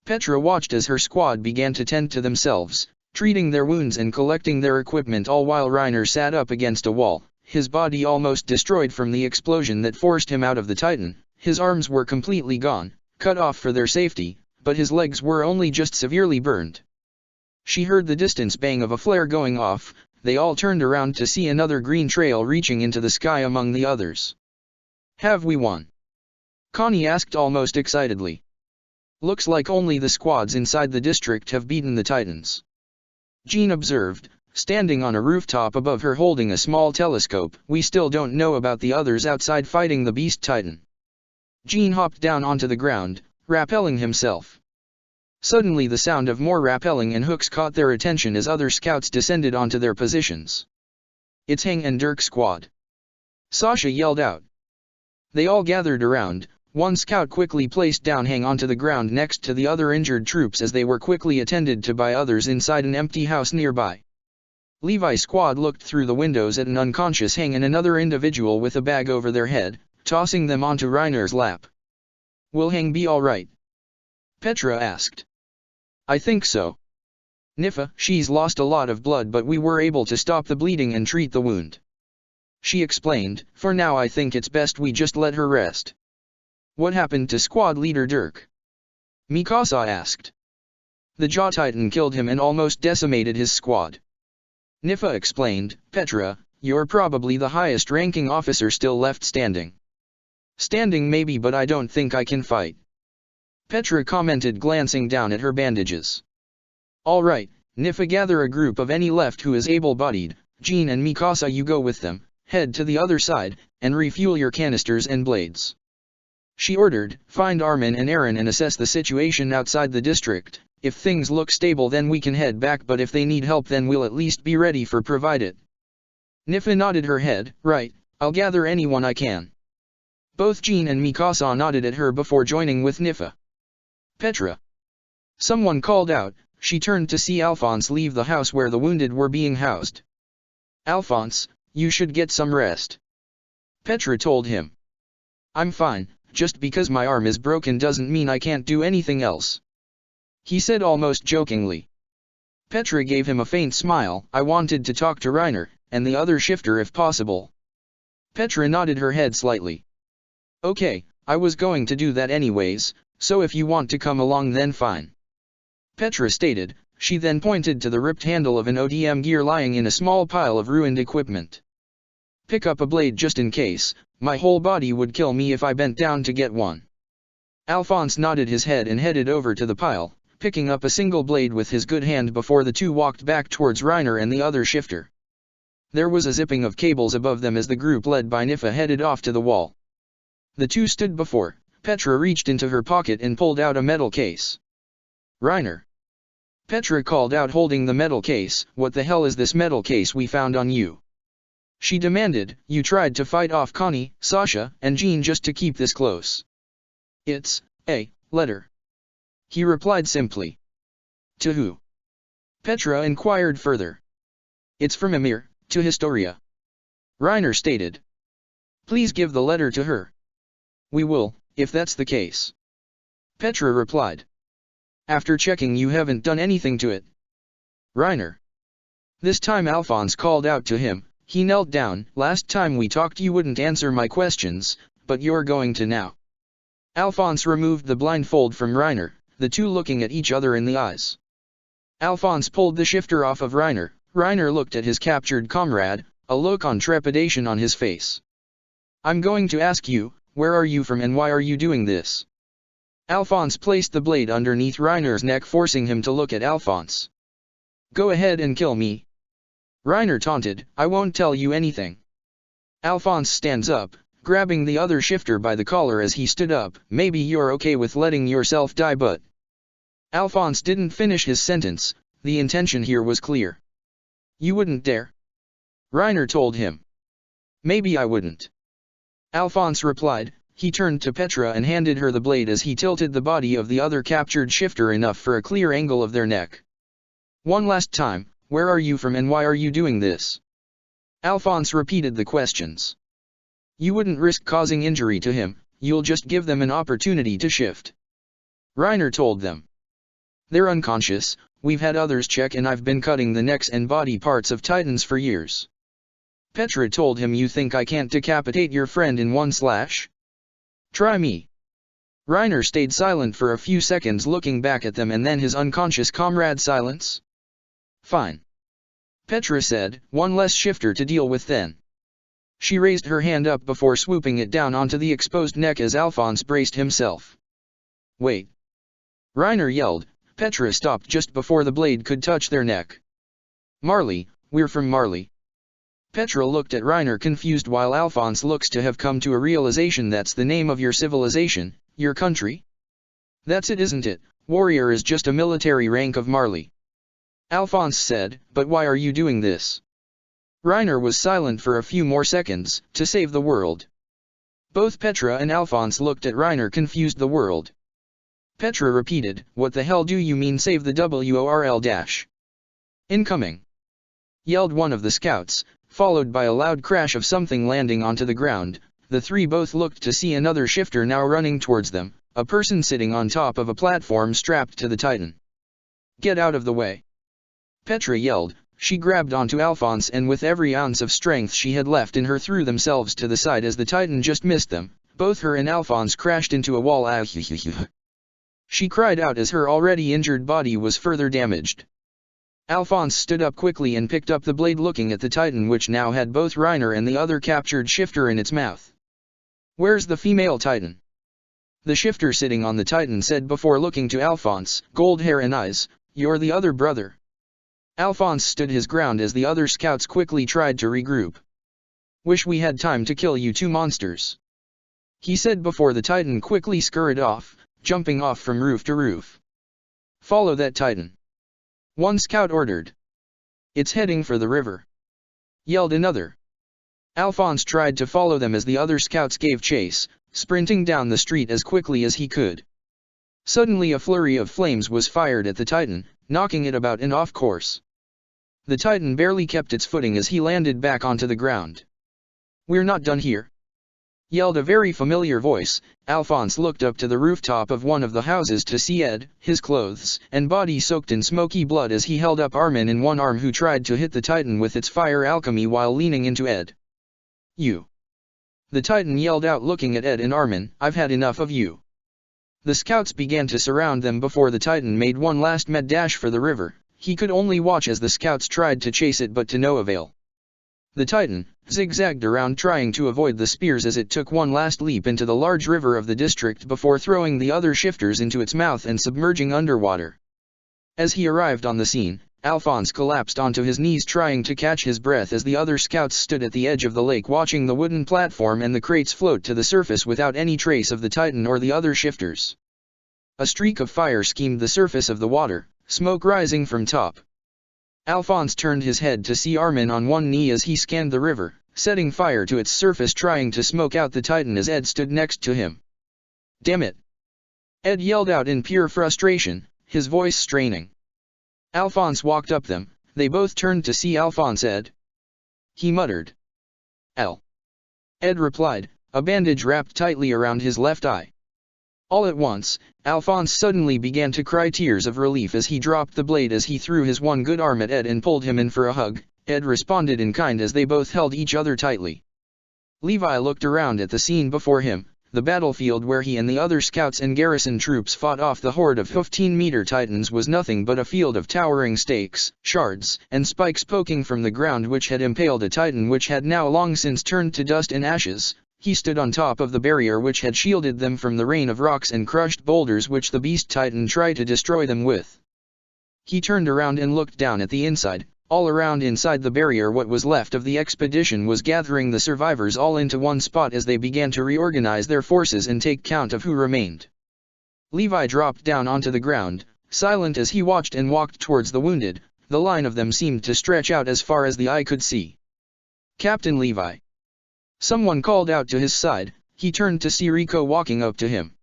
Petra watched as her squad began to tend to themselves, treating their wounds and collecting their equipment, all while Reiner sat up against a wall, his body almost destroyed from the explosion that forced him out of the Titan. His arms were completely gone, cut off for their safety, but his legs were only just severely burned. She heard the distant bang of a flare going off. They all turned around to see another green trail reaching into the sky among the others. Have we won? Connie asked almost excitedly. Looks like only the squads inside the district have beaten the Titans. Jean observed, standing on a rooftop above her holding a small telescope. We still don't know about the others outside fighting the Beast Titan. Jean hopped down onto the ground, rappelling himself. Suddenly the sound of more rappelling and hooks caught their attention as other scouts descended onto their positions. It's Hang and Dirk's squad. Sasha yelled out. They all gathered around. One scout quickly placed down Hang onto the ground next to the other injured troops as they were quickly attended to by others inside an empty house nearby. Levi's squad looked through the windows at an unconscious Hang and another individual with a bag over their head, tossing them onto Reiner's lap. Will Hang be all right? Petra asked. I think so. Nifa, she's lost a lot of blood, but we were able to stop the bleeding and treat the wound. She explained, for now I think it's best we just let her rest. What happened to squad leader Dirk? Mikasa asked. The Jaw Titan killed him and almost decimated his squad. Nifa explained, Petra, you're probably the highest ranking officer still left standing. Standing maybe, but I don't think I can fight. Petra commented, glancing down at her bandages. All right, Nifa, gather a group of any left who is able-bodied. Jean and Mikasa, you go with them, head to the other side, and refuel your canisters and blades. She ordered, find Armin and Eren and assess the situation outside the district. If things look stable then we can head back, but if they need help then we'll at least be ready for provide it. Nifa nodded her head, right, I'll gather anyone I can. Both Jean and Mikasa nodded at her before joining with Nifa. Petra. Someone called out. She turned to see Alphonse leave the house where the wounded were being housed. Alphonse, you should get some rest. Petra told him. I'm fine, just because my arm is broken doesn't mean I can't do anything else. He said almost jokingly. Petra gave him a faint smile. I wanted to talk to Reiner, and the other shifter if possible. Petra nodded her head slightly. Okay, I was going to do that anyways, so if you want to come along then fine. Petra stated. She then pointed to the ripped handle of an ODM gear lying in a small pile of ruined equipment. Pick up a blade just in case, my whole body would kill me if I bent down to get one. Alphonse nodded his head and headed over to the pile, picking up a single blade with his good hand before the two walked back towards Reiner and the other shifter. There was a zipping of cables above them as the group led by Nifa headed off to the wall. The two stood before. Petra reached into her pocket and pulled out a metal case. Reiner. Petra called out, holding the metal case. What the hell is this metal case we found on you? She demanded. You tried to fight off Connie, Sasha, and Jean just to keep this close. It's a letter. He replied simply. To who? Petra inquired further. It's from Emir, to Historia. Reiner stated. Please give the letter to her. We will, if that's the case. Petra replied. After checking you haven't done anything to it. Reiner. This time Alphonse called out to him. He knelt down. Last time we talked you wouldn't answer my questions, but you're going to now. Alphonse removed the blindfold from Reiner, the two looking at each other in the eyes. Alphonse pulled the shifter off of Reiner. Reiner looked at his captured comrade, a look of trepidation on his face. I'm going to ask you, where are you from and why are you doing this? Alphonse placed the blade underneath Reiner's neck, forcing him to look at Alphonse. Go ahead and kill me. Reiner taunted. I won't tell you anything. Alphonse stands up, grabbing the other shifter by the collar as he stood up. "Maybe you're okay with letting yourself die, but..." Alphonse didn't finish his sentence. The intention here was clear. "You wouldn't dare?" Reiner told him. "Maybe I wouldn't," Alphonse replied. He turned to Petra and handed her the blade as he tilted the body of the other captured shifter enough for a clear angle of their neck. "One last time, where are you from and why are you doing this?" Alphonse repeated the questions. "You wouldn't risk causing injury to him, you'll just give them an opportunity to shift," Reiner told them. "They're unconscious, we've had others check and I've been cutting the necks and body parts of Titans for years." Petra told him. "You think I can't decapitate your friend in one slash? Try me." Reiner stayed silent for a few seconds looking back at them and then his unconscious comrade silence. "Fine," Petra said, "one less shifter to deal with then." She raised her hand up before swooping it down onto the exposed neck as Alphonse braced himself. "Wait!" Reiner yelled. Petra stopped just before the blade could touch their neck. "Marley, we're from Marley." Petra looked at Reiner confused while Alphonse looks to have come to a realization. "That's the name of your civilization, your country?" "That's it, isn't it? Warrior is just a military rank of Marley," Alphonse said. "But why are you doing this?" Reiner was silent for a few more seconds. "To save the world." Both Petra and Alphonse looked at Reiner confused. "The world?" Petra repeated. "What the hell do you mean save the world? Incoming!" yelled one of the scouts, followed by a loud crash of something landing onto the ground. The three both looked to see another shifter now running towards them, a person sitting on top of a platform strapped to the Titan. "Get out of the way!" Petra yelled. She grabbed onto Alphonse and with every ounce of strength she had left in her threw themselves to the side as the Titan just missed them. Both her and Alphonse crashed into a wall. She cried out as her already injured body was further damaged. Alphonse stood up quickly and picked up the blade looking at the Titan which now had both Reiner and the other captured shifter in its mouth. "Where's the female Titan?" the shifter sitting on the Titan said before looking to Alphonse. "Gold hair and eyes, you're the other brother." Alphonse stood his ground as the other scouts quickly tried to regroup. "Wish we had time to kill you two monsters," he said before the Titan quickly scurried off, jumping off from roof to roof. "Follow that Titan," one scout ordered. "It's heading for the river," yelled another. Alphonse tried to follow them as the other scouts gave chase, sprinting down the street as quickly as he could. Suddenly a flurry of flames was fired at the Titan, knocking it about and off course. The Titan barely kept its footing as he landed back onto the ground. "We're not done here," yelled a very familiar voice. Alphonse looked up to the rooftop of one of the houses to see Ed, his clothes and body soaked in smoky blood as he held up Armin in one arm who tried to hit the Titan with its fire alchemy while leaning into Ed. "You!" the Titan yelled out looking at Ed and Armin. "I've had enough of you." The scouts began to surround them before the Titan made one last mad dash for the river. He could only watch as the scouts tried to chase it but to no avail. The Titan zigzagged around trying to avoid the spears as it took one last leap into the large river of the district before throwing the other shifters into its mouth and submerging underwater. As he arrived on the scene, Alphonse collapsed onto his knees trying to catch his breath as the other scouts stood at the edge of the lake watching the wooden platform and the crates float to the surface without any trace of the Titan or the other shifters. A streak of fire schemed the surface of the water, smoke rising from top. Alphonse turned his head to see Armin on one knee as he scanned the river, setting fire to its surface trying to smoke out the Titan as Ed stood next to him. "Damn it!" Ed yelled out in pure frustration, his voice straining. Alphonse walked up them. They both turned to see Alphonse. "Ed?" he muttered. "Al." Ed replied, a bandage wrapped tightly around his left eye. All at once, Alphonse suddenly began to cry tears of relief as he dropped the blade as he threw his one good arm at Ed and pulled him in for a hug. Ed responded in kind as they both held each other tightly. Levi looked around at the scene before him, the battlefield where he and the other scouts and garrison troops fought off the horde of 15-meter Titans was nothing but a field of towering stakes, shards, and spikes poking from the ground which had impaled a Titan which had now long since turned to dust and ashes. He stood on top of the barrier which had shielded them from the rain of rocks and crushed boulders which the beast Titan tried to destroy them with. He turned around and looked down at the inside, All around inside the barrier what was left of the expedition was gathering the survivors all into one spot as they began to reorganize their forces and take count of who remained. Levi dropped down onto the ground, silent as he watched and walked towards the wounded. The line of them seemed to stretch out as far as the eye could see. "Captain Levi." Someone called out to his side. He turned to see Rico walking up to him.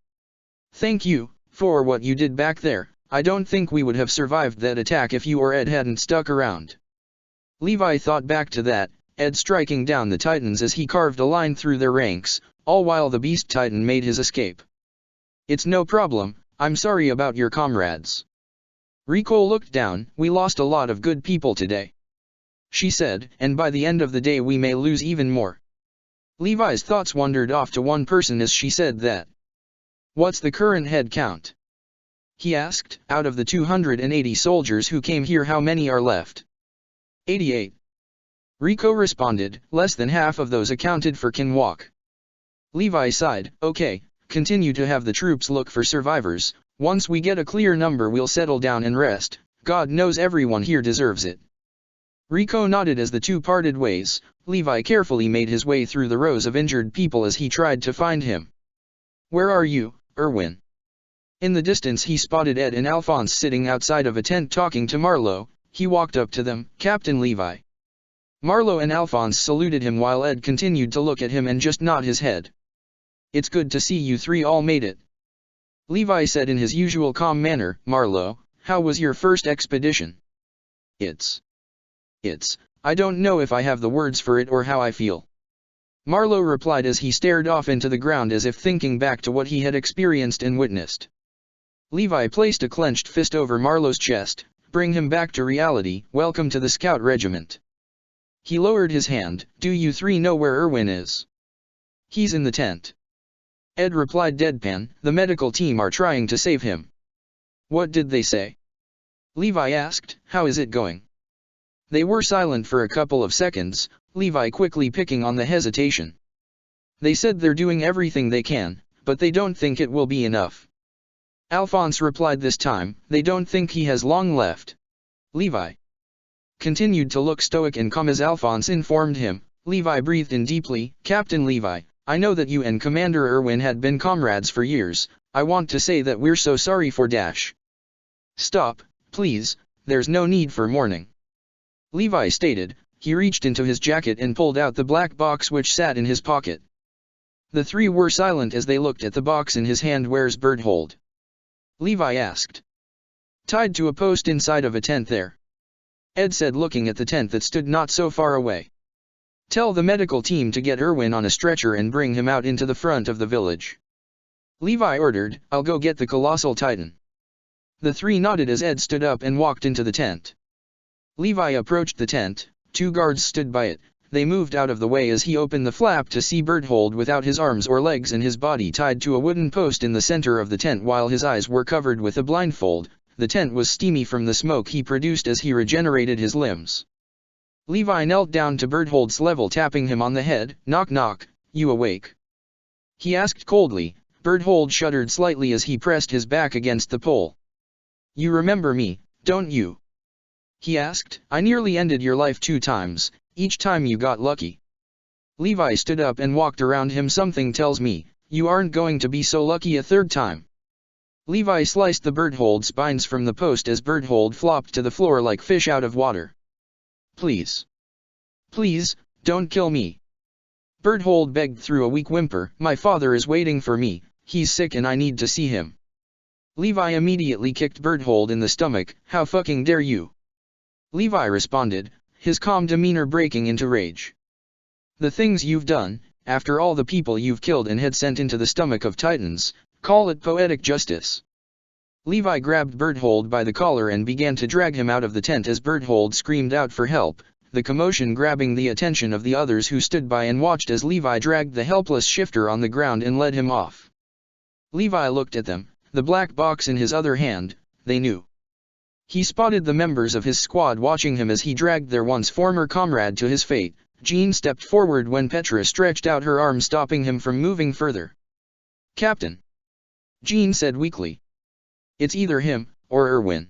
"Thank you for what you did back there. I don't think we would have survived that attack if you or Ed hadn't stuck around." Levi thought back to that, Ed striking down the Titans as he carved a line through their ranks, all while the Beast Titan made his escape. "It's no problem, I'm sorry about your comrades." Rico looked down. "We lost a lot of good people today," she said, "and by the end of the day we may lose even more." Levi's thoughts wandered off to one person as she said that. "What's the current head count?" he asked. "Out of the 280 soldiers who came here, how many are left?" 88. Rico responded. "Less than half of those accounted for can walk." Levi sighed. "Okay, continue to have the troops look for survivors. Once we get a clear number we'll settle down and rest. God knows everyone here deserves it." Rico nodded as the two parted ways. Levi carefully made his way through the rows of injured people as he tried to find him. "Where are you, Erwin?" In the distance he spotted Ed and Alphonse sitting outside of a tent talking to Marlowe. He walked up to them. "Captain Levi." Marlowe and Alphonse saluted him while Ed continued to look at him and just nod his head. "It's good to see you three all made it," Levi said in his usual calm manner. "Marlowe, how was your first expedition?" It's, I don't know if I have the words for it or how I feel," Marlowe replied as he stared off into the ground as if thinking back to what he had experienced and witnessed. Levi placed a clenched fist over Marlowe's chest. "Bring him back to reality. Welcome to the Scout Regiment." He lowered his hand. "Do you three know where Erwin is?" "He's in the tent," Ed replied deadpan. "The medical team are trying to save him." "What did they say?" Levi asked. "How is it going?" They were silent for a couple of seconds, Levi quickly picking on the hesitation. "They said they're doing everything they can, but they don't think it will be enough." Alphonse replied this time. "They don't think he has long left." Levi continued to look stoic and calm as Alphonse informed him. Levi breathed in deeply. "Captain Levi, I know that you and Commander Erwin had been comrades for years. I want to say that we're so sorry for Dash." "Stop, please, there's no need for mourning," Levi stated. He reached into his jacket and pulled out the black box which sat in his pocket. The three were silent as they looked at the box in his hand. "Where's Berthold?" Levi asked. "Tied to a post inside of a tent there," Ed said, looking at the tent that stood not so far away. "Tell the medical team to get Erwin on a stretcher and bring him out into the front of the village," Levi ordered. "I'll go get the colossal titan." The three nodded as Ed stood up and walked into the tent. Levi approached the tent. Two guards stood by it. They moved out of the way as he opened the flap to see Berthold without his arms or legs and his body tied to a wooden post in the center of the tent while his eyes were covered with a blindfold. The tent was steamy from the smoke he produced as he regenerated his limbs. Levi knelt down to Berthold's level, tapping him on the head. "Knock knock, you awake?" he asked coldly. Berthold shuddered slightly as he pressed his back against the pole. "You remember me, don't you?" he asked. "I nearly ended your life 2 times, each time you got lucky." Levi stood up and walked around him. "Something tells me, you aren't going to be so lucky a 3rd time." Levi sliced the Berthold spines from the post as Berthold flopped to the floor like fish out of water. Please, don't kill me," Berthold begged through a weak whimper. "My father is waiting for me, he's sick and I need to see him." Levi immediately kicked Berthold in the stomach. "How fucking dare you?" Levi responded, his calm demeanor breaking into rage. "The things you've done, after all the people you've killed and had sent into the stomach of titans, call it poetic justice." Levi grabbed Berthold by the collar and began to drag him out of the tent as Berthold screamed out for help, the commotion grabbing the attention of the others who stood by and watched as Levi dragged the helpless shifter on the ground and led him off. Levi looked at them, the black box in his other hand. They knew. He spotted the members of his squad watching him as he dragged their once former comrade to his fate. Jean stepped forward when Petra stretched out her arm, stopping him from moving further. "Captain," Jean said weakly. "It's either him, or Erwin,"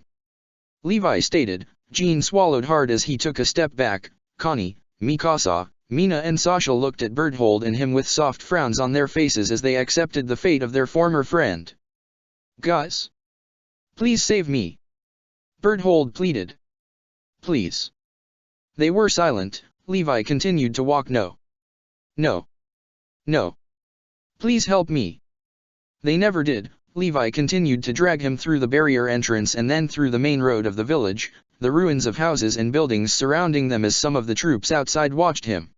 Levi stated. Jean swallowed hard as he took a step back. Connie, Mikasa, Mina and Sasha looked at Berthold and him with soft frowns on their faces as they accepted the fate of their former friend. "Guys? Please save me," Berthold pleaded. "Please." They were silent. Levi continued to walk. "No. No. No. Please help me." They never did. Levi continued to drag him through the barrier entrance and then through the main road of the village, the ruins of houses and buildings surrounding them as some of the troops outside watched him.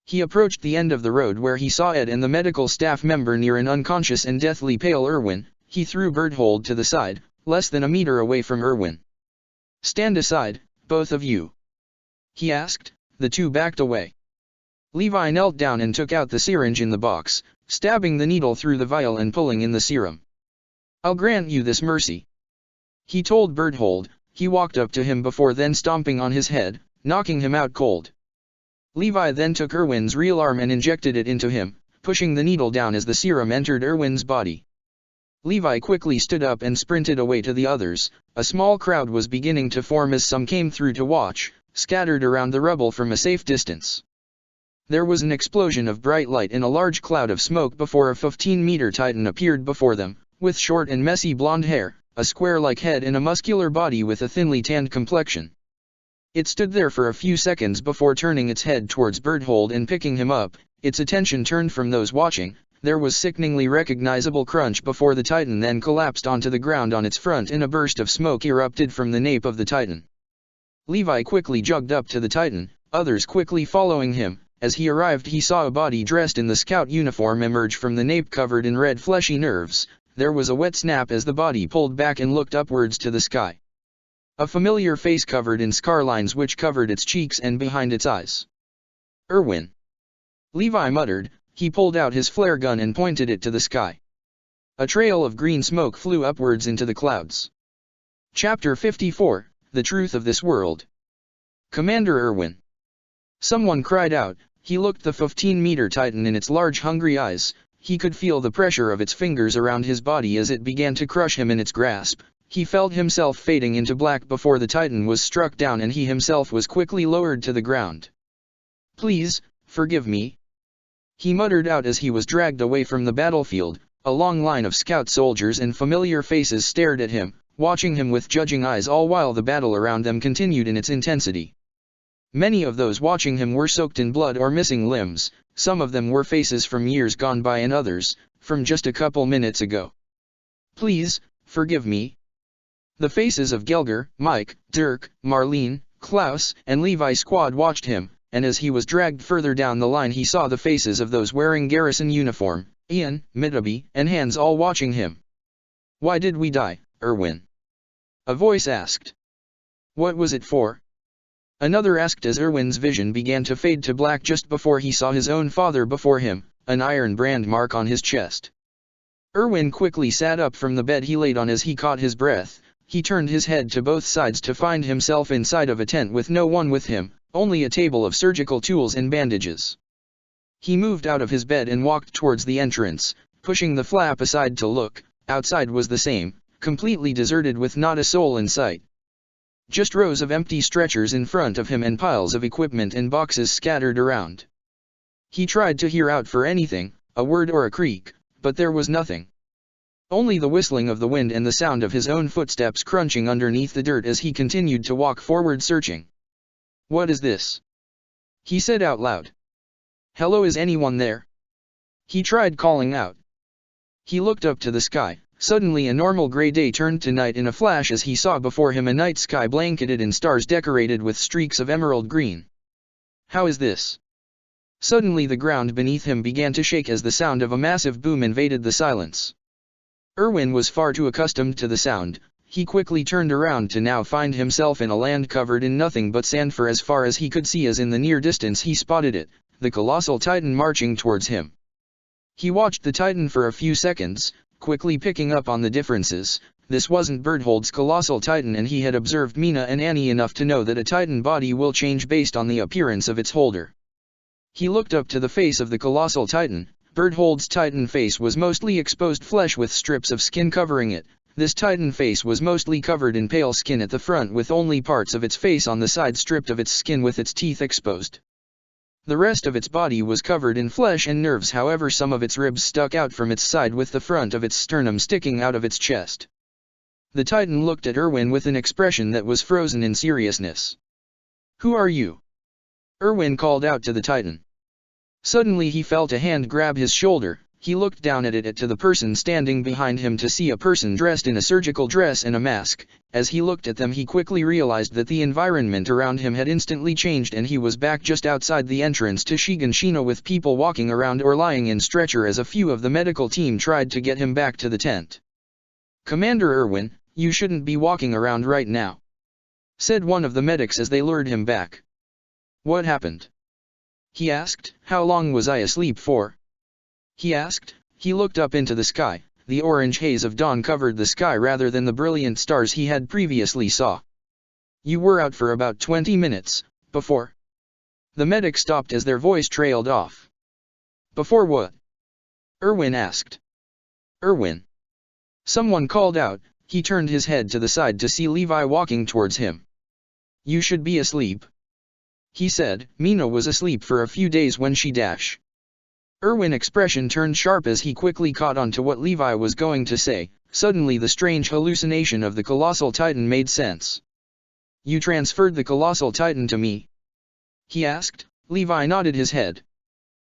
He approached the end of the road where he saw Ed and the medical staff member near an unconscious and deathly pale Erwin. He threw Berthold to the side, less than a meter away from Erwin. "Stand aside, both of you," he asked. The two backed away. Levi knelt down and took out the syringe in the box, stabbing the needle through the vial and pulling in the serum. "I'll grant you this mercy," he told Berthold. He walked up to him before then stomping on his head, knocking him out cold. Levi then took Erwin's real arm and injected it into him, pushing the needle down as the serum entered Erwin's body. Levi quickly stood up and sprinted away to the others. A small crowd was beginning to form as some came through to watch, scattered around the rubble from a safe distance. There was an explosion of bright light in a large cloud of smoke before a 15-meter titan appeared before them, with short and messy blonde hair, a square-like head and a muscular body with a thinly tanned complexion. It stood there for a few seconds before turning its head towards Berthold and picking him up. Its attention turned from those watching. There was sickeningly recognizable crunch before the titan then collapsed onto the ground on its front and a burst of smoke erupted from the nape of the titan. Levi quickly jogged up to the titan, others quickly following him. As he arrived he saw a body dressed in the scout uniform emerge from the nape covered in red fleshy nerves. There was a wet snap as the body pulled back and looked upwards to the sky. A familiar face covered in scar lines which covered its cheeks and behind its eyes. "Erwin," Levi muttered. He pulled out his flare gun and pointed it to the sky. A trail of green smoke flew upwards into the clouds. Chapter 54, The Truth of This World. "Commander Erwin!" Someone cried out. He looked the 15-meter titan in its large hungry eyes. He could feel the pressure of its fingers around his body as it began to crush him in its grasp. He felt himself fading into black before the titan was struck down and he himself was quickly lowered to the ground. "Please, forgive me," he muttered out as he was dragged away from the battlefield. A long line of scout soldiers and familiar faces stared at him, watching him with judging eyes all while the battle around them continued in its intensity. Many of those watching him were soaked in blood or missing limbs. Some of them were faces from years gone by and others, from just a couple minutes ago. "Please, forgive me." The faces of Gelger, Mike, Dirk, Marlene, Klaus, and Levi's squad watched him, and as he was dragged further down the line he saw the faces of those wearing garrison uniform, Ian, Mitabi, and Hans all watching him. "Why did we die, Erwin?" a voice asked. "What was it for?" another asked as Erwin's vision began to fade to black just before he saw his own father before him, an iron brand mark on his chest. Erwin quickly sat up from the bed he laid on as he caught his breath. He turned his head to both sides to find himself inside of a tent with no one with him, only a table of surgical tools and bandages. He moved out of his bed and walked towards the entrance, pushing the flap aside to look. Outside was the same, completely deserted with not a soul in sight. Just rows of empty stretchers in front of him and piles of equipment and boxes scattered around. He tried to hear out for anything, a word or a creak, but there was nothing. Only the whistling of the wind and the sound of his own footsteps crunching underneath the dirt as he continued to walk forward searching. "What is this?" he said out loud. "Hello, is anyone there?" he tried calling out. He looked up to the sky. Suddenly a normal gray day turned to night in a flash as he saw before him a night sky blanketed in stars decorated with streaks of emerald green. "How is this?" Suddenly the ground beneath him began to shake as the sound of a massive boom invaded the silence. Erwin was far too accustomed to the sound. He quickly turned around to now find himself in a land covered in nothing but sand for as far as he could see as in the near distance he spotted it, the colossal titan marching towards him. He watched the titan for a few seconds, quickly picking up on the differences. This wasn't Berthold's colossal titan and he had observed Mina and Annie enough to know that a titan body will change based on the appearance of its holder. He looked up to the face of the colossal titan. Berthold's titan face was mostly exposed flesh with strips of skin covering it. This Titan face was mostly covered in pale skin at the front, with only parts of its face on the side stripped of its skin with its teeth exposed. The rest of its body was covered in flesh and nerves, however some of its ribs stuck out from its side, with the front of its sternum sticking out of its chest. The Titan looked at Erwin with an expression that was frozen in seriousness. "Who are you?" Erwin called out to the Titan. Suddenly he felt a hand grab his shoulder. He looked down at it to the person standing behind him to see a person dressed in a surgical dress and a mask. As he looked at them, he quickly realized that the environment around him had instantly changed, and he was back just outside the entrance to Shiganshina, with people walking around or lying in stretcher as a few of the medical team tried to get him back to the tent. "Commander Erwin, you shouldn't be walking around right now," said one of the medics as they lured him back. "What happened?" he asked. "How long was I asleep for?" he asked. He looked up into the sky. The orange haze of dawn covered the sky rather than the brilliant stars he had previously saw. "You were out for about 20 minutes, before." The medic stopped as their voice trailed off. "Before what?" Erwin asked. "Erwin." Someone called out. He turned his head to the side to see Levi walking towards him. "You should be asleep," he said. "Mina was asleep for a few days when she dash." Erwin's expression turned sharp as he quickly caught on to what Levi was going to say. Suddenly the strange hallucination of the Colossal Titan made sense. "You transferred the Colossal Titan to me?" he asked. Levi nodded his head.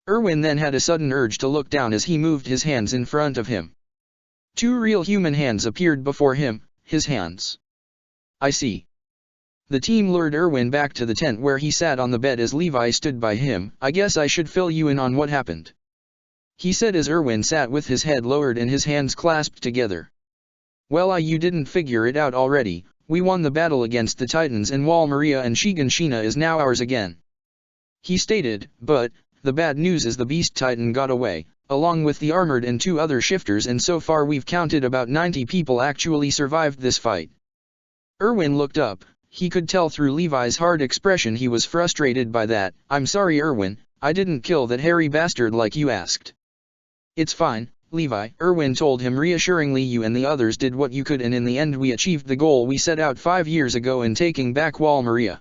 Erwin then had a sudden urge to look down as he moved his hands in front of him. Two real human hands appeared before him, his hands. "I see." The team lured Erwin back to the tent where he sat on the bed as Levi stood by him. "I guess I should fill you in on what happened," he said as Erwin sat with his head lowered and his hands clasped together. "Well, you didn't figure it out already. We won the battle against the Titans, and Wall Maria and Shiganshina is now ours again," he stated. "But the bad news is the Beast Titan got away, along with the armored and 2 other shifters, and so far we've counted about 90 people actually survived this fight." Erwin looked up. He could tell through Levi's hard expression he was frustrated by that. "I'm sorry Erwin, I didn't kill that hairy bastard like you asked." "It's fine, Levi," Erwin told him reassuringly. "You and the others did what you could, and in the end we achieved the goal we set out 5 years ago in taking back Wall Maria.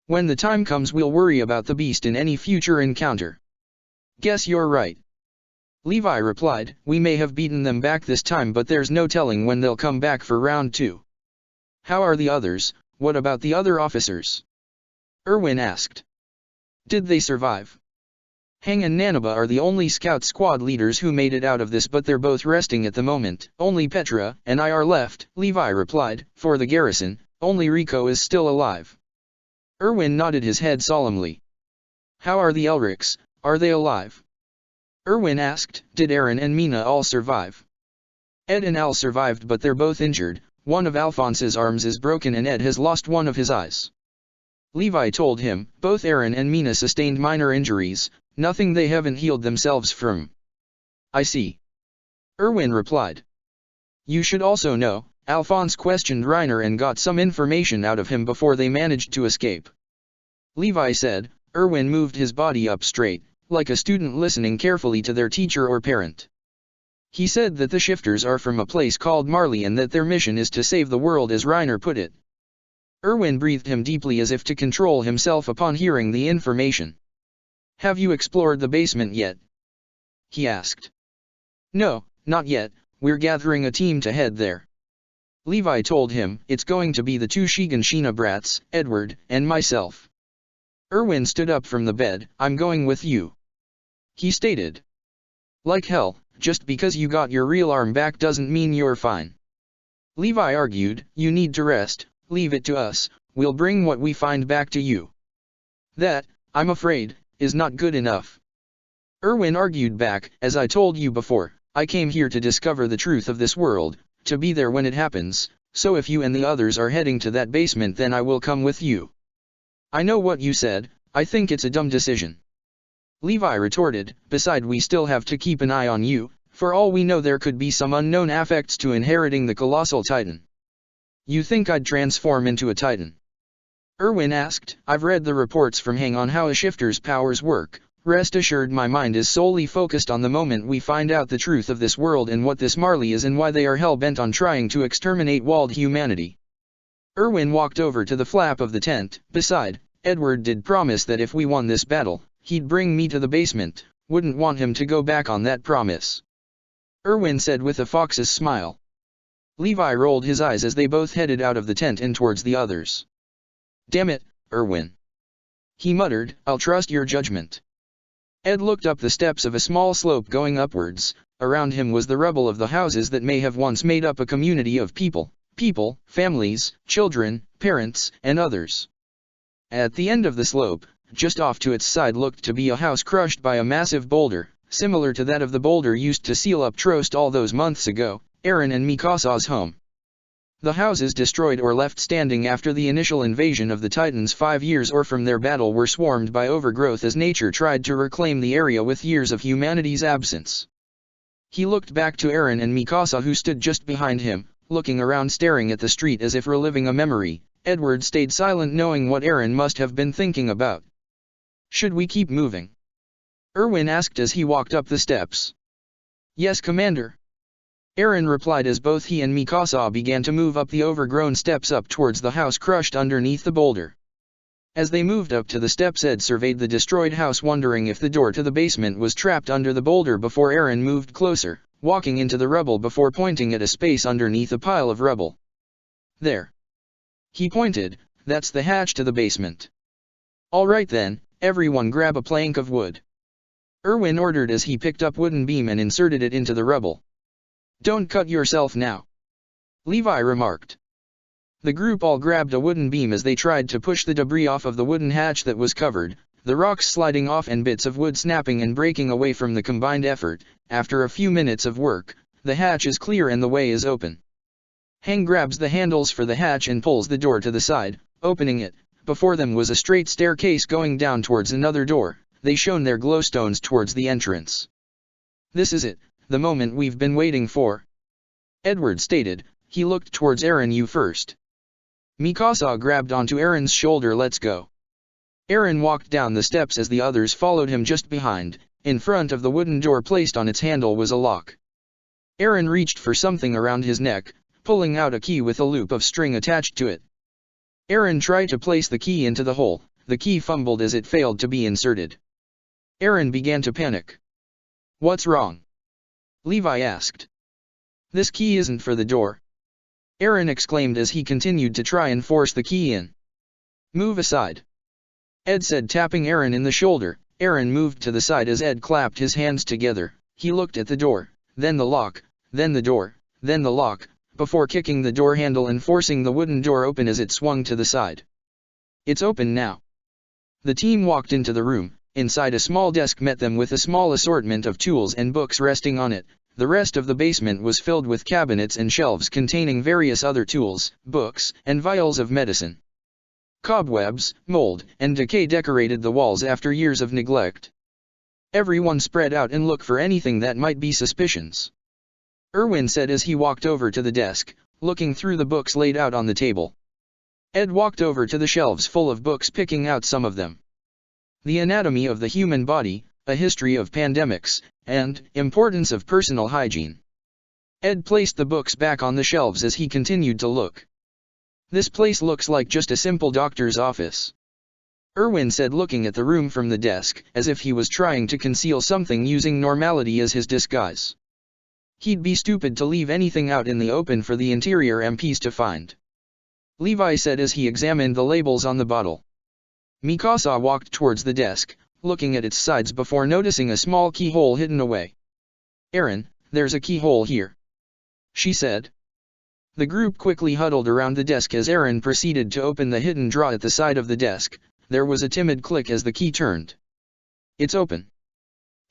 When the time comes we'll worry about the beast in any future encounter." "Guess you're right," Levi replied. "We may have beaten them back this time, but there's no telling when they'll come back for round 2. "How are the others? What about the other officers?" Erwin asked. "Did they survive?" "Hang and Nanaba are the only scout squad leaders who made it out of this, but they're both resting at the moment. Only Petra and I are left," Levi replied. "For the garrison, only Rico is still alive." Erwin nodded his head solemnly. "How are the Elrics, are they alive?" Erwin asked. "Did Aaron and Mina all survive?" "Ed and Al survived, but they're both injured. One of Alphonse's arms is broken and Ed has lost one of his eyes," Levi told him. "Both Aaron and Mina sustained minor injuries, nothing they haven't healed themselves from." "I see," Erwin replied. "You should also know, Alphonse questioned Reiner and got some information out of him before they managed to escape," Levi said. Erwin moved his body up straight, like a student listening carefully to their teacher or parent. "He said that the shifters are from a place called Marley and that their mission is to save the world, as Reiner put it." Erwin breathed him deeply as if to control himself upon hearing the information. "Have you explored the basement yet?" he asked. "No, not yet, we're gathering a team to head there," Levi told him. "It's going to be the 2 Shiganshina brats, Edward, and myself." Erwin stood up from the bed. "I'm going with you," he stated. "Like hell. Just because you got your real arm back doesn't mean you're fine," Levi argued. "You need to rest, leave it to us, we'll bring what we find back to you." "That, I'm afraid, is not good enough," Erwin argued back. "As I told you before, I came here to discover the truth of this world, to be there when it happens, so if you and the others are heading to that basement then I will come with you." "I know what you said, I think it's a dumb decision," Levi retorted. "Beside, we still have to keep an eye on you. For all we know there could be some unknown effects to inheriting the Colossal Titan." "You think I'd transform into a Titan?" Erwin asked. "I've read the reports from Hang on how a shifter's powers work. Rest assured, my mind is solely focused on the moment we find out the truth of this world and what this Marley is and why they are hell-bent on trying to exterminate walled humanity. Erwin walked over to the flap of the tent. Beside, Edward did promise that if we won this battle, he'd bring me to the basement. Wouldn't want him to go back on that promise, Erwin said with a fox's smile. Levi rolled his eyes as they both headed out of the tent and towards the others. Damn it, Erwin, he muttered, I'll trust your judgment. Ed looked up the steps of a small slope going upwards. Around him was the rubble of the houses that may have once made up a community of people, families, children, parents, and others. At the end of the slope, just off to its side, looked to be a house crushed by a massive boulder, similar to that of the boulder used to seal up Trost all those months ago, Eren and Mikasa's home. The houses destroyed or left standing after the initial invasion of the Titans 5 years or from their battle were swarmed by overgrowth as nature tried to reclaim the area with years of humanity's absence. He looked back to Eren and Mikasa, who stood just behind him, looking around, staring at the street as if reliving a memory. Edward stayed silent, knowing what Eren must have been thinking about. Should we keep moving? Erwin asked as he walked up the steps. Yes, Commander, Eren replied as both he and Mikasa began to move up the overgrown steps up towards the house crushed underneath the boulder. As they moved up to the steps, Ed surveyed the destroyed house, wondering if the door to the basement was trapped under the boulder before Eren moved closer, walking into the rubble before pointing at a space underneath a pile of rubble. There, he pointed, that's the hatch to the basement. All right then, everyone grab a plank of wood, Erwin ordered as he picked up wooden beam and inserted it into the rubble. Don't cut yourself now, Levi remarked. The group all grabbed a wooden beam as they tried to push the debris off of the wooden hatch that was covered, the rocks sliding off and bits of wood snapping and breaking away from the combined effort. After a few minutes of work, the hatch is clear and the way is open. Hang grabs the handles for the hatch and pulls the door to the side, opening it. Before them was a straight staircase going down towards another door. They shone their glowstones towards the entrance. This is it, the moment we've been waiting for, Edward stated. He looked towards Eren. You first. Mikasa grabbed onto Eren's shoulder. Let's go. Eren walked down the steps as the others followed him just behind. In front of the wooden door placed on its handle was a lock. Eren reached for something around his neck, pulling out a key with a loop of string attached to it. Eren tried to place the key into the hole. The key fumbled as it failed to be inserted. Eren began to panic. What's wrong? Levi asked. This key isn't for the door, Eren exclaimed as he continued to try and force the key in. Move aside, Ed said, tapping Eren in the shoulder. Eren moved to the side as Ed clapped his hands together. He looked at the door, then the lock, then the door, then the lock, before kicking the door handle and forcing the wooden door open as it swung to the side. It's open now. The team walked into the room. Inside, a small desk met them with a small assortment of tools and books resting on it. The rest of the basement was filled with cabinets and shelves containing various other tools, books, and vials of medicine. Cobwebs, mold, and decay decorated the walls after years of neglect. Everyone spread out and looked for anything that might be suspicious, Erwin said as he walked over to the desk, looking through the books laid out on the table. Ed walked over to the shelves full of books, picking out some of them. The Anatomy of the Human Body, A History of Pandemics, and Importance of Personal Hygiene. Ed placed the books back on the shelves as he continued to look. This place looks like just a simple doctor's office, Erwin said, looking at the room from the desk, as if he was trying to conceal something using normality as his disguise. He'd be stupid to leave anything out in the open for the interior MPs to find, Levi said as he examined the labels on the bottle. Mikasa walked towards the desk, looking at its sides before noticing a small keyhole hidden away. Eren, there's a keyhole here, she said. The group quickly huddled around the desk as Eren proceeded to open the hidden drawer at the side of the desk. There was a timid click as the key turned. It's open,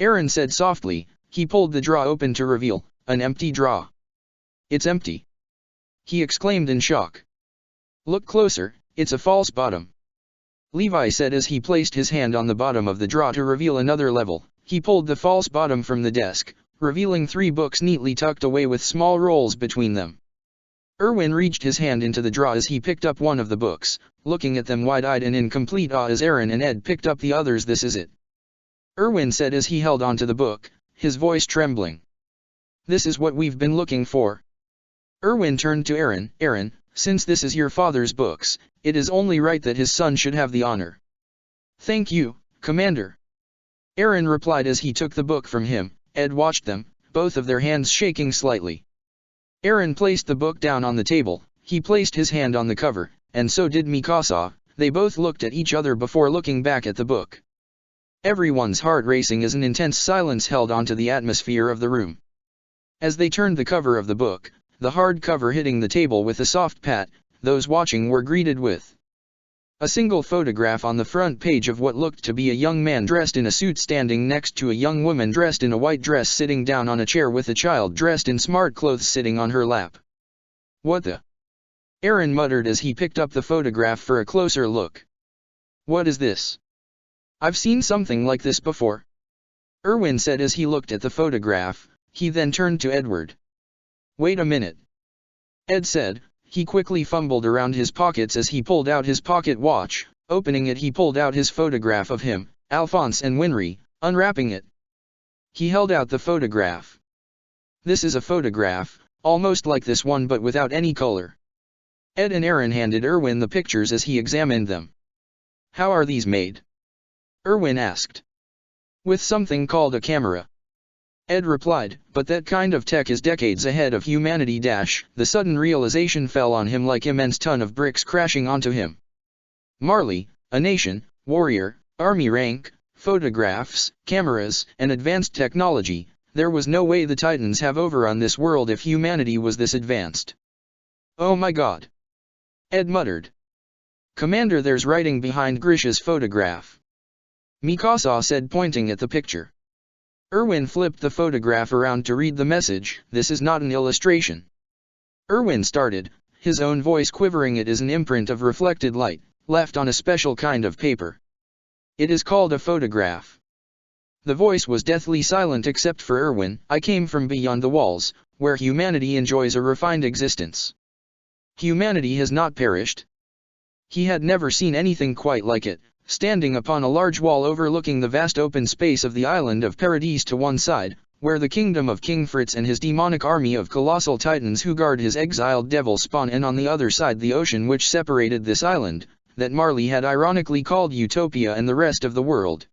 Eren said softly. He pulled the drawer open to reveal an empty drawer. It's empty, he exclaimed in shock. Look closer, it's a false bottom, Levi said as he placed his hand on the bottom of the drawer to reveal another level. He pulled the false bottom from the desk, revealing 3 books neatly tucked away with small rolls between them. Erwin reached his hand into the drawer as he picked up one of the books, looking at them wide-eyed and in complete awe as Eren and Ed picked up the others. This is it, Erwin said as he held onto the book, his voice trembling. This is what we've been looking for. Erwin turned to Aaron. Aaron, since this is your father's books, it is only right that his son should have the honor. Thank you, Commander. Aaron replied as he took the book from him. Ed watched them, both of their hands shaking slightly. Aaron placed the book down on the table, he placed his hand on the cover, and so did Mikasa. They both looked at each other before looking back at the book. Everyone's heart racing as an intense silence held onto the atmosphere of the room. As they turned the cover of the book, the hard cover hitting the table with a soft pat, those watching were greeted with a single photograph on the front page of what looked to be a young man dressed in a suit standing next to a young woman dressed in a white dress sitting down on a chair with a child dressed in smart clothes sitting on her lap. What the? Aaron muttered as he picked up the photograph for a closer look. What is this? I've seen something like this before. Erwin said as he looked at the photograph. He then turned to Edward. Wait a minute. Ed said. He quickly fumbled around his pockets as he pulled out his pocket watch. Opening it, he pulled out his photograph of him, Alphonse and Winry, unwrapping it. He held out the photograph. This is a photograph, almost like this one but without any color. Ed and Aaron handed Erwin the pictures as he examined them. How are these made? Erwin asked. With something called a camera. Ed replied, but that kind of tech is decades ahead of humanity. The sudden realization fell on him like immense ton of bricks crashing onto him. Marley, a nation, warrior, army rank, photographs, cameras, and advanced technology, there was no way the Titans have overrun this world if humanity was this advanced. Oh my god. Ed muttered. Commander, there's writing behind Grisha's photograph. Mikasa said, pointing at the picture. Erwin flipped the photograph around to read the message. This is not an illustration. Erwin started, his own voice quivering. It is an imprint of reflected light, left on a special kind of paper. It is called a photograph. The voice was deathly silent except for Erwin. I came from beyond the walls, where humanity enjoys a refined existence. Humanity has not perished. He had never seen anything quite like it. Standing upon a large wall overlooking the vast open space of the island of Paradise to one side, where the kingdom of King Fritz and his demonic army of colossal titans who guard his exiled devil spawn, and on the other side the ocean which separated this island, that Marley had ironically called Utopia, and the rest of the world.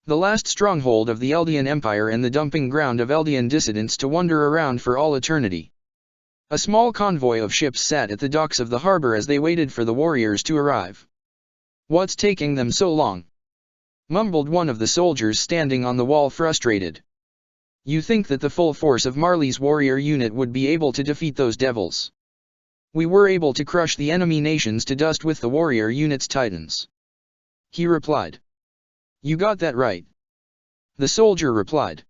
The last stronghold of the Eldian Empire and the dumping ground of Eldian dissidents to wander around for all eternity. A small convoy of ships sat at the docks of the harbor as they waited for the warriors to arrive. What's taking them so long? Mumbled one of the soldiers standing on the wall, frustrated. You think that the full force of Marley's warrior unit would be able to defeat those devils? We were able to crush the enemy nations to dust with the warrior unit's titans. He replied. You got that right. The soldier replied.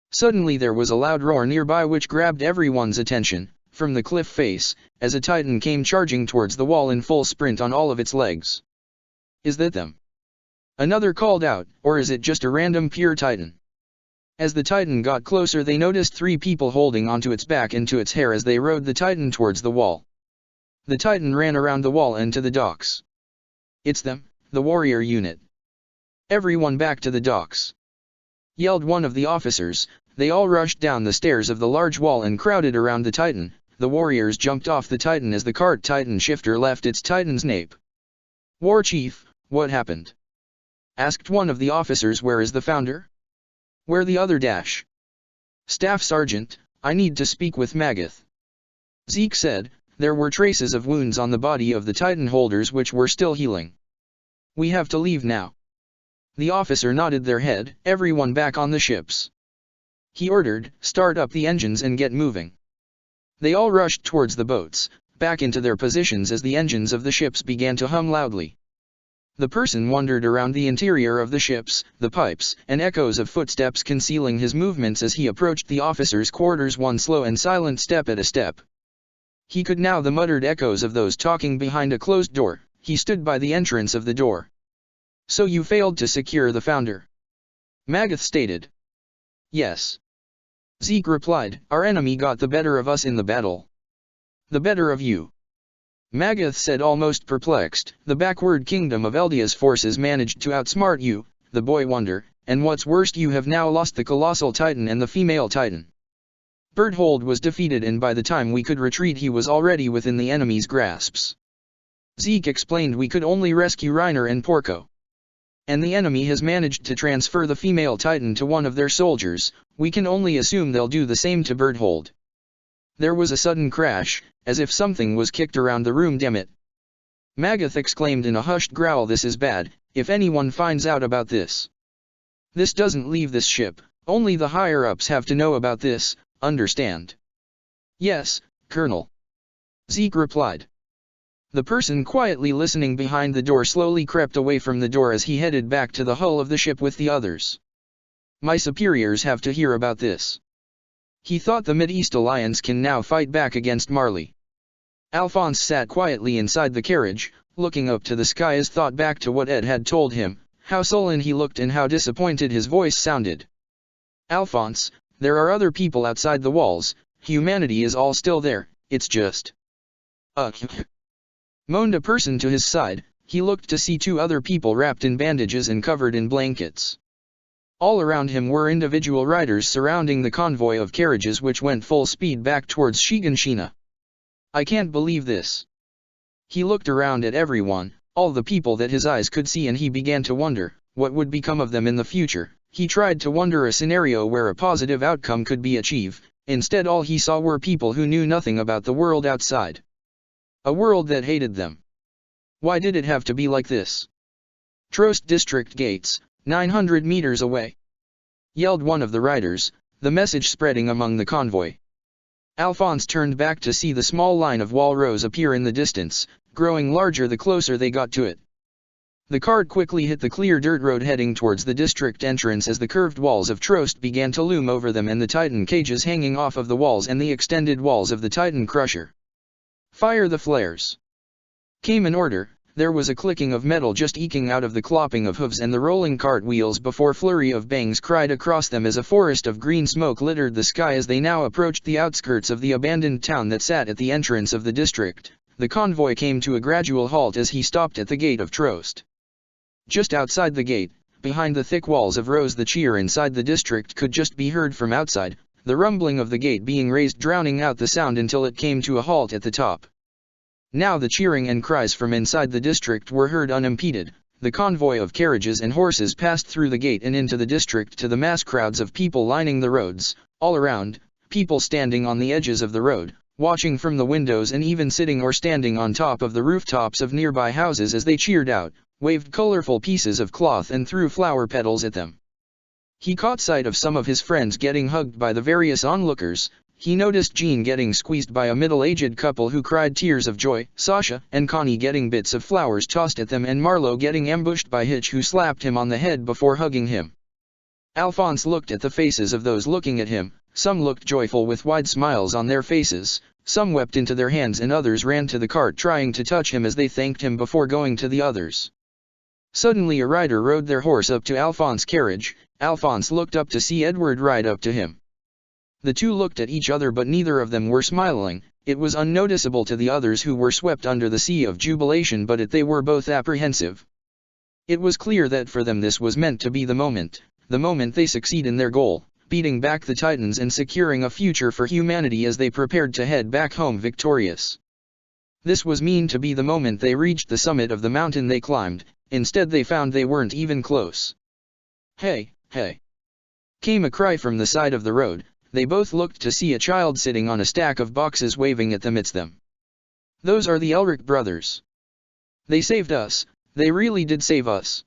Suddenly there was a loud roar nearby which grabbed everyone's attention, from the cliff face, as a titan came charging towards the wall in full sprint on all of its legs. Is that them? Another called out, or is it just a random pure titan? As the titan got closer, they noticed 3 people holding onto its back and to its hair as they rode the titan towards the wall. The titan ran around the wall and to the docks. It's them, the warrior unit. Everyone back to the docks! Yelled one of the officers. They all rushed down the stairs of the large wall and crowded around the titan. The warriors jumped off the titan as the cart titan shifter left its titan's nape. War Chief, what happened? Asked one of the officers. Where is the founder? Where the other? Staff Sergeant, I need to speak with Magath. Zeke said. There were traces of wounds on the body of the titan holders which were still healing. We have to leave now. The officer nodded their head. Everyone back on the ships. He ordered, start up the engines and get moving. They all rushed towards the boats, back into their positions as the engines of the ships began to hum loudly. The person wandered around the interior of the ships, the pipes and echoes of footsteps concealing his movements as he approached the officers' quarters, one slow and silent step at a step. He could now the muttered echoes of those talking behind a closed door. He stood by the entrance of the door. So you failed to secure the founder? Magath stated. Yes. Zeke replied, our enemy got the better of us in the battle. The better of you? Magath said, almost perplexed. The backward kingdom of Eldia's forces managed to outsmart you. The boy wondered. And what's worst, you have now lost the colossal titan and the female titan. Berthold was defeated, and by the time we could retreat he was already within the enemy's grasps. Zeke explained, we could only rescue Reiner and Porco. And the enemy has managed to transfer the female titan to one of their soldiers. We can only assume they'll do the same to Berthold. There was a sudden crash, as if something was kicked around the room. Damn it! Magath exclaimed in a hushed growl, this is bad, if anyone finds out about this. This doesn't leave this ship, only the higher-ups have to know about this, understand? Yes, Colonel. Zeke replied. The person quietly listening behind the door slowly crept away from the door as he headed back to the hull of the ship with the others. My superiors have to hear about this. He thought the Mideast Alliance can now fight back against Marley. Alphonse sat quietly inside the carriage, looking up to the sky as thought back to what Ed had told him, how sullen he looked and how disappointed his voice sounded. Alphonse, there are other people outside the walls, humanity is all still there, it's just... moaned a person to his side. He looked to see two other people wrapped in bandages and covered in blankets. All around him were individual riders surrounding the convoy of carriages which went full speed back towards Shiganshina. I can't believe this. He looked around at everyone, all the people that his eyes could see, and he began to wonder, what would become of them in the future. He tried to wonder a scenario where a positive outcome could be achieved. Instead all he saw were people who knew nothing about the world outside. A world that hated them. Why did it have to be like this? Trost District gates, 900 meters away. Yelled one of the riders, the message spreading among the convoy. Alphonse turned back to see the small line of wall rows appear in the distance, growing larger the closer they got to it. The cart quickly hit the clear dirt road heading towards the district entrance as the curved walls of Trost began to loom over them and the Titan cages hanging off of the walls and the extended walls of the Titan crusher. Fire the flares! Came an order. There was a clicking of metal just eking out of the clopping of hooves and the rolling cart wheels before flurry of bangs cried across them as a forest of green smoke littered the sky as they now approached the outskirts of the abandoned town that sat at the entrance of the district. The convoy came to a gradual halt as he stopped at the gate of Trost. Just outside the gate, behind the thick walls of rows, the cheer inside the district could just be heard from outside, the rumbling of the gate being raised drowning out the sound until it came to a halt at the top. Now the cheering and cries from inside the district were heard unimpeded. The convoy of carriages and horses passed through the gate and into the district to the mass crowds of people lining the roads. All around, people standing on the edges of the road, watching from the windows and even sitting or standing on top of the rooftops of nearby houses as they cheered out, waved colorful pieces of cloth and threw flower petals at them. He caught sight of some of his friends getting hugged by the various onlookers. He noticed Jean getting squeezed by a middle-aged couple who cried tears of joy, Sasha and Connie getting bits of flowers tossed at them, and Marlowe getting ambushed by Hitch, who slapped him on the head before hugging him. Alphonse looked at the faces of those looking at him. Some looked joyful with wide smiles on their faces, some wept into their hands, and others ran to the cart trying to touch him as they thanked him before going to the others. Suddenly a rider rode their horse up to Alphonse's carriage. Alphonse looked up to see Edward ride up to him. The two looked at each other, but neither of them were smiling. It was unnoticeable to the others, who were swept under the sea of jubilation, but they were both apprehensive. It was clear that for them this was meant to be the moment they succeed in their goal, beating back the Titans and securing a future for humanity as they prepared to head back home victorious. This was meant to be the moment they reached the summit of the mountain they climbed. Instead they found they weren't even close. Hey, hey! Came a cry from the side of the road. They both looked to see a child sitting on a stack of boxes waving at them. It's them. Those are the Elric brothers. They saved us, they really did save us.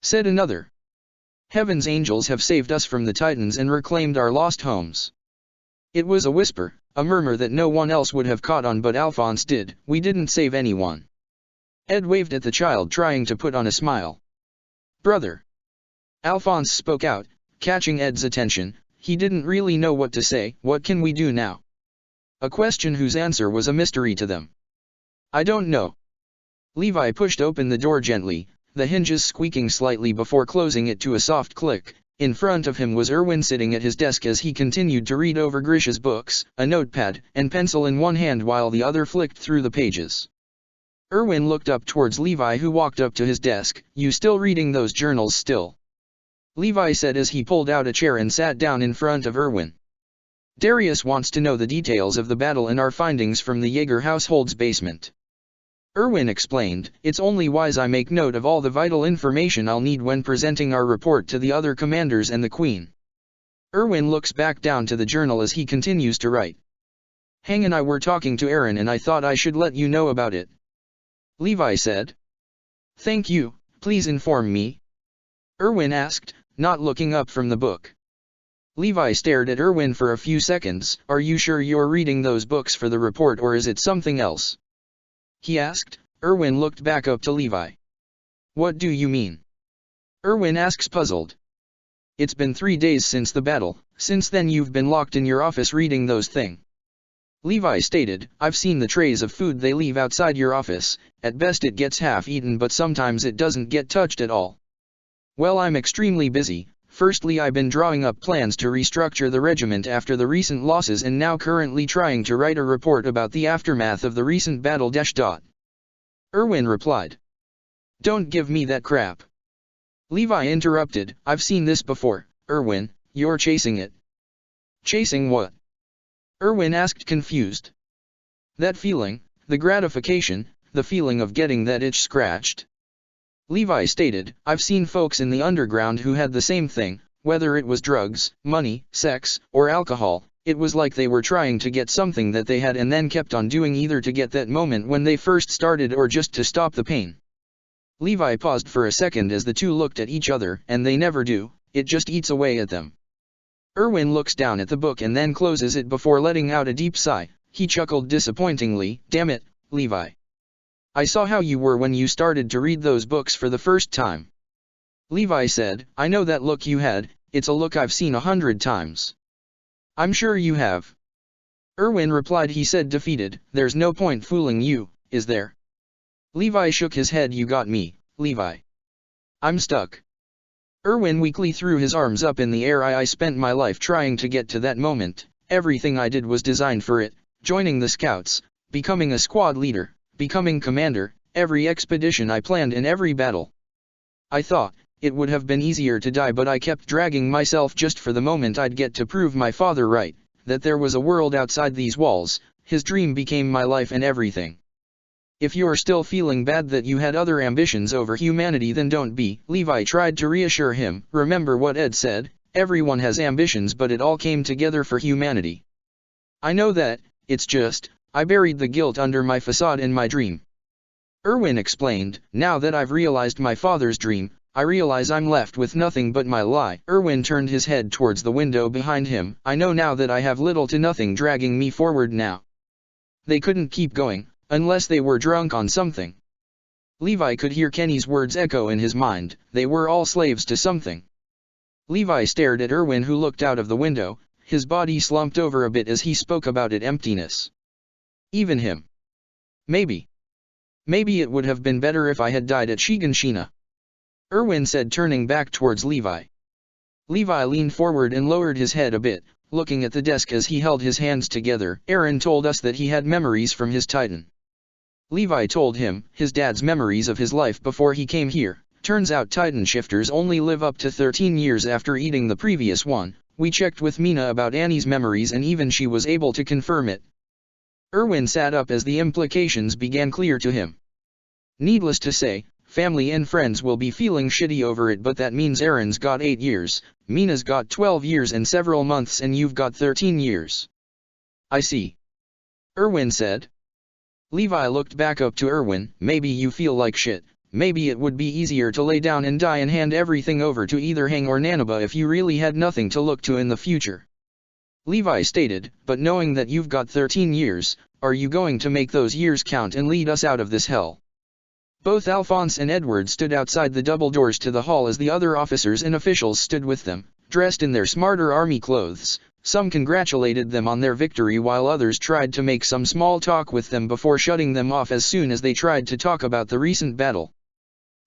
Said another. Heaven's angels have saved us from the Titans and reclaimed our lost homes. It was a whisper, a murmur that no one else would have caught on, but Alphonse did. We didn't save anyone. Ed waved at the child, trying to put on a smile. Brother. Alphonse spoke out, catching Ed's attention. He didn't really know what to say. What can we do now? A question whose answer was a mystery to them. I don't know. Levi pushed open the door gently, the hinges squeaking slightly before closing it to a soft click. In front of him was Erwin sitting at his desk as he continued to read over Grisha's books, a notepad and pencil in one hand while the other flicked through the pages. Erwin looked up towards Levi, who walked up to his desk. You still reading those journals still? Levi said as he pulled out a chair and sat down in front of Erwin. Darius wants to know the details of the battle and our findings from the Jaeger household's basement. Erwin explained, it's only wise I make note of all the vital information I'll need when presenting our report to the other commanders and the Queen. Erwin looks back down to the journal as he continues to write. Hang and I were talking to Aaron and I thought I should let you know about it. Levi said. Thank you, please inform me. Erwin asked, not looking up from the book. Levi stared at Erwin for a few seconds. Are you sure you're reading those books for the report or is it something else? He asked. Erwin looked back up to Levi. What do you mean? Erwin asks puzzled. It's been 3 days since the battle, since then you've been locked in your office reading those things. Levi stated, I've seen the trays of food they leave outside your office, at best it gets half eaten but sometimes it doesn't get touched at all. Well, I'm extremely busy. Firstly, I've been drawing up plans to restructure the regiment after the recent losses and now currently trying to write a report about the aftermath of the recent battle. Erwin replied. Don't give me that crap. Levi interrupted, I've seen this before. Erwin, you're chasing it. Chasing what? Erwin asked confused. That feeling, the gratification, the feeling of getting that itch scratched. Levi stated, I've seen folks in the underground who had the same thing, whether it was drugs, money, sex, or alcohol. It was like they were trying to get something that they had and then kept on doing either to get that moment when they first started or just to stop the pain. Levi paused for a second as the two looked at each other, and they never do, it just eats away at them. Erwin looks down at the book and then closes it before letting out a deep sigh. He chuckled disappointingly, damn it, Levi. I saw how you were when you started to read those books for the first time. Levi said, I know that look you had, it's a look I've seen 100 times. I'm sure you have. Erwin replied. He said defeated, there's no point fooling you, is there? Levi shook his head. You got me, Levi. I'm stuck. Erwin weakly threw his arms up in the air. I spent my life trying to get to that moment, everything I did was designed for it, joining the scouts, becoming a squad leader, becoming commander, every expedition I planned in every battle. I thought, it would have been easier to die but I kept dragging myself just for the moment I'd get to prove my father right, that there was a world outside these walls. His dream became my life and everything. If you're still feeling bad that you had other ambitions over humanity then don't be. Levi tried to reassure him. Remember what Ed said, everyone has ambitions but it all came together for humanity. I know that, it's just, I buried the guilt under my facade in my dream. Erwin explained, now that I've realized my father's dream, I realize I'm left with nothing but my lie. Erwin turned his head towards the window behind him. I know now that I have little to nothing dragging me forward now. They couldn't keep going, unless they were drunk on something. Levi could hear Kenny's words echo in his mind, they were all slaves to something. Levi stared at Erwin who looked out of the window, his body slumped over a bit as he spoke about it. Emptiness. Even him. Maybe it would have been better if I had died at Shiganshina. Erwin said, turning back towards Levi. Levi leaned forward and lowered his head a bit, looking at the desk as he held his hands together. Aaron told us that he had memories from his Titan. Levi told him, his dad's memories of his life before he came here. Turns out Titan shifters only live up to 13 years after eating the previous one. We checked with Mina about Annie's memories and even she was able to confirm it. Erwin sat up as the implications began clear to him. Needless to say, family and friends will be feeling shitty over it, but that means Aaron's got 8 years, Mina's got 12 years and several months, and you've got 13 years. I see. Erwin said. Levi looked back up to Erwin. Maybe you feel like shit, maybe it would be easier to lay down and die and hand everything over to either Hang or Nanaba if you really had nothing to look to in the future. Levi stated, but knowing that you've got 13 years, are you going to make those years count and lead us out of this hell? Both Alphonse and Edward stood outside the double doors to the hall as the other officers and officials stood with them, dressed in their smarter army clothes. Some congratulated them on their victory while others tried to make some small talk with them before shutting them off as soon as they tried to talk about the recent battle.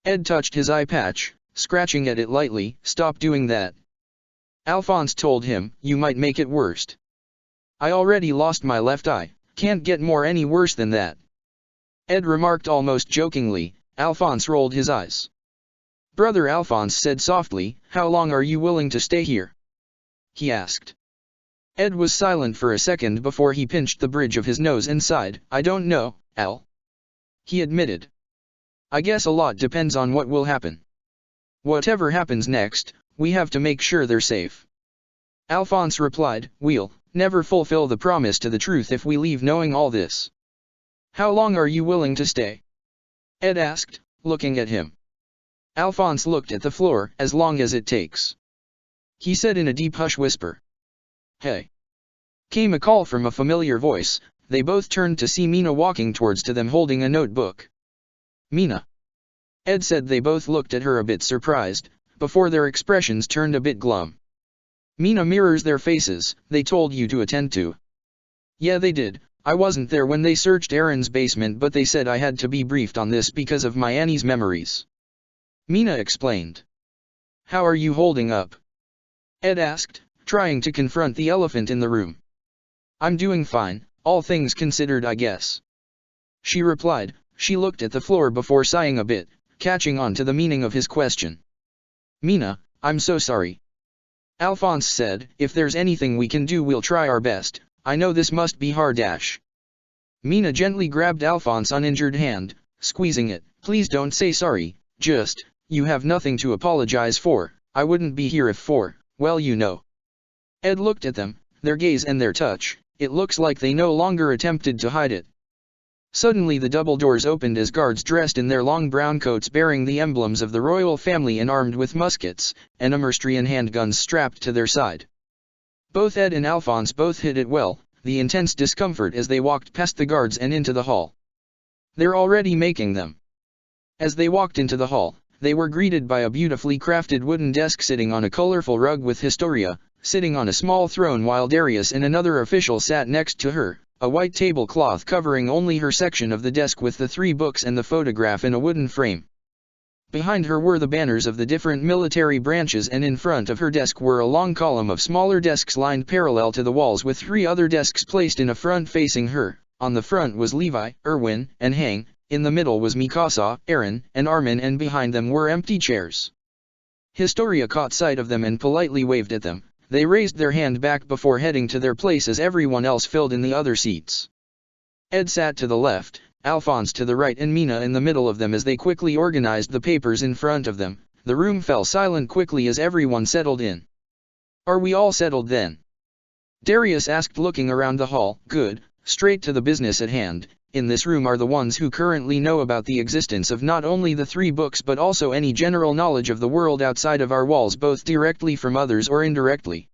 Ed touched his eye patch, scratching at it lightly. Stop doing that. Alphonse told him, you might make it worse. I already lost my left eye, can't get any worse than that. Ed remarked almost jokingly. Alphonse rolled his eyes. Brother Alphonse said softly, "How long are you willing to stay here?" he asked. Ed was silent for a second before he pinched the bridge of his nose and sighed. "I don't know, Al," he admitted. "I guess a lot depends on what will happen. Whatever happens next, we have to make sure they're safe." Alphonse replied, "We'll never fulfill the promise to the truth if we leave knowing all this." "How long are you willing to stay?" Ed asked, looking at him. Alphonse looked at the floor. "As long as it takes," he said in a deep hush whisper. "Hey!" came a call from a familiar voice. They both turned to see Mina walking towards to them holding a notebook. "Mina," Ed said. They both looked at her a bit surprised, before their expressions turned a bit glum. "Mina mirrors their faces. They told you to attend to." "Yeah, they did. I wasn't there when they searched Aaron's basement, but they said I had to be briefed on this because of my Annie's memories," Mina explained. "How are you holding up?" Ed asked, trying to confront the elephant in the room. "I'm doing fine, all things considered, I guess," she replied. She looked at the floor before sighing a bit, catching on to the meaning of his question. "Mina, I'm so sorry," Alphonse said. "If there's anything we can do, we'll try our best. I know this must be hard." Mina gently grabbed Alphonse's uninjured hand, squeezing it. "Please don't say sorry, just, you have nothing to apologize for. I wouldn't be here if for, well, you know." Ed looked at them, their gaze and their touch. It looks like they no longer attempted to hide it. Suddenly the double doors opened as guards dressed in their long brown coats bearing the emblems of the royal family and armed with muskets, and Emerstrian handguns strapped to their side. Both Ed and Alphonse both hit it well, the intense discomfort as they walked past the guards and into the hall. "They're already making them." As they walked into the hall, they were greeted by a beautifully crafted wooden desk sitting on a colorful rug with Historia, sitting on a small throne while Darius and another official sat next to her, a white tablecloth covering only her section of the desk with the 3 books and the photograph in a wooden frame. Behind her were the banners of the different military branches, and in front of her desk were a long column of smaller desks lined parallel to the walls with 3 other desks placed in a front facing her. On the front was Levi, Erwin, and Hang, in the middle was Mikasa, Aaron, and Armin, and behind them were empty chairs. Historia caught sight of them and politely waved at them. They raised their hand back before heading to their place as everyone else filled in the other seats. Ed sat to the left, Alphonse to the right, and Mina in the middle of them as they quickly organized the papers in front of them. The room fell silent quickly as everyone settled in. "Are we all settled then?" Darius asked, looking around the hall. "Good, straight to the business at hand. In this room are the ones who currently know about the existence of not only the 3 books but also any general knowledge of the world outside of our walls, both directly from others or indirectly."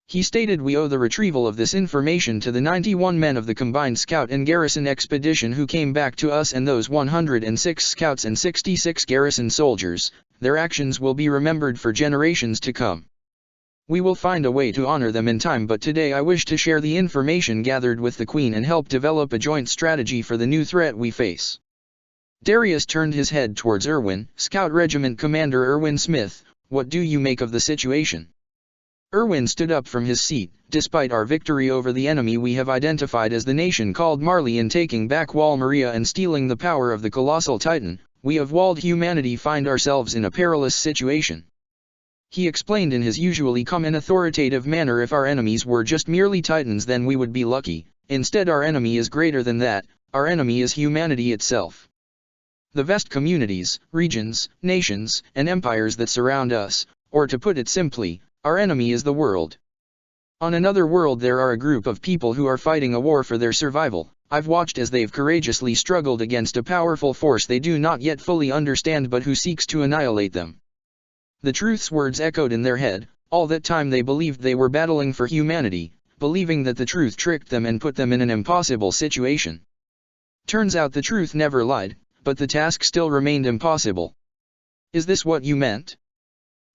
He stated, "We owe the retrieval of this information to the 91 men of the combined scout and garrison expedition who came back to us, and those 106 scouts and 66 garrison soldiers. Their actions will be remembered for generations to come. We will find a way to honor them in time, but today I wish to share the information gathered with the Queen and help develop a joint strategy for the new threat we face." Darius turned his head towards Erwin. "Scout Regiment Commander Erwin Smith, what do you make of the situation?" Erwin stood up from his seat. "Despite our victory over the enemy we have identified as the nation called Marley in taking back Wall Maria and stealing the power of the colossal titan, we of walled humanity find ourselves in a perilous situation." He explained in his usually calm and authoritative manner. "If our enemies were just merely titans then we would be lucky. Instead, our enemy is greater than that. Our enemy is humanity itself. The vast communities, regions, nations, and empires that surround us, or to put it simply, our enemy is the world. On another world there are a group of people who are fighting a war for their survival. I've watched as they've courageously struggled against a powerful force they do not yet fully understand but who seeks to annihilate them." The truth's words echoed in their head. All that time they believed they were battling for humanity, believing that the truth tricked them and put them in an impossible situation. Turns out the truth never lied, but the task still remained impossible. "Is this what you meant?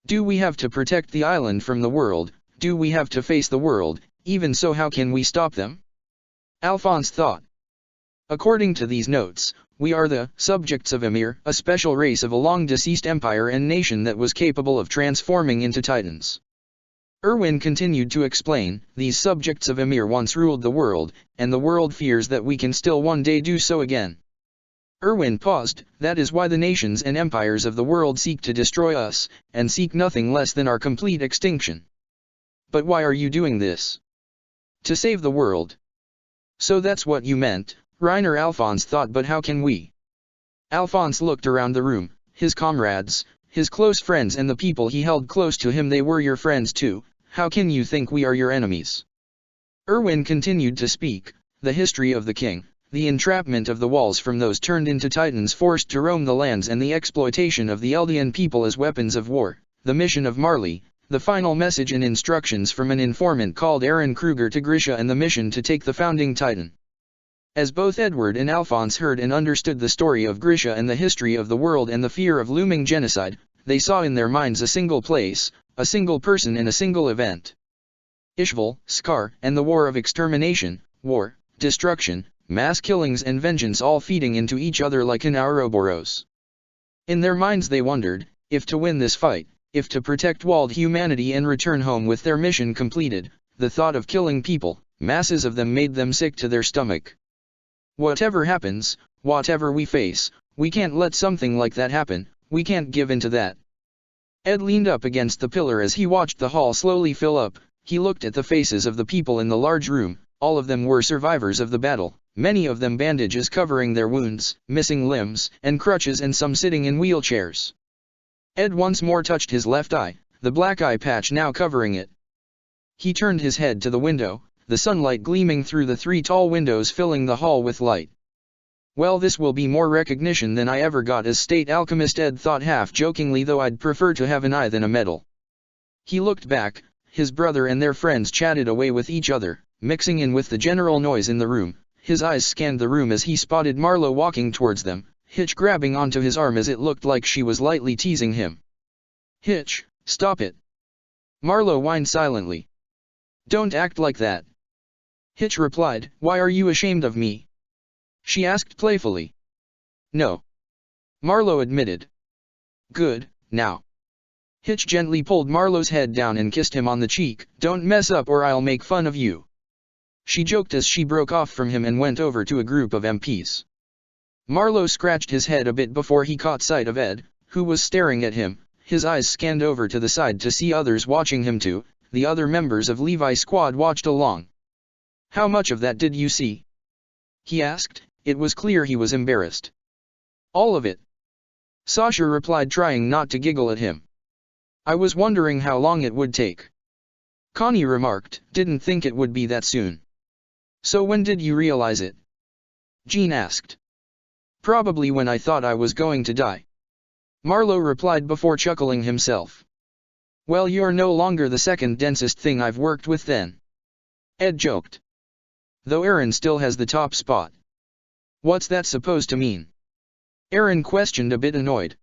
Do we have to protect the island from the world? Do we have to face the world? Even so, how can we stop them?" Alphonse thought. "According to these notes, we are the subjects of Ymir, a special race of a long-deceased empire and nation that was capable of transforming into titans." Erwin continued to explain, "These subjects of Ymir once ruled the world, and the world fears that we can still one day do so again. Irwin paused. That is why the nations and empires of the world seek to destroy us, and seek nothing less than our complete extinction. But why are you doing this? To save the world. So that's what you meant, Reiner Alphonse thought, but how can we? Alphonse looked around the room, his comrades, his close friends and the people he held close to him. They were your friends too, how can you think we are your enemies? Irwin continued to speak. The history of the king, the entrapment of the walls from those turned into titans forced to roam the lands, and the exploitation of the Eldian people as weapons of war, the mission of Marley, the final message and instructions from an informant called Aaron Kruger to Grisha, and the mission to take the founding titan. As both Edward and Alphonse heard and understood the story of Grisha and the history of the world and the fear of looming genocide, they saw in their minds a single place, a single person and a single event. Ishval, Scar, and the war of extermination, war, destruction, mass killings and vengeance, all feeding into each other like an Ouroboros. In their minds they wondered, if to win this fight, if to protect walled humanity and return home with their mission completed, the thought of killing people, masses of them, made them sick to their stomach. Whatever happens, whatever we face, we can't let something like that happen, we can't give in to that. Ed leaned up against the pillar as he watched the hall slowly fill up. He looked at the faces of the people in the large room. All of them were survivors of the battle, many of them bandages covering their wounds, missing limbs and crutches, and some sitting in wheelchairs. Ed once more touched his left eye, the black eye patch now covering it. He turned his head to the window, the sunlight gleaming through the 3 tall windows filling the hall with light. Well, this will be more recognition than I ever got as state alchemist, Ed thought half jokingly, though I'd prefer to have an eye than a medal. He looked back. His brother and their friends chatted away with each other, mixing in with the general noise in the room. His eyes scanned the room as he spotted Marlowe walking towards them, Hitch grabbing onto his arm as it looked like she was lightly teasing him. "Hitch, stop it!" Marlowe whined silently. "Don't act like that." Hitch replied. "Why are you ashamed of me?" she asked playfully. "No," Marlowe admitted. "Good, now." Hitch gently pulled Marlowe's head down and kissed him on the cheek. "Don't mess up or I'll make fun of you," she joked as she broke off from him and went over to a group of MPs. Marlowe scratched his head a bit before he caught sight of Ed, who was staring at him. His eyes scanned over to the side to see others watching him too. The other members of Levi's squad watched along. "How much of that did you see?" he asked. It was clear he was embarrassed. "All of it," Sasha replied, trying not to giggle at him. "I was wondering how long it would take." Connie remarked. "Didn't think it would be that soon." "So when did you realize it?" Jean asked. "Probably when I thought I was going to die," Marlowe replied before chuckling himself. "Well, you're no longer the second densest thing I've worked with then," Ed joked. "Though Aaron still has the top spot." "What's that supposed to mean?" Aaron questioned, a bit annoyed.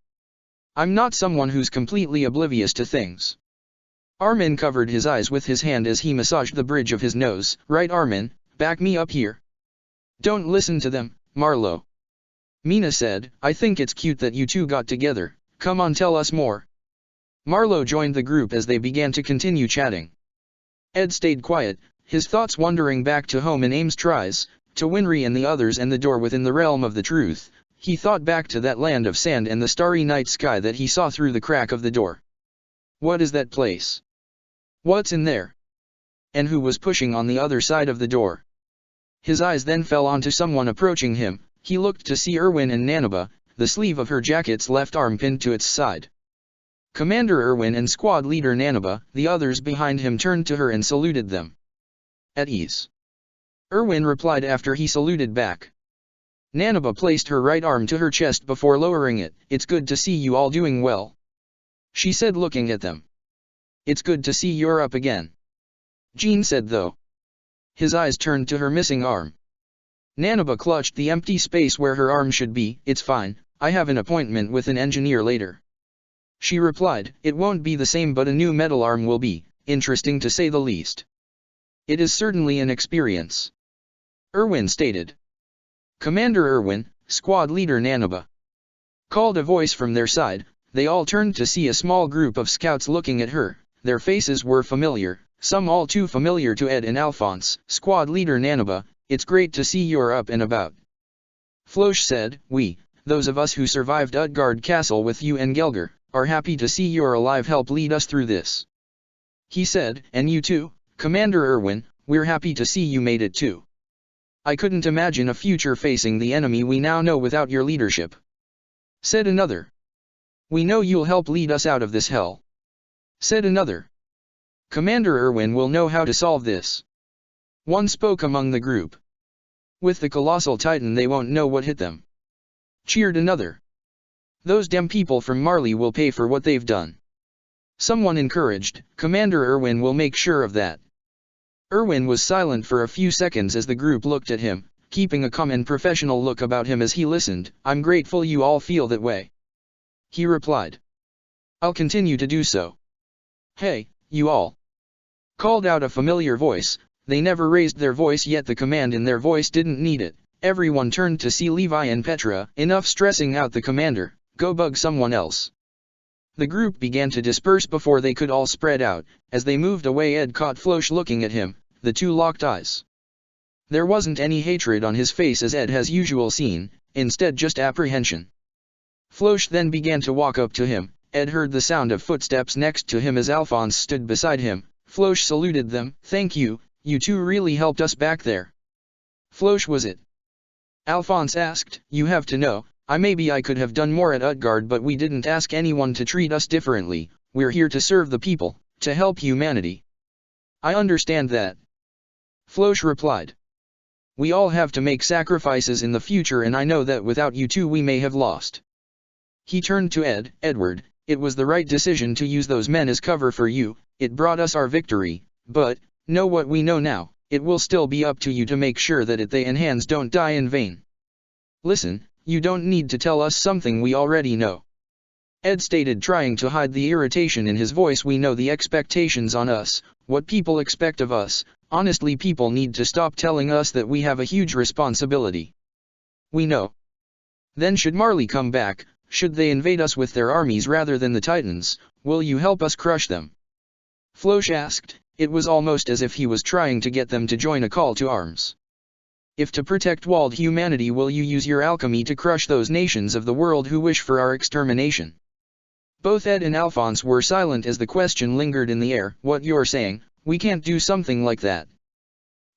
"I'm not someone who's completely oblivious to things." Armin covered his eyes with his hand as he massaged the bridge of his nose. "Right, Armin, back me up here." "Don't listen to them, Marlowe," Mina said. "I think it's cute that you two got together. Come on, tell us more." Marlowe joined the group as they began to continue chatting. Ed stayed quiet, his thoughts wandering back to home and Ames tries, to Winry and the others and the door within the realm of the truth. He thought back to that land of sand and the starry night sky that he saw through the crack of the door. What is that place? What's in there? And who was pushing on the other side of the door? His eyes then fell onto someone approaching him. He looked to see Irwin and Nanaba, the sleeve of her jacket's left arm pinned to its side. Commander Irwin and squad leader Nanaba, the others behind him, turned to her and saluted them. "At ease," Irwin replied after he saluted back. Nanaba placed her right arm to her chest before lowering it. "It's good to see you all doing well," she said, looking at them. "It's good to see you're up again," Jean said, though. His eyes turned to her missing arm. Nanaba clutched the empty space where her arm should be. "It's fine, I have an appointment with an engineer later," she replied. "It won't be the same, but a new metal arm will be, interesting to say the least." "It is certainly an experience," Irwin stated. "Commander Irwin, squad leader Nanaba," called a voice from their side. They all turned to see a small group of scouts looking at her. Their faces were familiar, some all too familiar to Ed and Alphonse. "Squad leader Nanaba, it's great to see you're up and about," Floche said. "We, those of us who survived Utgard Castle with you and Gelger, are happy to see you're alive. Help lead us through this. He said, and you too, Commander Erwin, we're happy to see you made it too. I couldn't imagine a future facing the enemy we now know without your leadership. Said another. We know you'll help lead us out of this hell. Said another. Commander Erwin will know how to solve this. One spoke among the group. With the colossal titan they won't know what hit them. Cheered another. Those damn people from Marley will pay for what they've done. Someone encouraged, Commander Erwin will make sure of that. Erwin was silent for a few seconds as the group looked at him, keeping a calm and professional look about him as he listened. I'm grateful you all feel that way. He replied. I'll continue to do so. Hey, you all. Called out a familiar voice. They never raised their voice yet the command in their voice didn't need it. Everyone turned to see Levi and Petra. Enough stressing out the commander, go bug someone else. The group began to disperse before they could all spread out. As they moved away Ed caught Floch looking at him, the two locked eyes. There wasn't any hatred on his face as Ed has usual seen, instead just apprehension. Floch then began to walk up to him. Ed heard the sound of footsteps next to him as Alphonse stood beside him. Floch saluted them. Thank you, you two really helped us back there. Floch was it? Alphonse asked. You have to know, maybe I could have done more at Utgard but we didn't ask anyone to treat us differently. We're here to serve the people, to help humanity. I understand that. Floch replied. We all have to make sacrifices in the future and I know that without you two we may have lost. He turned to Ed. Edward, it was the right decision to use those men as cover for you, it brought us our victory, but, know what we know now, it will still be up to you to make sure that they and hands don't die in vain. Listen, you don't need to tell us something we already know. Ed stated, trying to hide the irritation in his voice. We know the expectations on us, what people expect of us. Honestly, people need to stop telling us that we have a huge responsibility. We know. Then should Marley come back, should they invade us with their armies rather than the Titans, will you help us crush them? Floch asked. It was almost as if he was trying to get them to join a call to arms. If to protect walled humanity, will you use your alchemy to crush those nations of the world who wish for our extermination? Both Ed and Alphonse were silent as the question lingered in the air. What you're saying, we can't do something like that.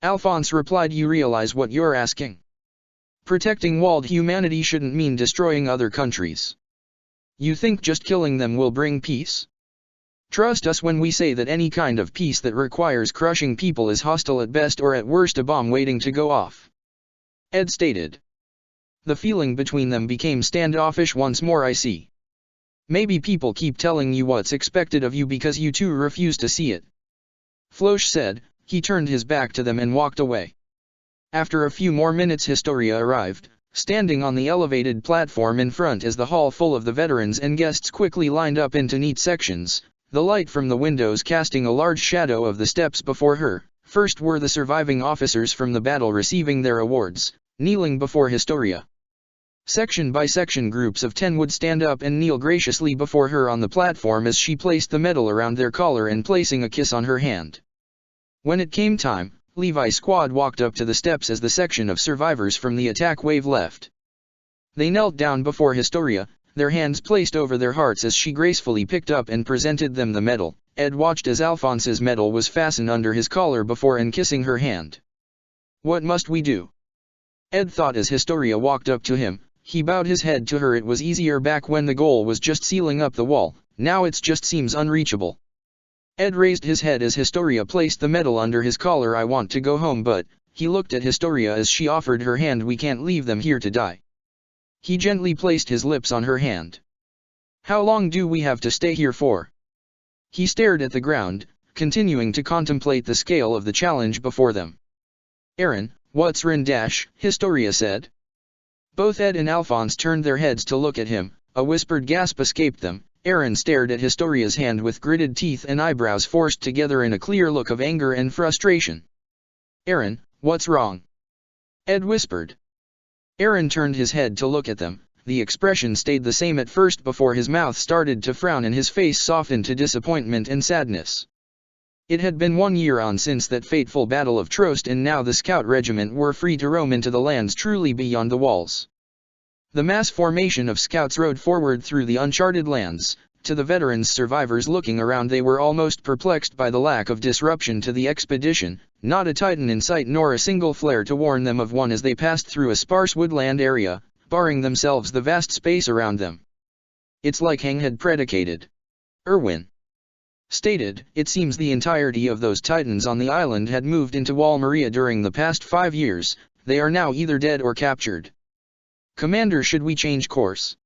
Alphonse replied, you realize what you're asking? Protecting walled humanity shouldn't mean destroying other countries. You think just killing them will bring peace? Trust us when we say that any kind of peace that requires crushing people is hostile at best or at worst a bomb waiting to go off. Ed stated. The feeling between them became standoffish once more. I see. Maybe people keep telling you what's expected of you because you two refuse to see it. Floch said. He turned his back to them and walked away. After a few more minutes Historia arrived, standing on the elevated platform in front as the hall full of the veterans and guests quickly lined up into neat sections, the light from the windows casting a large shadow of the steps before her. First were the surviving officers from the battle receiving their awards, kneeling before Historia. Section by section groups of 10 would stand up and kneel graciously before her on the platform as she placed the medal around their collar and placing a kiss on her hand. When it came time, Levi's squad walked up to the steps as the section of survivors from the attack wave left. They knelt down before Historia, their hands placed over their hearts as she gracefully picked up and presented them the medal. Ed watched as Alphonse's medal was fastened under his collar before and kissing her hand. What must we do? Ed thought as Historia walked up to him. He bowed his head to her. It was easier back when the goal was just sealing up the wall, now it just seems unreachable. Ed raised his head as Historia placed the medal under his collar. I want to go home, but, he looked at Historia as she offered her hand. We can't leave them here to die. He gently placed his lips on her hand. How long do we have to stay here for? He stared at the ground, continuing to contemplate the scale of the challenge before them. Aaron, what's Rindash? Historia said. Both Ed and Alphonse turned their heads to look at him. A whispered gasp escaped them. Aaron stared at Historia's hand with gritted teeth and eyebrows forced together in a clear look of anger and frustration. Aaron, what's wrong? Ed whispered. Aaron turned his head to look at them. The expression stayed the same at first before his mouth started to frown and his face softened to disappointment and sadness. It had been 1 year on since that fateful Battle of Trost, and now the scout regiment were free to roam into the lands truly beyond the walls. The mass formation of scouts rode forward through the uncharted lands. To the veterans survivors looking around, they were almost perplexed by the lack of disruption to the expedition, not a Titan in sight nor a single flare to warn them of one as they passed through a sparse woodland area, barring themselves the vast space around them. It's like Hang had predicated. Irwin stated, it seems the entirety of those Titans on the island had moved into Wall Maria during the past 5 years. They are now either dead or captured. Commander, should we change course?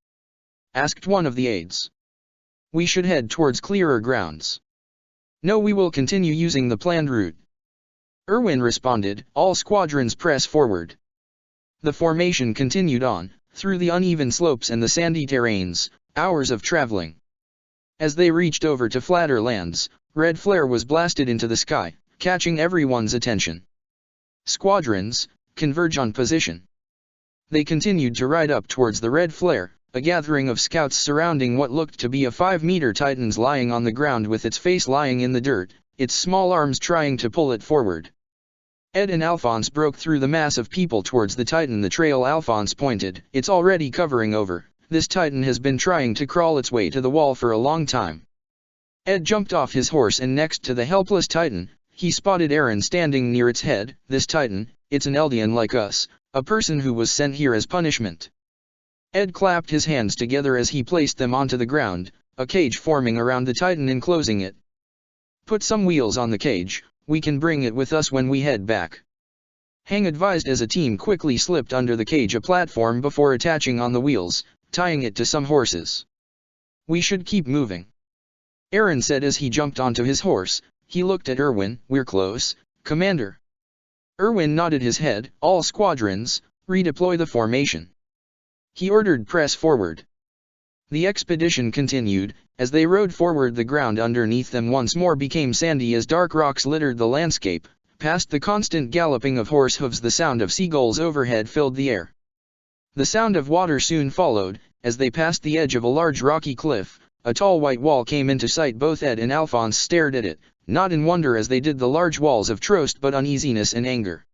Asked one of the aides. We should head towards clearer grounds. No, we will continue using the planned route. Irwin responded, all squadrons press forward. The formation continued on, through the uneven slopes and the sandy terrains, hours of traveling. As they reached over to flatter lands, red flare was blasted into the sky, catching everyone's attention. Squadrons, converge on position. They continued to ride up towards the red flare, a gathering of scouts surrounding what looked to be a 5-meter Titan lying on the ground with its face lying in the dirt, its small arms trying to pull it forward. Ed and Alphonse broke through the mass of people towards the Titan. The trail Alphonse pointed, it's already covering over. This Titan has been trying to crawl its way to the wall for a long time. Ed jumped off his horse, and next to the helpless Titan, he spotted Aaron standing near its head. This Titan, it's an Eldian like us, a person who was sent here as punishment. Ed clapped his hands together as he placed them onto the ground, a cage forming around the Titan enclosing it. Put some wheels on the cage, we can bring it with us when we head back. Hang advised as a team quickly slipped under the cage a platform before attaching on the wheels, tying it to some horses. We should keep moving. Aaron said as he jumped onto his horse. He looked at Irwin, we're close, Commander. Irwin nodded his head, all squadrons, redeploy the formation. He ordered press forward. The expedition continued. As they rode forward, the ground underneath them once more became sandy as dark rocks littered the landscape. Past the constant galloping of horse hooves, the sound of seagulls overhead filled the air. The sound of water soon followed. As they passed the edge of a large rocky cliff, a tall white wall came into sight. Both Ed and Alphonse stared at it, not in wonder as they did the large walls of Trost, but uneasiness and anger.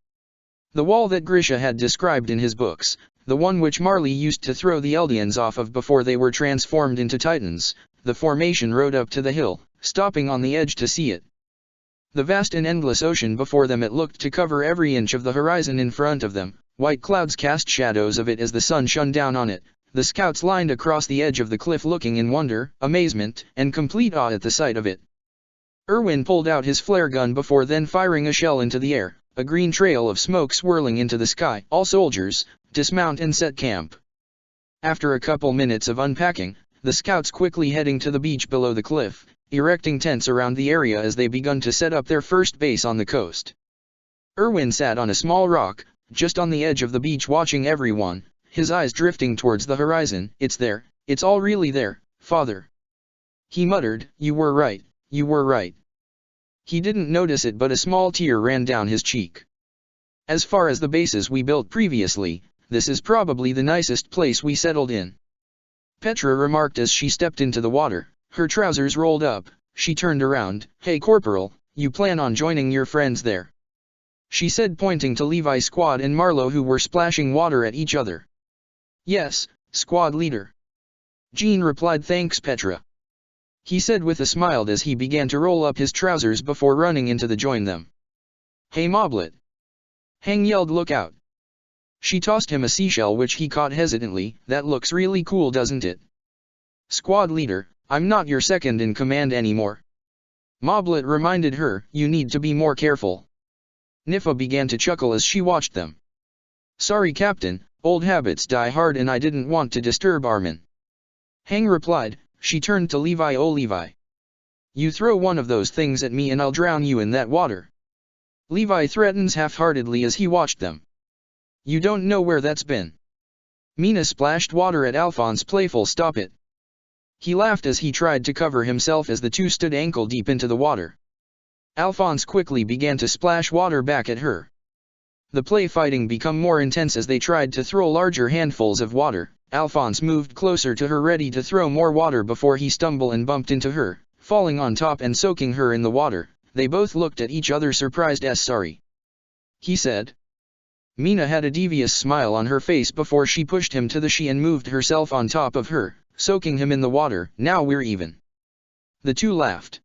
The wall that Grisha had described in his books, the one which Marley used to throw the Eldians off of before they were transformed into Titans. The formation rode up to the hill, stopping on the edge to see it. The vast and endless ocean before them, it looked to cover every inch of the horizon in front of them. White clouds cast shadows of it as the sun shone down on it. The scouts lined across the edge of the cliff, looking in wonder, amazement, and complete awe at the sight of it. Irwin pulled out his flare gun before then firing a shell into the air, a green trail of smoke swirling into the sky. All soldiers, dismount and set camp. After a couple minutes of unpacking, the scouts quickly heading to the beach below the cliff, erecting tents around the area as they begun to set up their first base on the coast. Irwin sat on a small rock, just on the edge of the beach, watching everyone, his eyes drifting towards the horizon. It's there, it's all really there, Father. He muttered, you were right, you were right. He didn't notice it, but a small tear ran down his cheek. As far as the bases we built previously, this is probably the nicest place we settled in. Petra remarked as she stepped into the water, her trousers rolled up. She turned around. Hey Corporal, you plan on joining your friends there? She said, pointing to Levi's squad and Marlowe, who were splashing water at each other. Yes, squad leader. Jean replied. Thanks Petra. He said with a smile as he began to roll up his trousers before running into the join them. Hey Moblet. Hang yelled, look out. She tossed him a seashell which he caught hesitantly. That looks really cool, doesn't it? Squad leader, I'm not your second in command anymore. Moblet reminded her, you need to be more careful. Nifa began to chuckle as she watched them. Sorry Captain, old habits die hard and I didn't want to disturb our men. Hang replied. She turned to Levi. Oh Levi. You throw one of those things at me and I'll drown you in that water. Levi threatens half-heartedly as he watched them. You don't know where that's been. Mina splashed water at Alphonse. Playful, stop it. He laughed as he tried to cover himself as the two stood ankle deep into the water. Alphonse quickly began to splash water back at her. The play fighting became more intense as they tried to throw larger handfuls of water. Alphonse moved closer to her, ready to throw more water before he stumbled and bumped into her, falling on top and soaking her in the water. They both looked at each other, surprised as sorry. He said. Mina had a devious smile on her face before she pushed him to the she and moved herself on top of her, soaking him in the water. Now we're even. The two laughed.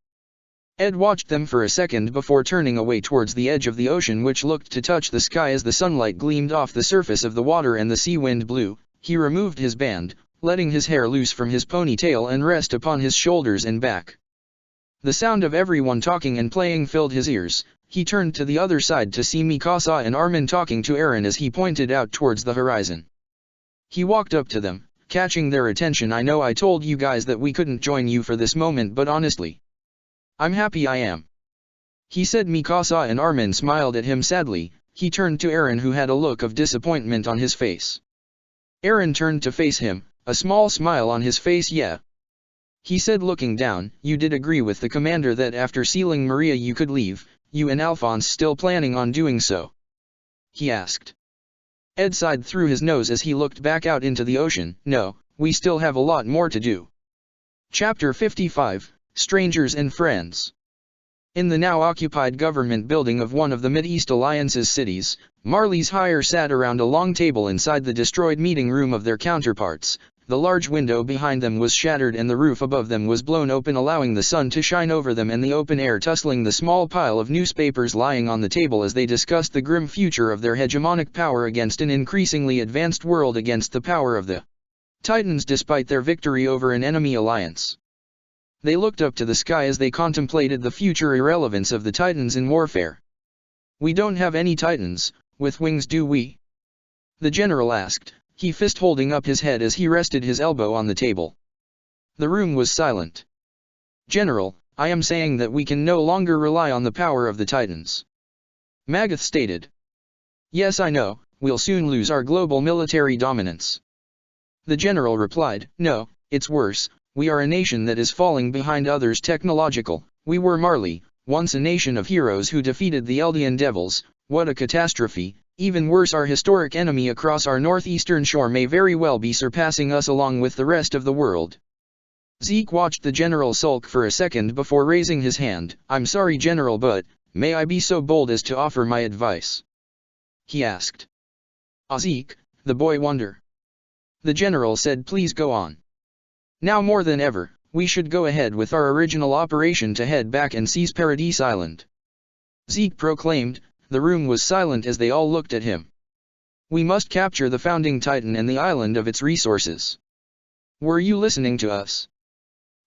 Ed watched them for a second before turning away towards the edge of the ocean, which looked to touch the sky as the sunlight gleamed off the surface of the water and the sea wind blew. He removed his band, letting his hair loose from his ponytail and rest upon his shoulders and back. The sound of everyone talking and playing filled his ears. He turned to the other side to see Mikasa and Armin talking to Eren as he pointed out towards the horizon. He walked up to them, catching their attention. I know I told you guys that we couldn't join you for this moment, but honestly, I'm happy I am. He said. Mikasa and Armin smiled at him sadly. He turned to Eren, who had a look of disappointment on his face. Eren turned to face him, a small smile on his face. Yeah. He said, looking down, you did agree with the commander that after sealing Maria you could leave. You and Alphonse still planning on doing so? He asked. Ed sighed through his nose as he looked back out into the ocean. No, we still have a lot more to do. Chapter 55, Strangers and Friends. In the now occupied government building of one of the Mid-East Alliance's cities, Marley's hire sat around a long table inside the destroyed meeting room of their counterparts. The large window behind them was shattered and the roof above them was blown open, allowing the sun to shine over them and the open air tussling the small pile of newspapers lying on the table as they discussed the grim future of their hegemonic power against an increasingly advanced world, against the power of the Titans despite their victory over an enemy alliance. They looked up to the sky as they contemplated the future irrelevance of the Titans in warfare. We don't have any Titans with wings, do we? The general asked, he fist holding up his head as he rested his elbow on the table. The room was silent. General, I am saying that we can no longer rely on the power of the Titans. Magath stated. Yes, I know, we'll soon lose our global military dominance. The general replied, no, it's worse, we are a nation that is falling behind others technological. We were Marley, once a nation of heroes who defeated the Eldian devils. What a catastrophe. Even worse, our historic enemy across our northeastern shore may very well be surpassing us along with the rest of the world. Zeke watched the general sulk for a second before raising his hand. I'm sorry, General, but may I be so bold as to offer my advice? He asked. Zeke, the boy wonder. The general said, please go on. Now more than ever, we should go ahead with our original operation to head back and seize Paradise Island. Zeke proclaimed. The room was silent as they all looked at him. We must capture the founding Titan and the island of its resources. Were you listening to us?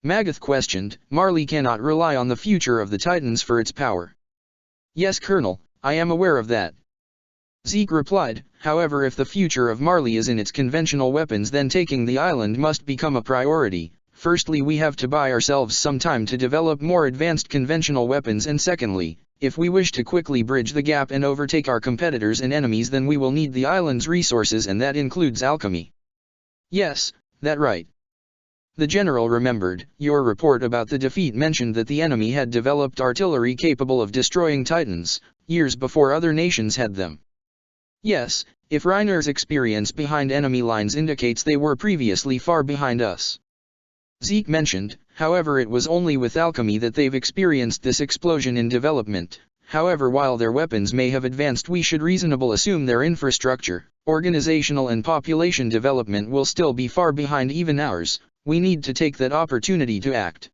Magath questioned. Marley cannot rely on the future of the Titans for its power. Yes, Colonel, I am aware of that. Zeke replied. However, if the future of Marley is in its conventional weapons, then taking the island must become a priority. Firstly, we have to buy ourselves some time to develop more advanced conventional weapons, and secondly, if we wish to quickly bridge the gap and overtake our competitors and enemies, then we will need the island's resources, and that includes alchemy. Yes, that's right. The general remembered. Your report about the defeat mentioned that the enemy had developed artillery capable of destroying Titans, years before other nations had them. Yes, if Reiner's experience behind enemy lines indicates they were previously far behind us. Zeke mentioned. However, it was only with alchemy that they've experienced this explosion in development. However, while their weapons may have advanced, we should reasonably assume their infrastructure, organizational and population development will still be far behind even ours. We need to take that opportunity to act.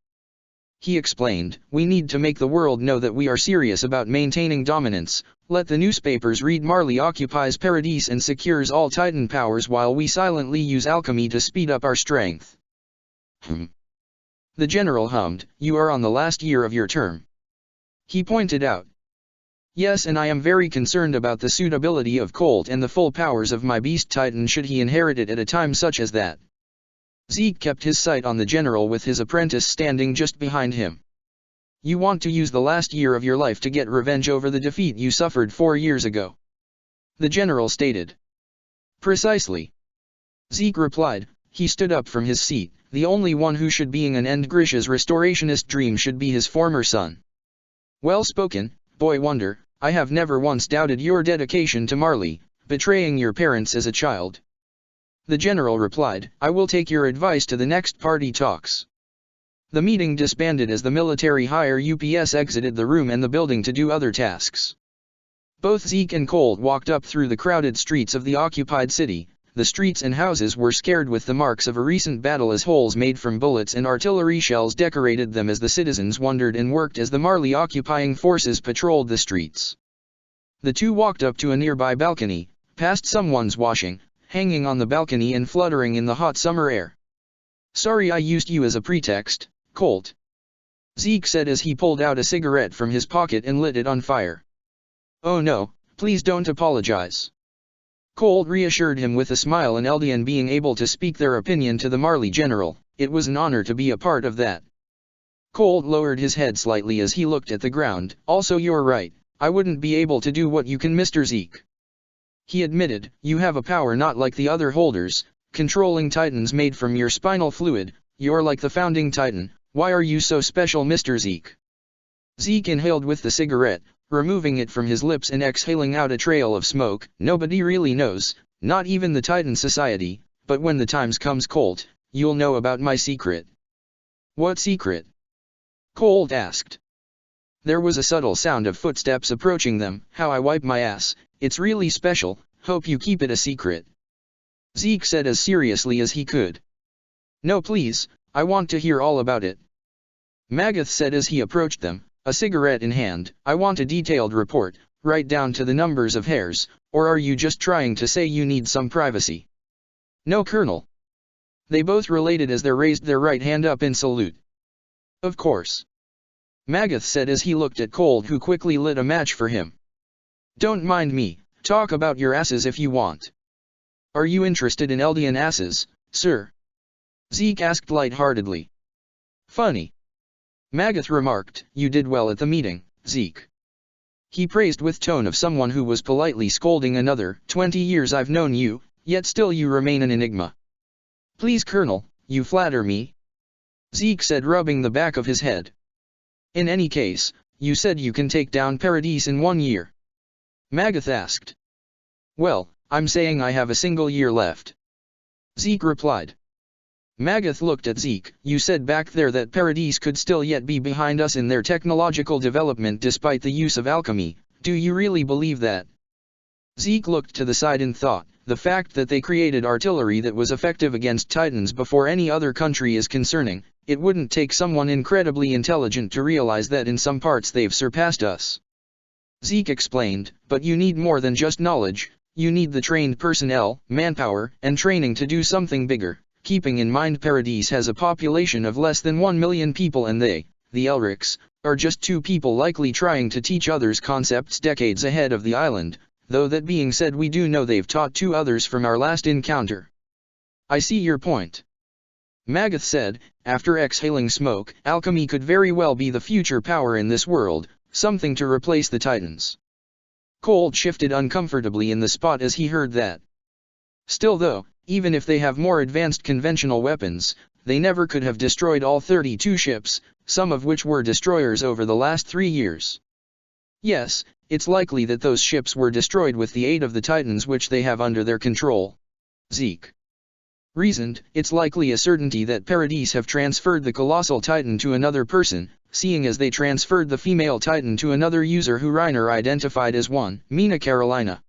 He explained, we need to make the world know that we are serious about maintaining dominance. Let the newspapers read Marley occupies Paradise and secures all Titan powers while we silently use alchemy to speed up our strength. The general hummed. You are on the last year of your term. He pointed out. Yes, and I am very concerned about the suitability of Colt and the full powers of my beast Titan should he inherit it at a time such as that. Zeke kept his sight on the general with his apprentice standing just behind him. You want to use the last year of your life to get revenge over the defeat you suffered 4 years ago? The general stated. Precisely. Zeke replied. He stood up from his seat. The only one who should be an end Grisha's restorationist dream should be his former son. Well spoken, boy wonder. I have never once doubted your dedication to Marley, betraying your parents as a child. The general replied. I will take your advice to the next party talks. The meeting disbanded as the military hire UPS exited the room and the building to do other tasks. Both Zeke and Colt walked up through the crowded streets of the occupied city. The streets and houses were scared with the marks of a recent battle as holes made from bullets and artillery shells decorated them as the citizens wondered and worked as the Marley occupying forces patrolled the streets. The two walked up to a nearby balcony, past someone's washing, hanging on the balcony and fluttering in the hot summer air. "Sorry I used you as a pretext, Colt," Zeke said as he pulled out a cigarette from his pocket and lit it on fire. "Oh no, please don't apologize." Colt reassured him with a smile, and Eldian being able to speak their opinion to the Marley general, it was an honor to be a part of that. Colt lowered his head slightly as he looked at the ground. "Also you're right, I wouldn't be able to do what you can, Mr. Zeke," he admitted. "You have a power not like the other holders, controlling titans made from your spinal fluid. You're like the founding titan. Why are you so special, Mr. Zeke?" Zeke inhaled with the cigarette, removing it from his lips and exhaling out a trail of smoke. "Nobody really knows, not even the Titan Society, but when the times comes, Colt, you'll know about my secret." "What secret?" Colt asked. There was a subtle sound of footsteps approaching them. "How I wipe my ass, it's really special, hope you keep it a secret," Zeke said as seriously as he could. "No please, I want to hear all about it," Magath said as he approached them, a cigarette in hand. "I want a detailed report, right down to the numbers of hairs, or are you just trying to say you need some privacy?" "No, Colonel." They both related as they raised their right hand up in salute. "Of course," Magath said as he looked at Colt, who quickly lit a match for him. "Don't mind me, talk about your asses if you want." "Are you interested in Eldian asses, sir?" Zeke asked lightheartedly. "Funny," Magath remarked. "You did well at the meeting, Zeke," he praised with tone of someone who was politely scolding another. 20 years I've known you, yet still you remain an enigma." "Please Colonel, you flatter me," Zeke said, rubbing the back of his head. "In any case, you said you can take down Paradis in 1 year?" Magath asked. "Well, I'm saying I have a single year left," Zeke replied. Magath looked at Zeke. "You said back there that Paradis could still yet be behind us in their technological development despite the use of alchemy. Do you really believe that?" Zeke looked to the side in thought. "The fact that they created artillery that was effective against Titans before any other country is concerning. It wouldn't take someone incredibly intelligent to realize that in some parts they've surpassed us," Zeke explained. "But you need more than just knowledge, you need the trained personnel, manpower, and training to do something bigger. Keeping in mind Paradis has a population of less than 1 million people and they, the Elrics, are just 2 people likely trying to teach others concepts decades ahead of the island, though that being said we do know they've taught 2 others from our last encounter." "I see your point," Magath said, after exhaling smoke. "Alchemy could very well be the future power in this world, something to replace the Titans." Colt shifted uncomfortably in the spot as he heard that. Still though, even if they have more advanced conventional weapons, they never could have destroyed all 32 ships, some of which were destroyers over the last 3 years. "Yes, it's likely that those ships were destroyed with the aid of the Titans which they have under their control," Zeke reasoned. "It's likely a certainty that Paradis have transferred the colossal Titan to another person, seeing as they transferred the female Titan to another user who Reiner identified as one, Mina Carolina,"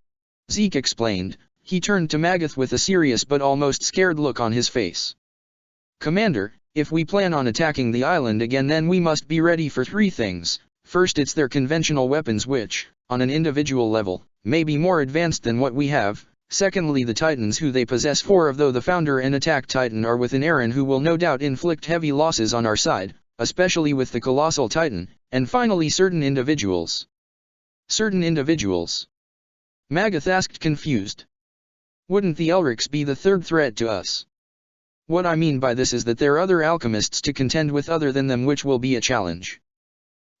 Zeke explained. He turned to Magath with a serious but almost scared look on his face. "Commander, if we plan on attacking the island again then we must be ready for 3 things. First it's their conventional weapons which, on an individual level, may be more advanced than what we have. Secondly the Titans who they possess 4 of, though the founder and attack Titan are within Eren who will no doubt inflict heavy losses on our side, especially with the colossal Titan, and finally certain individuals." "Certain individuals?" Magath asked confused. "Wouldn't the Elrics be the 3rd threat to us?" "What I mean by this is that there are other alchemists to contend with other than them which will be a challenge,"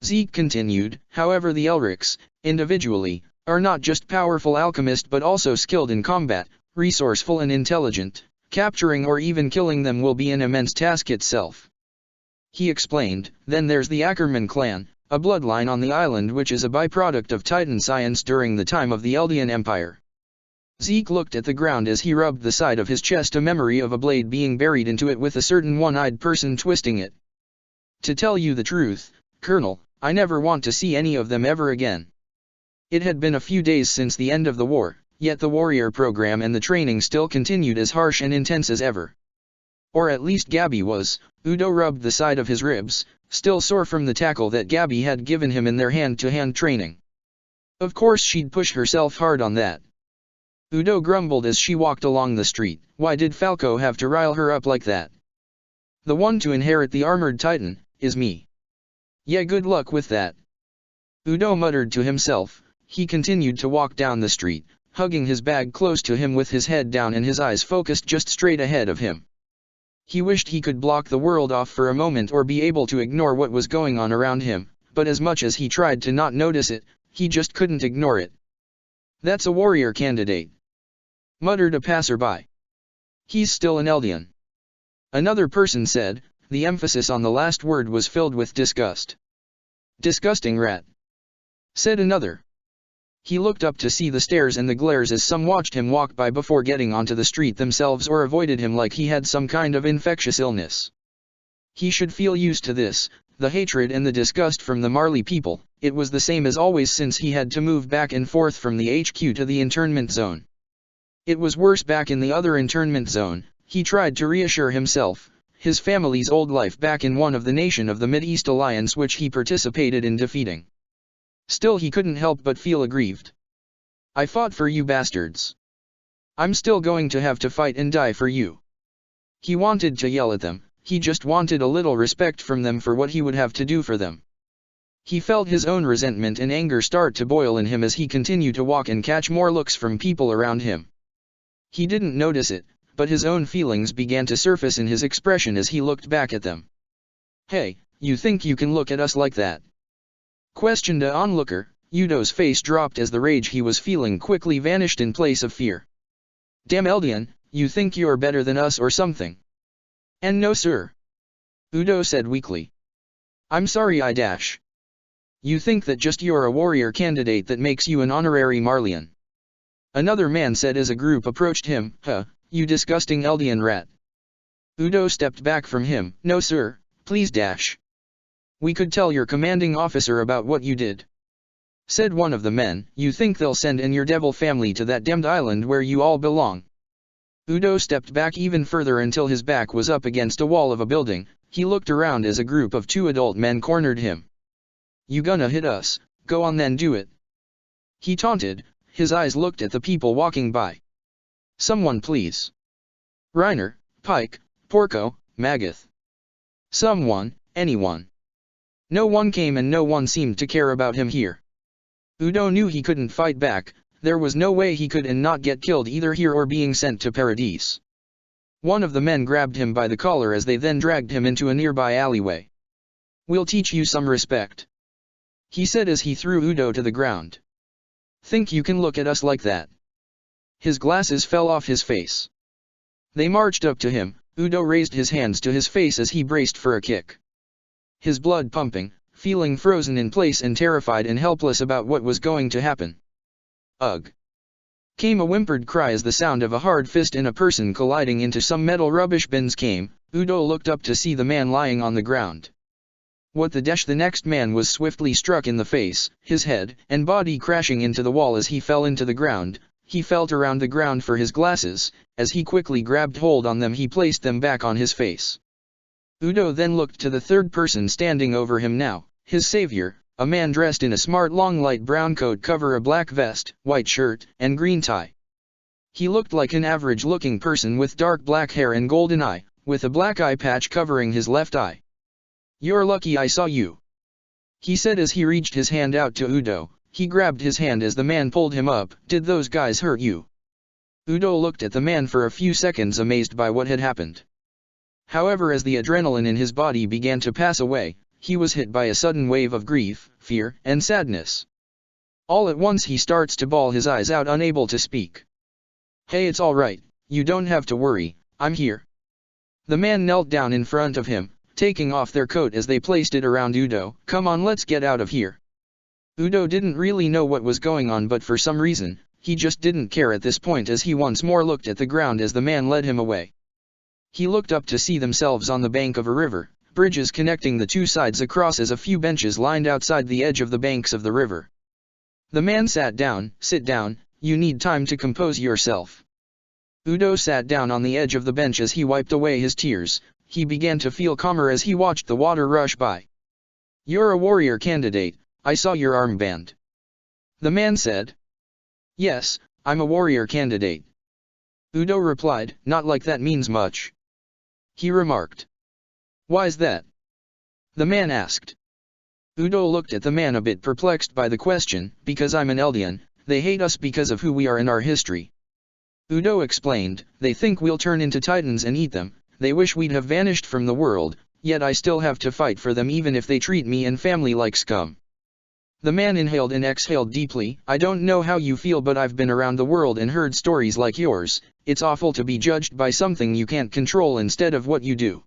Zeke continued. "However the Elrics, individually, are not just powerful alchemists but also skilled in combat, resourceful and intelligent. Capturing or even killing them will be an immense task itself," he explained. "Then there's the Ackerman clan, a bloodline on the island which is a byproduct of Titan science during the time of the Eldian Empire." Zeke looked at the ground as he rubbed the side of his chest, a memory of a blade being buried into it with a certain one-eyed person twisting it. "To tell you the truth, Colonel, I never want to see any of them ever again." It had been a few days since the end of the war, yet the warrior program and the training still continued as harsh and intense as ever. Or at least Gabby was. Udo rubbed the side of his ribs, still sore from the tackle that Gabby had given him in their hand-to-hand training. Of course she'd push herself hard on that. Udo grumbled as she walked along the street. Why did Falco have to rile her up like that? The one to inherit the armored titan is me. Yeah, good luck with that. Udo muttered to himself. He continued to walk down the street, hugging his bag close to him with his head down and his eyes focused just straight ahead of him. He wished he could block the world off for a moment or be able to ignore what was going on around him, but as much as he tried to not notice it, he just couldn't ignore it. That's a warrior candidate, muttered a passerby. He's still an Eldian. Another person said. The emphasis on the last word was filled with disgust. Disgusting rat, said another. He looked up to see the stares and the glares as some watched him walk by before getting onto the street themselves or avoided him like he had some kind of infectious illness. He should feel used to this, the hatred and the disgust from the Marley people. It was the same as always since he had to move back and forth from the HQ to the internment zone. It was worse back in the other internment zone, he tried to reassure himself. His family's old life back in one of the nation of the Mid-East Alliance which he participated in defeating. Still he couldn't help but feel aggrieved. I fought for you bastards. I'm still going to have to fight and die for you. He wanted to yell at them, he just wanted a little respect from them for what he would have to do for them. He felt his own resentment and anger start to boil in him as he continued to walk and catch more looks from people around him. He didn't notice it, but his own feelings began to surface in his expression as he looked back at them. Hey, you think you can look at us like that? Questioned a onlooker. Udo's face dropped as the rage he was feeling quickly vanished in place of fear. Damn Eldian, you think you're better than us or something? And no sir. Udo said weakly. I'm sorry I dash. You think that just you're a warrior candidate that makes you an honorary Marleyan. Another man said as a group approached him. Huh, you disgusting Eldian rat. Udo stepped back from him. No sir, please dash. We could tell your commanding officer about what you did. Said one of the men. You think they'll send in your devil family to that damned island where you all belong? Udo stepped back even further until his back was up against a wall of a building. He looked around as a group of 2 adult men cornered him. You gonna hit us? Go on then, do it. He taunted. His eyes looked at the people walking by. Someone please. Reiner, Pike, Porco, Magath. Someone, anyone. No one came and no one seemed to care about him here. Udo knew he couldn't fight back, there was no way he could and not get killed either here or being sent to Paradise. One of the men grabbed him by the collar as they then dragged him into a nearby alleyway. We'll teach you some respect, he said as he threw Udo to the ground. Think you can look at us like that? His glasses fell off his face. They marched up to him. Udo raised his hands to his face as he braced for a kick. His blood pumping, feeling frozen in place and terrified and helpless about what was going to happen. Ugh! Came a whimpered cry as the sound of a hard fist and a person colliding into some metal rubbish bins came. Udo looked up to see the man lying on the ground. What the dash! The next man was swiftly struck in the face, his head and body crashing into the wall as he fell into the ground. He felt around the ground for his glasses. As he quickly grabbed hold on them he placed them back on his face. Udo then looked to the third person standing over him now, his savior, a man dressed in a smart long light brown coat cover, a black vest, white shirt, and green tie. He looked like an average-looking person with dark black hair and golden eye, with a black eye patch covering his left eye. You're lucky I saw you, he said as he reached his hand out to Udo. He grabbed his hand as the man pulled him up. Did those guys hurt you? Udo looked at the man for a few seconds amazed by what had happened. However, as the adrenaline in his body began to pass away, he was hit by a sudden wave of grief, fear, and sadness. All at once he starts to bawl his eyes out, unable to speak. Hey, it's all right, you don't have to worry, I'm here. The man knelt down in front of him, taking off their coat as they placed it around Udo. Come on, let's get out of here. Udo didn't really know what was going on, but for some reason, he just didn't care at this point as he once more looked at the ground as the man led him away. He looked up to see themselves on the bank of a river, bridges connecting the two sides across as a few benches lined outside the edge of the banks of the river. The man sat down. Sit down, you need time to compose yourself. Udo sat down on the edge of the bench as he wiped away his tears. He began to feel calmer as he watched the water rush by. You're a warrior candidate, I saw your armband. The man said. Yes, I'm a warrior candidate. Udo replied, not like that means much. He remarked. Why's that? The man asked. Udo looked at the man a bit perplexed by the question, because I'm an Eldian, they hate us because of who we are in our history. Udo explained, they think we'll turn into titans and eat them, they wish we'd have vanished from the world, yet I still have to fight for them even if they treat me and family like scum. The man inhaled and exhaled deeply. I don't know how you feel, but I've been around the world and heard stories like yours. It's awful to be judged by something you can't control instead of what you do.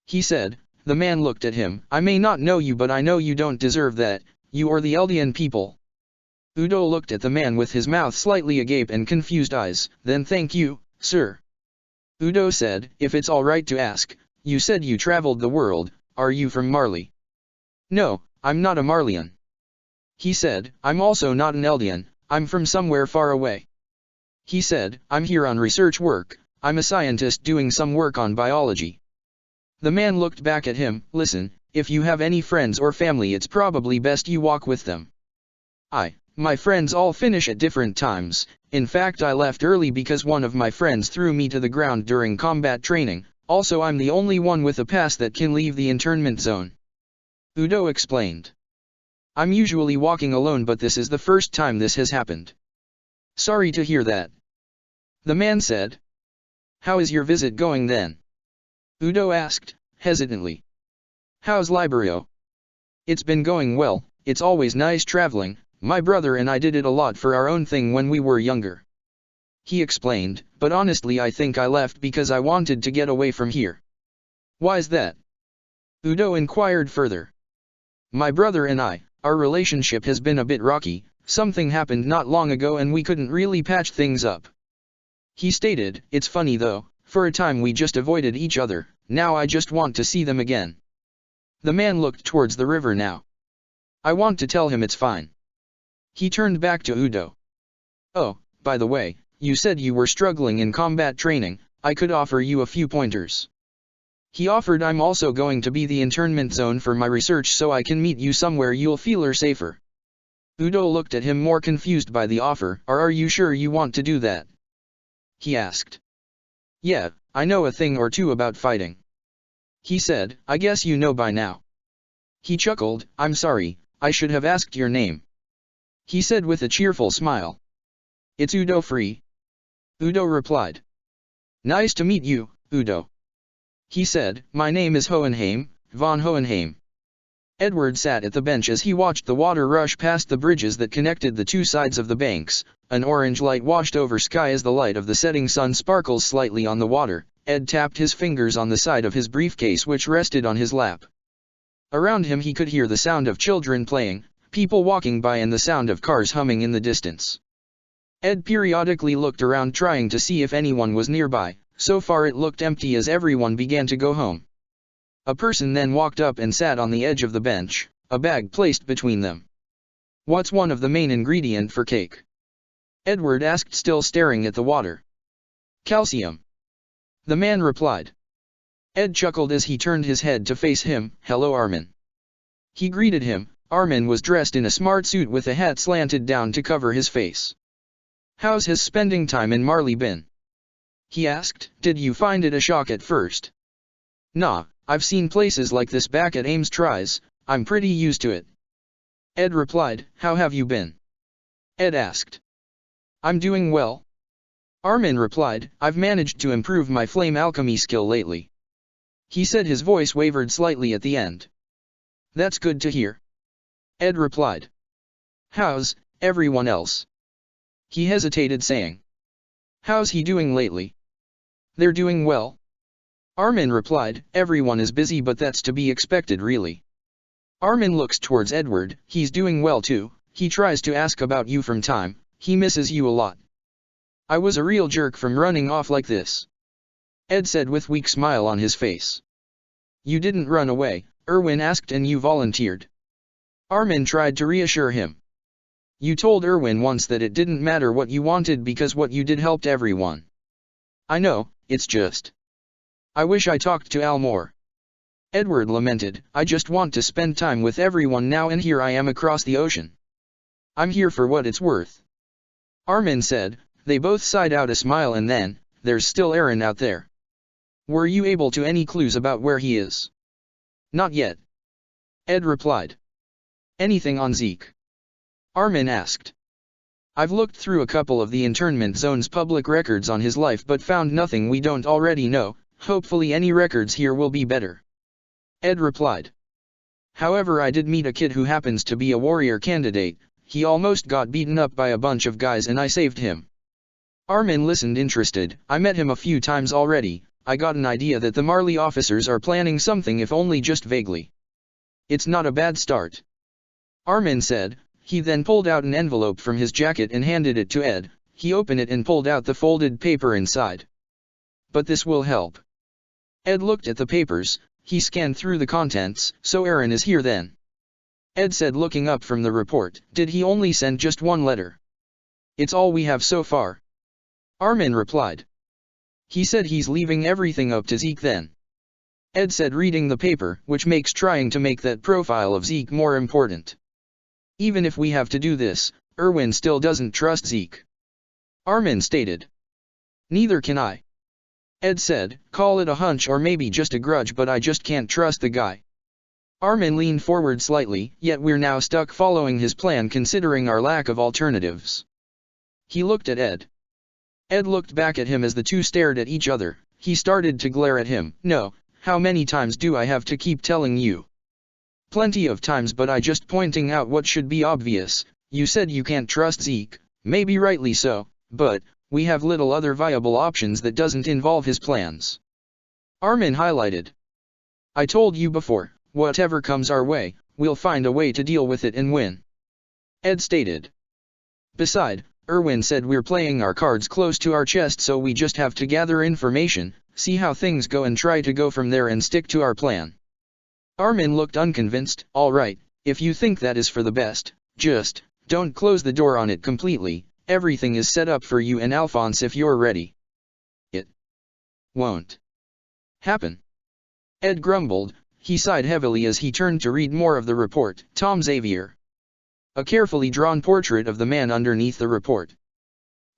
He said. The man looked at him. I may not know you, but I know you don't deserve that, you or the Eldian people. Udo looked at the man with his mouth slightly agape and confused eyes. Then thank you, sir. Udo said, if it's all right to ask, you said you traveled the world, are you from Marley? No, I'm not a Marleyan. He said, I'm also not an Eldian, I'm from somewhere far away. He said, I'm here on research work, I'm a scientist doing some work on biology. The man looked back at him. Listen, if you have any friends or family, it's probably best you walk with them. My friends all finish at different times. In fact, I left early because one of my friends threw me to the ground during combat training. Also, I'm the only one with a pass that can leave the internment zone. Udo explained. I'm usually walking alone, but this is the first time this has happened. Sorry to hear that. The man said. How is your visit going then? Udo asked, hesitantly. How's Liberio? It's been going well, it's always nice traveling, my brother and I did it a lot for our own thing when we were younger. He explained, but honestly I think I left because I wanted to get away from here. Why's that? Udo inquired further. My brother and I, our relationship has been a bit rocky, something happened not long ago and we couldn't really patch things up. He stated, it's funny though, for a time we just avoided each other, now I just want to see them again. The man looked towards the river now. I want to tell him it's fine. He turned back to Udo. Oh, by the way, you said you were struggling in combat training, I could offer you a few pointers. He offered. I'm also going to be the internment zone for my research, so I can meet you somewhere you'll feel safer. Udo looked at him more confused by the offer. Are you sure you want to do that? He asked. Yeah, I know a thing or two about fighting. He said, I guess you know by now. He chuckled. I'm sorry, I should have asked your name. He said with a cheerful smile. It's Udo Free. Udo replied. Nice to meet you, Udo. He said, my name is Hohenheim, von Hohenheim. Edward sat at the bench as he watched the water rush past the bridges that connected the two sides of the banks. An orange light washed over sky as the light of the setting sun sparkles slightly on the water. Ed tapped his fingers on the side of his briefcase which rested on his lap. Around him he could hear the sound of children playing, people walking by and the sound of cars humming in the distance. Ed periodically looked around trying to see if anyone was nearby. So far it looked empty as everyone began to go home. A person then walked up and sat on the edge of the bench, a bag placed between them. What's one of the main ingredients for cake? Edward asked, still staring at the water. Calcium. The man replied. Ed chuckled as he turned his head to face him. Hello, Armin. He greeted him. Armin was dressed in a smart suit with a hat slanted down to cover his face. How's his spending time in Marley been? He asked. Did you find it a shock at first? Nah, I've seen places like this back at Ames Tries, I'm pretty used to it. Ed replied. How have you been? Ed asked. I'm doing well. Armin replied. I've managed to improve my flame alchemy skill lately. He said, his voice wavered slightly at the end. That's good to hear. Ed replied. How's everyone else? He hesitated, saying. How's he doing lately? They're doing well. Armin replied. Everyone is busy, but that's to be expected really. Armin looks towards Edward. He's doing well too. He tries to ask about you from time. He misses you a lot. I was a real jerk from running off like this. Ed said with weak smile on his face. You didn't run away, Erwin asked, and you volunteered. Armin tried to reassure him. You told Erwin once that it didn't matter what you wanted because what you did helped everyone. I know, it's just. I wish I talked to Al more. Edward lamented, I just want to spend time with everyone now and here I am across the ocean. I'm here for what it's worth. Armin said. They both sighed out a smile and then, there's still Aaron out there. Were you able to any clues about where he is? Not yet. Ed replied. Anything on Zeke? Armin asked. I've looked through a couple of the internment zone's public records on his life but found nothing we don't already know, hopefully any records here will be better. Ed replied. However, I did meet a kid who happens to be a warrior candidate. He almost got beaten up by a bunch of guys and I saved him. Armin listened interested. I met him a few times already. I got an idea that the Marley officers are planning something if only just vaguely. It's not a bad start. Armin said. He then pulled out an envelope from his jacket and handed it to Ed. He opened it and pulled out the folded paper inside. But this will help. Ed looked at the papers. He scanned through the contents. So Aaron is here then. Ed said, looking up from the report. Did he only send just one letter? It's all we have so far. Armin replied. He said he's leaving everything up to Zeke then. Ed said, reading the paper, which makes trying to make that profile of Zeke more important. Even if we have to do this, Erwin still doesn't trust Zeke. Armin stated. Neither can I. Ed said, call it a hunch or maybe just a grudge, but I just can't trust the guy. Armin leaned forward slightly, yet we're now stuck following his plan considering our lack of alternatives. He looked at Ed. Ed looked back at him as the two stared at each other. He started to glare at him. No, how many times do I have to keep telling you? Plenty of times, but I just pointing out what should be obvious. You said you can't trust Zeke, maybe rightly so, but we have little other viable options that doesn't involve his plans. Armin highlighted. I told you before, whatever comes our way, we'll find a way to deal with it and win. Ed stated. Beside, Erwin said we're playing our cards close to our chest, so we just have to gather information, see how things go and try to go from there and stick to our plan. Armin looked unconvinced. All right, if you think that is for the best, just don't close the door on it completely. Everything is set up for you and Alphonse if you're ready. It won't happen. Ed grumbled. He sighed heavily as he turned to read more of the report. Tom Xavier. A carefully drawn portrait of the man underneath the report.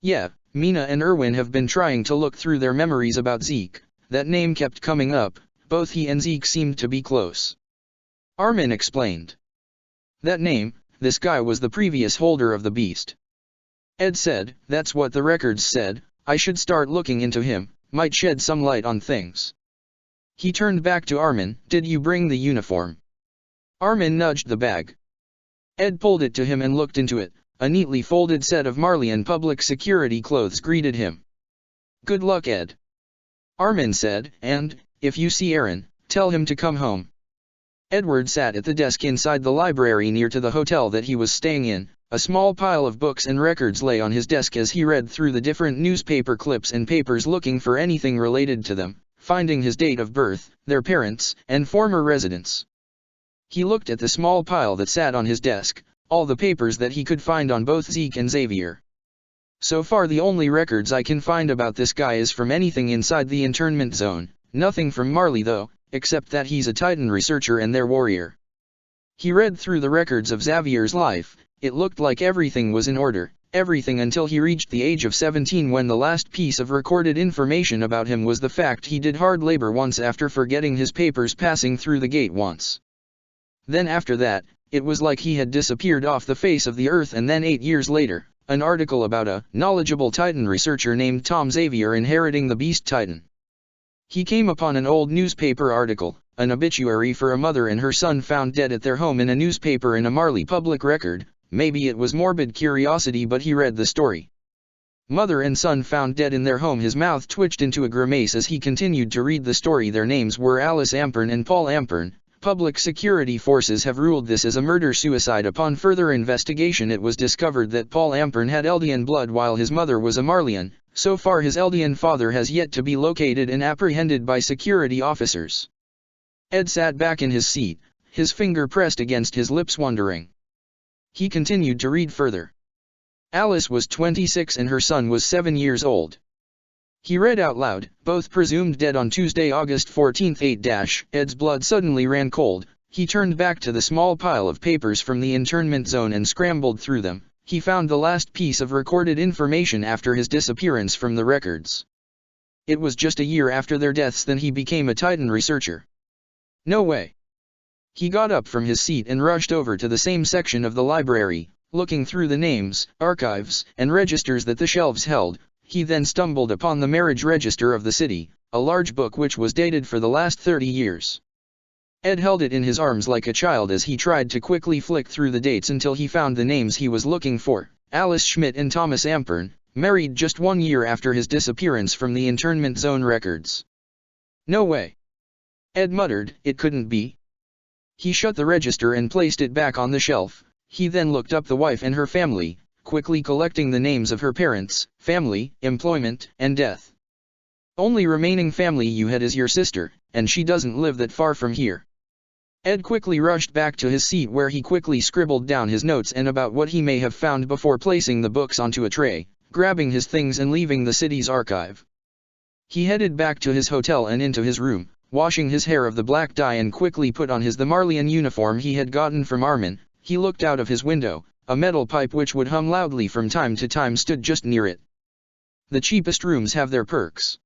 Yeah, Mina and Erwin have been trying to look through their memories about Zeke. That name kept coming up. Both he and Zeke seemed to be close. Armin explained. That name, this guy was the previous holder of the beast. Ed said, that's what the records said. I should start looking into him, might shed some light on things. He turned back to Armin. Did you bring the uniform? Armin nudged the bag. Ed pulled it to him and looked into it. A neatly folded set of Marleyan public security clothes greeted him. Good luck, Ed. Armin said, and, if you see Aaron, tell him to come home. Edward sat at the desk inside the library near to the hotel that he was staying in. A small pile of books and records lay on his desk as he read through the different newspaper clips and papers looking for anything related to them, finding his date of birth, their parents, and former residence. He looked at the small pile that sat on his desk, all the papers that he could find on both Zeke and Xavier. So far the only records I can find about this guy is from anything inside the internment zone, nothing from Marley though, except that he's a Titan researcher and their warrior. He read through the records of Xavier's life. It looked like everything was in order, everything until he reached the age of 17, when the last piece of recorded information about him was the fact he did hard labor once after forgetting his papers passing through the gate once. Then after that, it was like he had disappeared off the face of the earth, and then 8 years later, an article about a knowledgeable Titan researcher named Tom Xavier inheriting the Beast Titan. He came upon an old newspaper article, an obituary for a mother and her son found dead at their home in a newspaper in a Marley public record. Maybe it was morbid curiosity, but he read the story. Mother and son found dead in their home. His mouth twitched into a grimace as he continued to read the story. Their names were Alice Ampern and Paul Ampern. Public security forces have ruled this as a murder-suicide. Upon further investigation, it was discovered that Paul Ampern had Eldian blood while his mother was a Marleyan. So far his Eldian father has yet to be located and apprehended by security officers. Ed sat back in his seat, his finger pressed against his lips, wondering. He continued to read further. Alice was 26 and her son was 7 years old. He read out loud, both presumed dead on Tuesday, August 14, 8-. Ed's blood suddenly ran cold. He turned back to the small pile of papers from the internment zone and scrambled through them. He found the last piece of recorded information after his disappearance from the records. It was just a year after their deaths then he became a Titan researcher. No way. He got up from his seat and rushed over to the same section of the library, looking through the names, archives, and registers that the shelves held. He then stumbled upon the marriage register of the city, a large book which was dated for the last 30 years. Ed held it in his arms like a child as he tried to quickly flick through the dates until he found the names he was looking for. Alice Schmidt and Thomas Ampern, married just 1 year after his disappearance from the internment zone records. No way. Ed muttered, it couldn't be. He shut the register and placed it back on the shelf. He then looked up the wife and her family, quickly collecting the names of her parents, family, employment, and death. Only remaining family you had is your sister, and she doesn't live that far from here. Ed quickly rushed back to his seat where he quickly scribbled down his notes and about what he may have found before placing the books onto a tray, grabbing his things and leaving the city's archive. He headed back to his hotel and into his room, washing his hair of the black dye and quickly put on the Marleyan uniform he had gotten from Armin. He looked out of his window. A metal pipe which would hum loudly from time to time stood just near it. The cheapest rooms have their perks.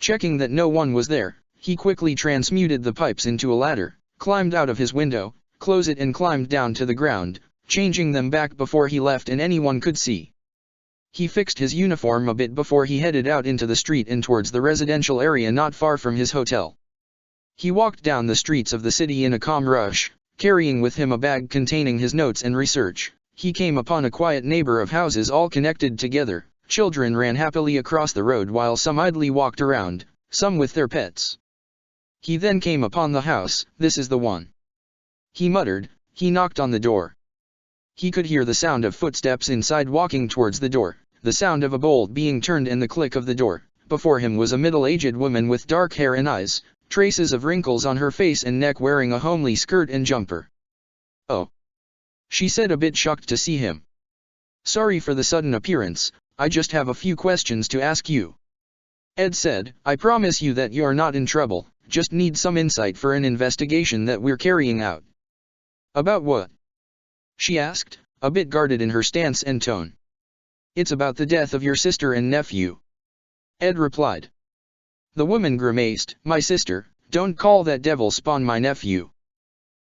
Checking that no one was there, he quickly transmuted the pipes into a ladder, climbed out of his window, closed it and climbed down to the ground, changing them back before he left and anyone could see. He fixed his uniform a bit before he headed out into the street and towards the residential area not far from his hotel. He walked down the streets of the city in a calm rush, carrying with him a bag containing his notes and research. He came upon a quiet neighbor of houses all connected together. Children ran happily across the road while some idly walked around, some with their pets. He then came upon the house. This is the one. He muttered. He knocked on the door. He could hear the sound of footsteps inside walking towards the door, the sound of a bolt being turned and the click of the door. Before him was a middle-aged woman with dark hair and eyes, traces of wrinkles on her face and neck, wearing a homely skirt and jumper. Oh, she said, a bit shocked to see him. Sorry for the sudden appearance, I just have a few questions to ask you. Ed said, I promise you that you're not in trouble, just need some insight for an investigation that we're carrying out. About what? She asked, a bit guarded in her stance and tone. It's about the death of your sister and nephew. Ed replied. The woman grimaced. My sister? Don't call that devil spawn my nephew.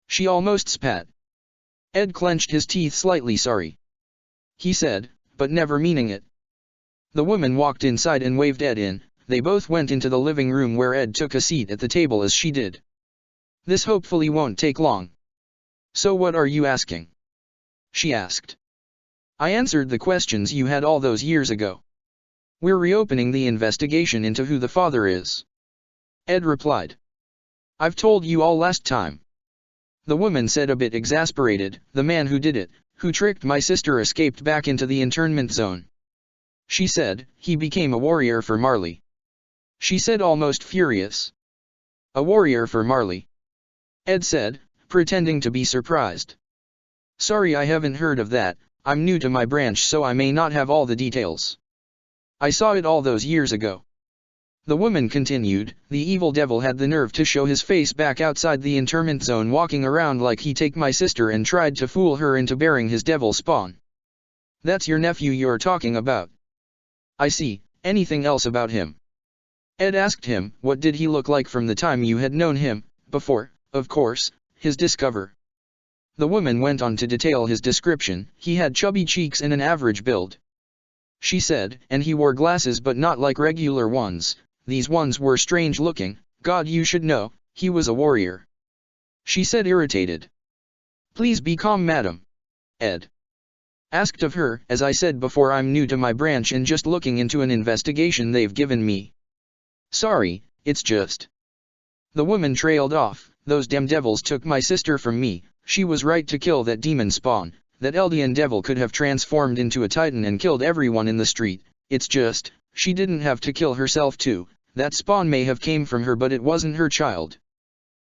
She almost spat. Ed clenched his teeth slightly. Sorry, he said, but never meaning it. The woman walked inside and waved Ed in. They both went into the living room where Ed took a seat at the table as she did. This hopefully won't take long. So what are you asking? She asked. I answered the questions you had all those years ago. We're reopening the investigation into who the father is. Ed replied. I've told you all last time. The woman said, a bit exasperated. The man who did it, who tricked my sister, escaped back into the internment zone. She said, he became a warrior for Marley. She said, almost furious. A warrior for Marley? Ed said, pretending to be surprised. Sorry, I haven't heard of that. I'm new to my branch so I may not have all the details. I saw it all those years ago. The woman continued. The evil devil had the nerve to show his face back outside the internment zone, walking around like he take my sister and tried to fool her into bearing his devil spawn. That's your nephew you're talking about. I see. Anything else about him? Ed asked him. What did he look like from the time you had known him, before, of course, his discover? The woman went on to detail his description. He had chubby cheeks and an average build. She said, and he wore glasses but not like regular ones. These ones were strange looking. God, you should know, he was a warrior. She said, irritated. Please be calm, madam. Ed asked of her. As I said before, I'm new to my branch and just looking into an investigation they've given me. Sorry, it's just. The woman trailed off. Those damn devils took my sister from me. She was right to kill that demon spawn. That Eldian devil could have transformed into a titan and killed everyone in the street. It's just, she didn't have to kill herself too. That spawn may have came from her but it wasn't her child.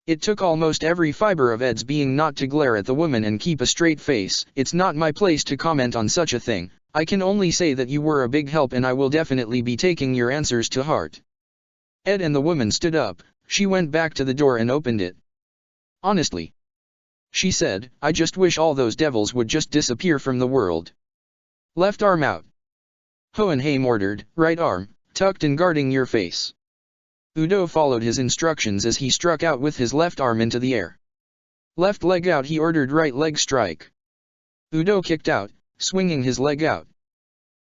It took almost every fiber of Ed's being not to glare at the woman and keep a straight face. It's not my place to comment on such a thing. I can only say that you were a big help and I will definitely be taking your answers to heart. Ed and the woman stood up. She went back to the door and opened it. Honestly, she said, I just wish all those devils would just disappear from the world. Left arm out. Hohenheim ordered, right arm, tucked and guarding your face. Udo followed his instructions as he struck out with his left arm into the air. Left leg out, he ordered, right leg strike. Udo kicked out, swinging his leg out.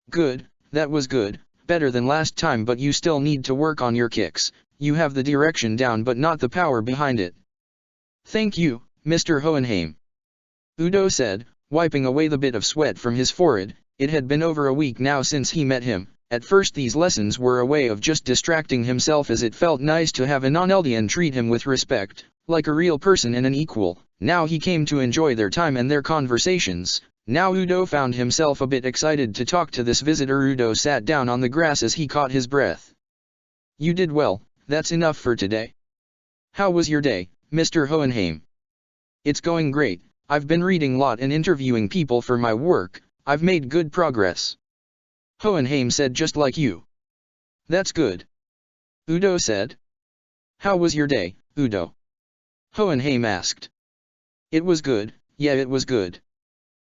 Good, that was good, better than last time, but you still need to work on your kicks. You have the direction down but not the power behind it. Thank you, Mr. Hohenheim. Udo said, wiping away the bit of sweat from his forehead. It had been over a week now since he met him. At first these lessons were a way of just distracting himself, as it felt nice to have a non-Eldian treat him with respect, like a real person and an equal. Now he came to enjoy their time and their conversations. Now Udo found himself a bit excited to talk to this visitor. Udo sat down on the grass as he caught his breath. You did well, that's enough for today. How was your day, Mr. Hohenheim? It's going great. I've been reading a lot and interviewing people for my work. I've made good progress. Hohenheim said, just like you. That's good. Udo said. How was your day, Udo? Hohenheim asked. It was good, yeah, it was good.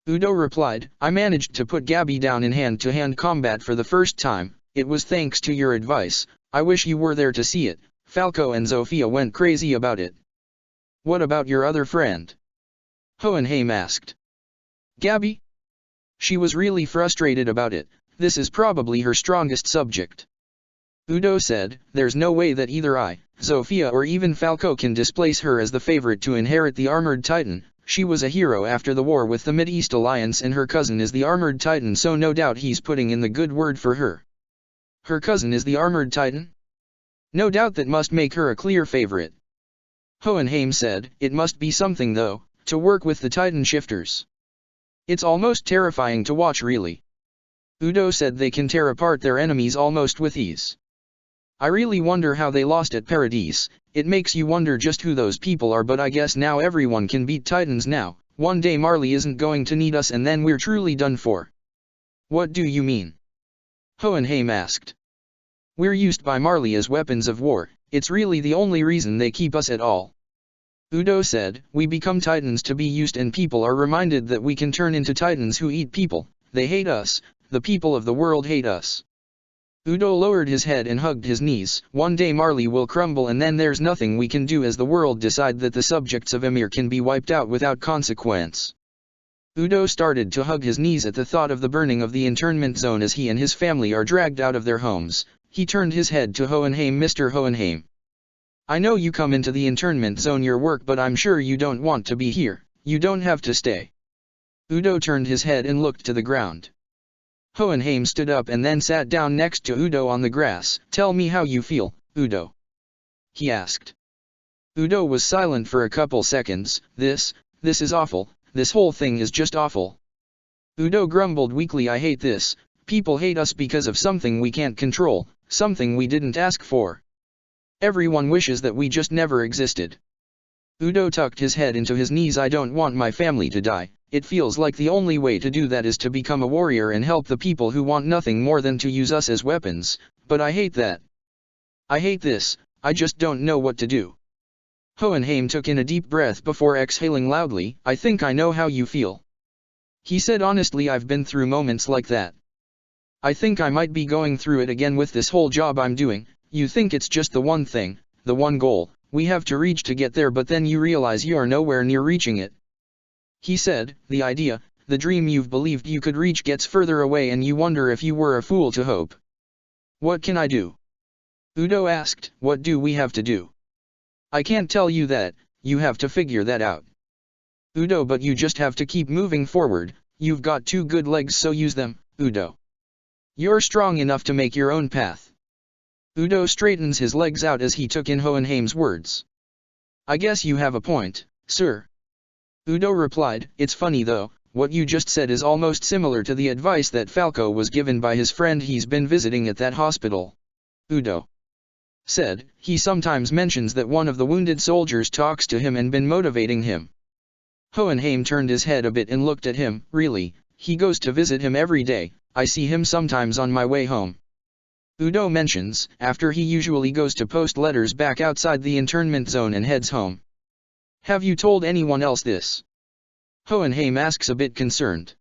Udo replied, I managed to put Gabby down in hand-to-hand combat for the first time. It was thanks to your advice. I wish you were there to see it. Falco and Zofia went crazy about it. What about your other friend? Hohenheim asked. Gabby? She was really frustrated about it. This is probably her strongest subject. Udo said, there's no way that either I, Zofia or even Falco can displace her as the favorite to inherit the Armored Titan. She was a hero after the war with the Mid-East Alliance and her cousin is the Armored Titan, so no doubt he's putting in the good word for her. Her cousin is the Armored Titan? No doubt that must make her a clear favorite. Hohenheim said, it must be something though, to work with the Titan shifters. It's almost terrifying to watch, really. Udo said they can tear apart their enemies almost with ease. I really wonder how they lost at Paradise. It makes you wonder just who those people are, but I guess now everyone can beat Titans now. One day Marley isn't going to need us and then we're truly done for. What do you mean? Hohenheim asked. We're used by Marley as weapons of war. It's really the only reason they keep us at all. Udo said, we become Titans to be used and people are reminded that we can turn into Titans who eat people. They hate us. The people of the world hate us. Udo lowered his head and hugged his knees. One day Marley will crumble and then there's nothing we can do as the world decide that the subjects of Emir can be wiped out without consequence. Udo started to hug his knees at the thought of the burning of the internment zone as he and his family are dragged out of their homes. He turned his head to Hohenheim. Mr. Hohenheim. I know you come into the internment zone your work, but I'm sure you don't want to be here. You don't have to stay. Udo turned his head and looked to the ground. Hohenheim stood up and then sat down next to Udo on the grass. Tell me how you feel, Udo. He asked. Udo was silent for a couple seconds. This is awful. This whole thing is just awful. Udo grumbled weakly, I hate this. People hate us because of something we can't control, something we didn't ask for. Everyone wishes that we just never existed. Udo tucked his head into his knees. I don't want my family to die. It feels like the only way to do that is to become a warrior and help the people who want nothing more than to use us as weapons, but I hate that. I hate this, I just don't know what to do. Hohenheim took in a deep breath before exhaling loudly. I think I know how you feel. He said honestly, I've been through moments like that. I think I might be going through it again with this whole job I'm doing. You think it's just the one thing, the one goal, we have to reach to get there, but then you realize you are nowhere near reaching it. He said, the idea, the dream you've believed you could reach gets further away and you wonder if you were a fool to hope. What can I do? Udo asked, what do we have to do? I can't tell you that, you have to figure that out. Udo, but you just have to keep moving forward, you've got 2 good legs, so use them, Udo. You're strong enough to make your own path. Udo straightens his legs out as he took in Hohenheim's words. I guess you have a point, sir. Udo replied, it's funny though, what you just said is almost similar to the advice that Falco was given by his friend he's been visiting at that hospital. Udo. said, he sometimes mentions that one of the wounded soldiers talks to him and been motivating him. Hohenheim turned his head a bit and looked at him. Really, he goes to visit him every day, I see him sometimes on my way home. Udo mentions, after he usually goes to post letters back outside the internment zone and heads home. Have you told anyone else this? Hohenheim asks a bit concerned.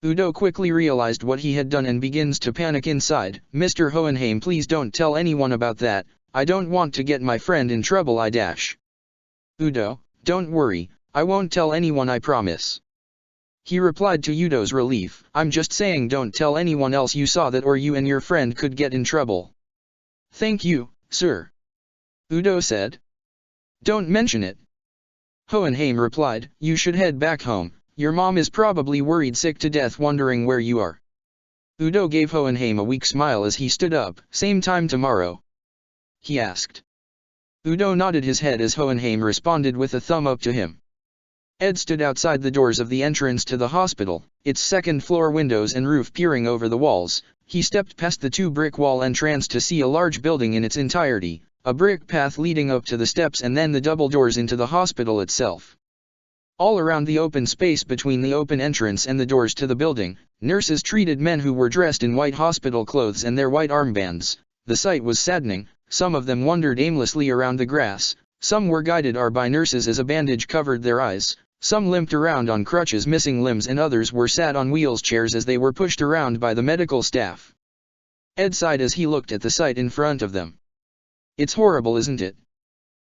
Udo quickly realized what he had done and begins to panic inside. Mr. Hohenheim, please don't tell anyone about that, I don't want to get my friend in trouble. Udo, don't worry, I won't tell anyone, I promise. He replied to Udo's relief, I'm just saying don't tell anyone else you saw that or you and your friend could get in trouble. Thank you, sir. Udo said. Don't mention it. Hohenheim replied, you should head back home, your mom is probably worried sick to death wondering where you are. Udo gave Hohenheim a weak smile as he stood up. Same time tomorrow? He asked. Udo nodded his head as Hohenheim responded with a thumb up to him. Ed stood outside the doors of the entrance to the hospital, its second-floor windows and roof peering over the walls. He stepped past the two-brick wall entrance to see a large building in its entirety, a brick path leading up to the steps and then the double doors into the hospital itself. All around the open space between the open entrance and the doors to the building, nurses treated men who were dressed in white hospital clothes and their white armbands. The sight was saddening, some of them wandered aimlessly around the grass, some were guided by nurses as a bandage covered their eyes. Some limped around on crutches missing limbs and others were sat on wheelchairs as they were pushed around by the medical staff. Ed sighed as he looked at the sight in front of them. It's horrible, isn't it?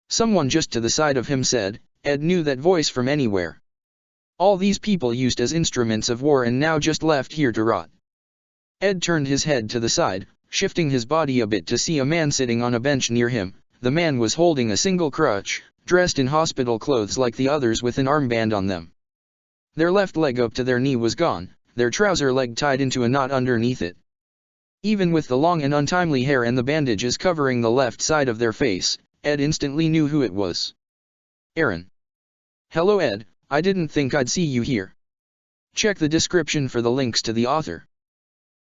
Someone just to the side of him said. Ed knew that voice from anywhere. All these people used as instruments of war and now just left here to rot. Ed turned his head to the side, shifting his body a bit to see a man sitting on a bench near him. The man was holding a single crutch, dressed in hospital clothes like the others with an armband on them. Their left leg up to their knee was gone, their trouser leg tied into a knot underneath it. Even with the long and untimely hair and the bandages covering the left side of their face, Ed instantly knew who it was. Aaron. Hello Ed, I didn't think I'd see you here. Check the description for the links to the author.